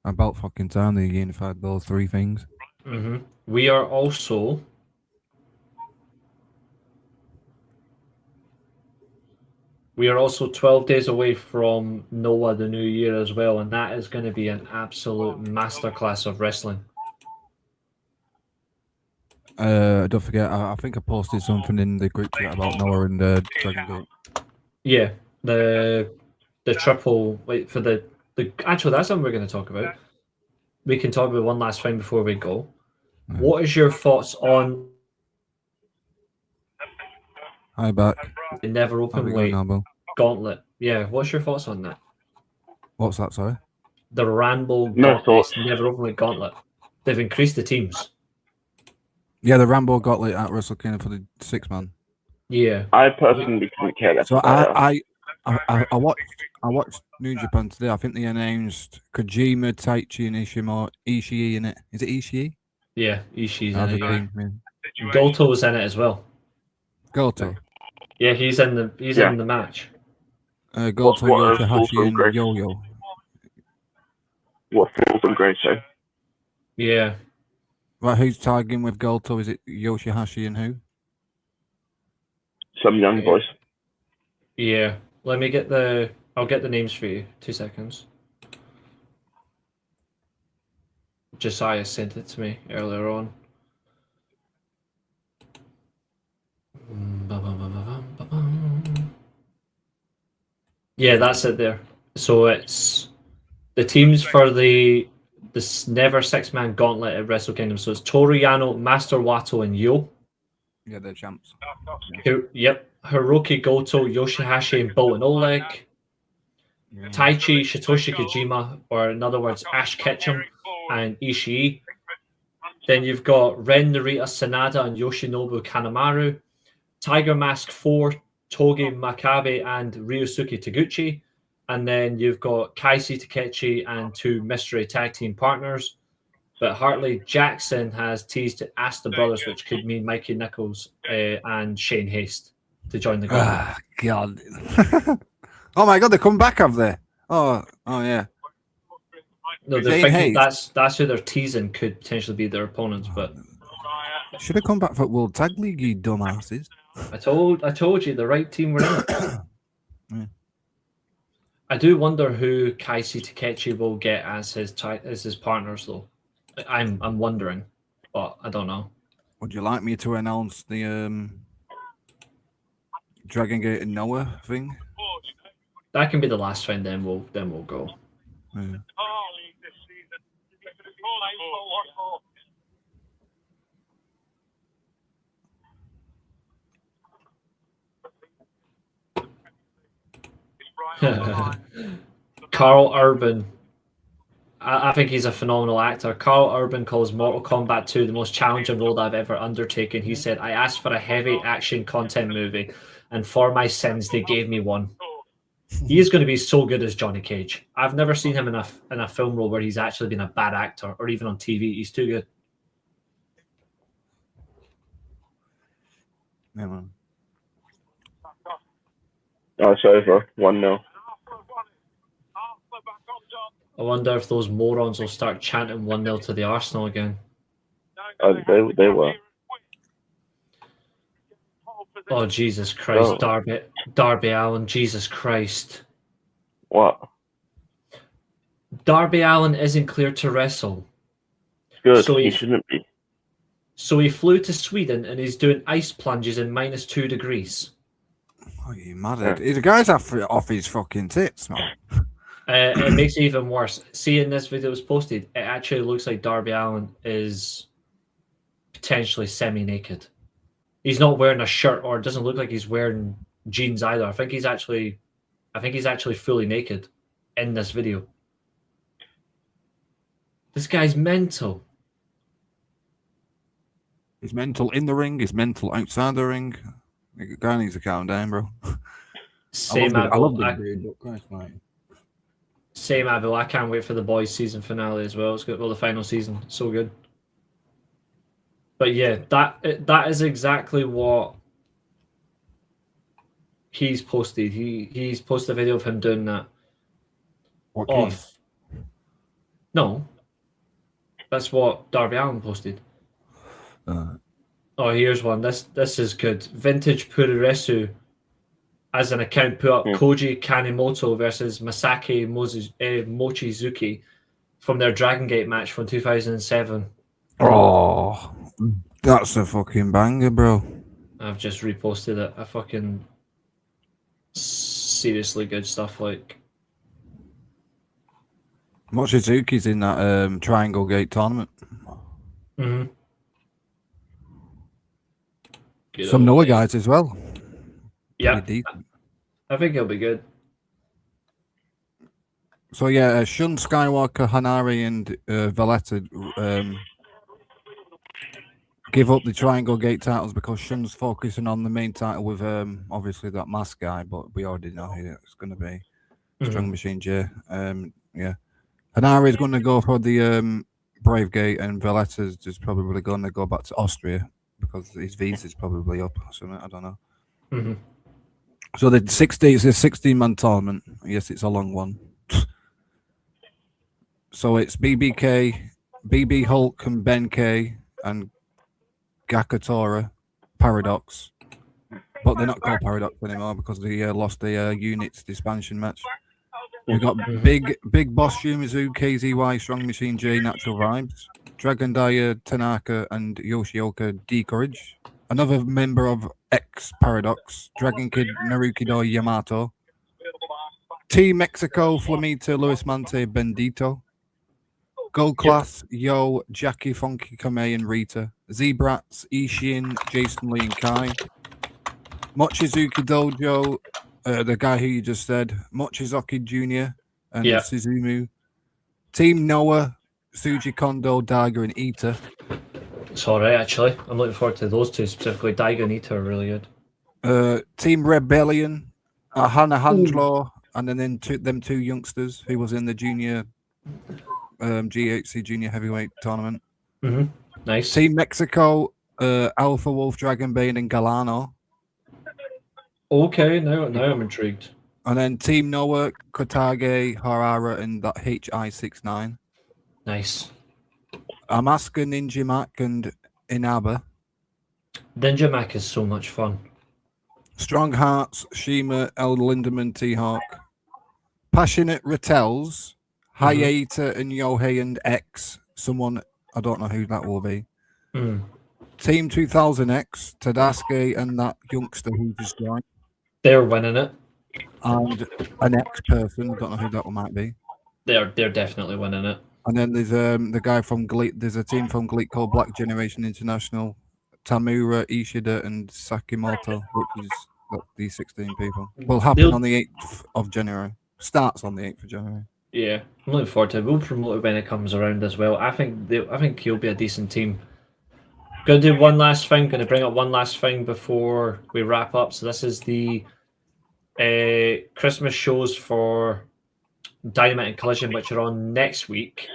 About fucking time they unified those 3 things. Mm-hmm. We are also We are also 12 days away from Noah the New Year as well, and that is going to be an absolute masterclass of wrestling. Don't forget, I think I posted something in the group chat about Noah and Dragon Gate. Yeah, the triple. Wait for the actually, that's something we're going to talk about. We can talk about one last thing before we go. Yeah. What is your thoughts on Hi, back. the never open weight going, gauntlet? Yeah, what's your thoughts on that? What's that, sorry? The Rambo No thoughts. never open weight gauntlet. They've increased the teams. Yeah, the Rambo Gauntlet at Wrestle Kingdom for the 6-man. Yeah, I personally couldn't care less. So about I watched New Japan today. I think they announced Kojima, Taichi, and Ishii in it. Is it Ishii? yeah, Ishii's As in a it. team, yeah. Goto's in it as well. Goto. Yeah, he's in the match. Goto, what Yoshihashi, and Grace? Yo-Yo. What Falls and Grace say? Yeah, Right, who's tagging with Goto? Is it Yoshihashi and who? Some young boys. yeah. I'll get the names for you. 2 seconds. Josiah sent it to me earlier on. Yeah, that's it there. So it's the teams for this never 6-man gauntlet at Wrestle Kingdom. So it's Toru Yano, Master Wato, and Yo. Yeah, they're champs. Yep. Hiroki Goto, Yoshihashi, and Bolton Oleg. Yeah. Taichi, Satoshi Kojima, or in other words, Ash Ketchum, and Ishii. Then you've got Ren Narita Sanada and Yoshinobu Kanemaru. Tiger Mask 4, Togi Makabe, and Ryosuke Taguchi. And then you've got Kaisi Takechi and 2 mystery tag team partners. But Hartley Jackson has teased to ask the brothers, which could mean Mikey Nichols and Shane Haste to join the gauntlet. Ah, God. Oh my God, they come back, have they? Oh yeah. No, they're Shane thinking Haste. that's who they're teasing could potentially be their opponents. But Should have come back for World Tag League, you dumbasses. I told you the right team were in it. Yeah. I do wonder who Kaisi Takechi will get as his partners, though. I'm wondering, but I don't know. Would you like me to announce the Dragon Gate and Noah thing? That can be the last thing. Then we'll go. Yeah. Carl Urban. I think he's a phenomenal actor. Carl Urban calls Mortal Kombat 2 the most challenging role I've ever undertaken. He said, I asked for a heavy action content movie, and for my sins, they gave me one. He is going to be so good as Johnny Cage. I've never seen him in a film role where he's actually been a bad actor, or even on TV. He's too good. Yeah, man. Oh, it's over. 1-0. I wonder if those morons will start chanting 1-0 to the Arsenal again. They were. Oh, Jesus Christ. Oh. Darby Allin, Jesus Christ. What? Darby Allin isn't cleared to wrestle. Good. So he he- shouldn't be. So he flew to Sweden and he's doing ice plunges in -2 degrees. Oh, you mad? The guy's off his fucking tits, man. It makes it even worse. Seeing this video was posted, it actually looks like Darby Allin is potentially semi-naked. He's not wearing a shirt, or it doesn't look like he's wearing jeans either. I think he's actually fully naked in this video. This guy's mental. He's mental in the ring. He's mental outside the ring. The guy needs to calm down, bro. Same, I love Abel. the dude, but Christ, mate. Same, Abel. I can't wait for the boys' season finale as well. It's good. Well, the final season, so good. But yeah, that is exactly what he's posted. He's posted a video of him doing that. What Off. No, that's what Darby Allin posted. Oh, here's one. This is good. Vintage Puroresu as an account put up Koji Kanemoto versus Masaki Mochizuki from their Dragon Gate match from 2007. Oh, that's a fucking banger, bro. I've just reposted it. A fucking seriously good stuff. Like Mochizuki's in that Triangle Gate tournament. mm-hmm. Some Noah guys as well. Yeah, Pretty decent. I think it'll be good. So yeah, Shun, Skywalker, Hanari, and Valletta give up the Triangle Gate titles because Shun's focusing on the main title with obviously that mask guy, but we already know who it's going to be. Strong Machine J. Yeah, Hanari is going to go for the Brave Gate, and Valletta's just probably going to go back to Austria because his visa's probably up or something. I don't know. Mm-hmm. So the 60 is a 16-man tournament. Yes, it's a long one. So it's BBK, BB Hulk, and Ben K, and Gakatora, Paradox. But they're not called Paradox anymore because they lost the units expansion match. We've got Big Boss Shumizu, KZY, Strong Machine J, Natural Vibes, Dragon Dyer, Tanaka, and Yoshioka D Courage. Another member of X Paradox, Dragon Kid, Narukido Yamato. Team Mexico, Flamita, Luis Mante, Bendito. Gold Class, Yo, Jackie, Funky Kamei, and Rita. Z-Brats, Ishin, Jason Lee, and Kai. Mochizuki Dojo, the guy who you just said, Mochizuki Jr. and Suzumu. Team Noah, Suji Kondo, Daiga, and Ita. It's alright, actually. I'm looking forward to those two specifically. Daiga and Ita are really good. Team Rebellion, Hannah Handlaw, and then them two youngsters who was in the junior GHC Junior Heavyweight Tournament. Mm-hmm. Nice. Team Mexico, Alpha Wolf, Dragon Bane, and Galano. Okay, now I'm intrigued. And then Team Noah, Kotage, Harara, and that HI69. Nice. Amaska, Ninja Mac, and Inaba. Ninja Mac is so much fun. Strong Hearts, Shima, El Lindemann, T-Hawk. Passionate Rattels, Hayata, and Yohei, and X. Someone, I don't know who that will be. Team 2000X, Tadasuke, and that youngster who just joined. They're winning it. And an X person, don't know who that one might be. They're definitely winning it. And then there's the guy from Gleek. There's a team from Gleek called Black Generation International. Tamura, Ishida, and Sakimoto, which is these 16 people. Will happen on the 8th of January. Starts on the 8th of January. Yeah, I'm looking forward to it. We'll promote it when it comes around as well. I think he'll be a decent team. Gonna do one last thing. Gonna bring up one last thing before we wrap up. So this is the Christmas shows for Dynamite and Collision, which are on next week.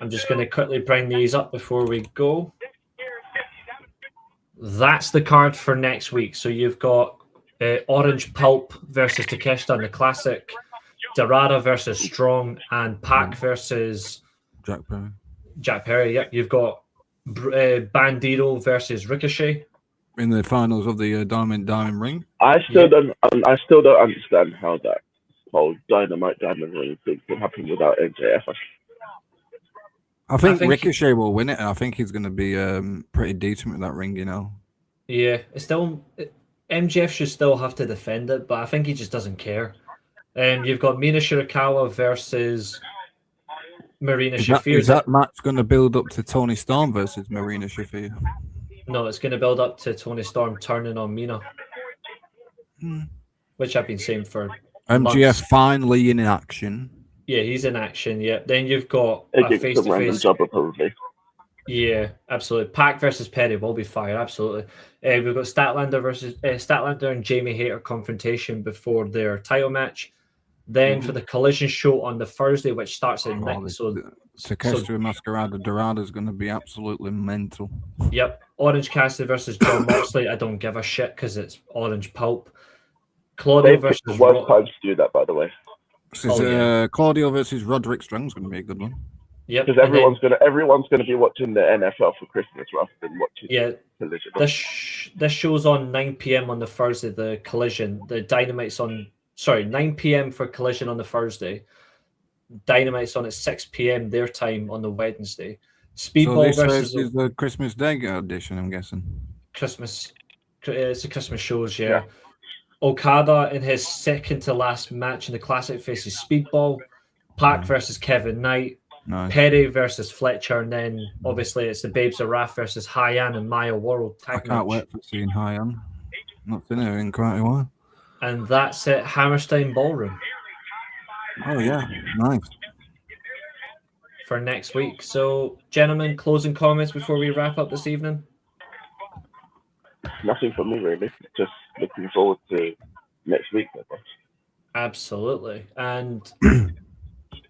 I'm just going to quickly bring these up before we go. That's the card for next week. So you've got Orange Pulp versus Takeshita in the Classic, Dorada versus Strong, and Pac versus Jack Perry. Yep. You've got Bandito versus Ricochet in the finals of the Diamond Ring. I still don't understand how that whole Dynamite Diamond Ring thing can happen without MJF. I think think Ricochet will win it, and I think he's going to be pretty decent with that ring, you know. Yeah, it's still MJF should still have to defend it, but I think he just doesn't care. You've got Mina Shirakawa versus Marina Is Shafir. that match going to build up to Tony Storm versus Marina Shafir? No, it's going to build up to Tony Storm turning on Mina, which I've been saying for MGF months. finally in action. Yeah, he's in action. Yeah, then you've got a Against face some to random face. jobber, probably. Yeah, absolutely. Pac versus Perry will be fire. Absolutely. We've got Statlander and Jamie Hayter confrontation before their title match. Then for the Collision show on the Thursday, which starts at night. Takeshita Masquerada Dorada is going to be absolutely mental. Yep, Orange Cassidy versus John Moxley. I don't give a shit because it's Orange Pulp. Claudio They picked the versus worst time to do that, by the way. Claudio versus Roderick Strong is going to be a good one. Yep, Because everyone's gonna be watching the NFL for Christmas rather than watching Collision. This show's on 9 p.m. on the Thursday. The Collision, the Dynamite's on. Sorry, 9 p.m. for Collision on the Thursday. Dynamite's on at 6 p.m. their time on the Wednesday. Speedball versus is the Christmas Day edition, I'm guessing. Christmas. It's the Christmas shows, yeah. Okada in his second to last match in the Classic faces Speedball. Pac versus Kevin Knight. Nice. Perry versus Fletcher, and then obviously it's the Babes of Wrath versus Hyan and Maya World tag match. I can't wait for seeing Hyan. Not seen her in quite a while. And that's it, Hammerstein Ballroom. Oh yeah, nice. For next week. So, gentlemen, closing comments before we wrap up this evening? Nothing for me, really. Just looking forward to next week, I guess. Absolutely. And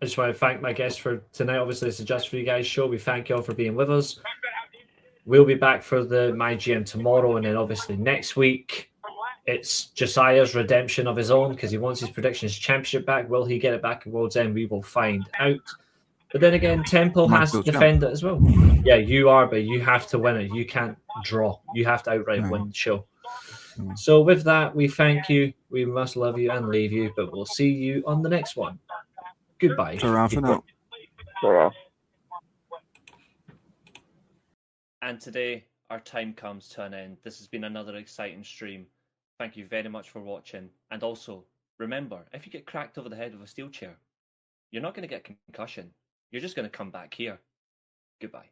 I just want to thank my guests for tonight. Obviously, it's a Just For You Guys show. We thank you all for being with us. We'll be back for the My GM tomorrow, and then obviously next week it's Josiah's redemption of his own because he wants his Predictions Championship back. Will he get it back at World's End? We will find out. But then again, Temple has to defend it as well. Yeah, you are, but you have to win it. You can't draw. You have to outright win the show. So with that, we thank you. We must love you and leave you, but we'll see you on the next one. Goodbye. And today, our time comes to an end. This has been another exciting stream. Thank you very much for watching. And also, remember, if you get cracked over the head with a steel chair, you're not going to get concussion. You're just going to come back here. Goodbye.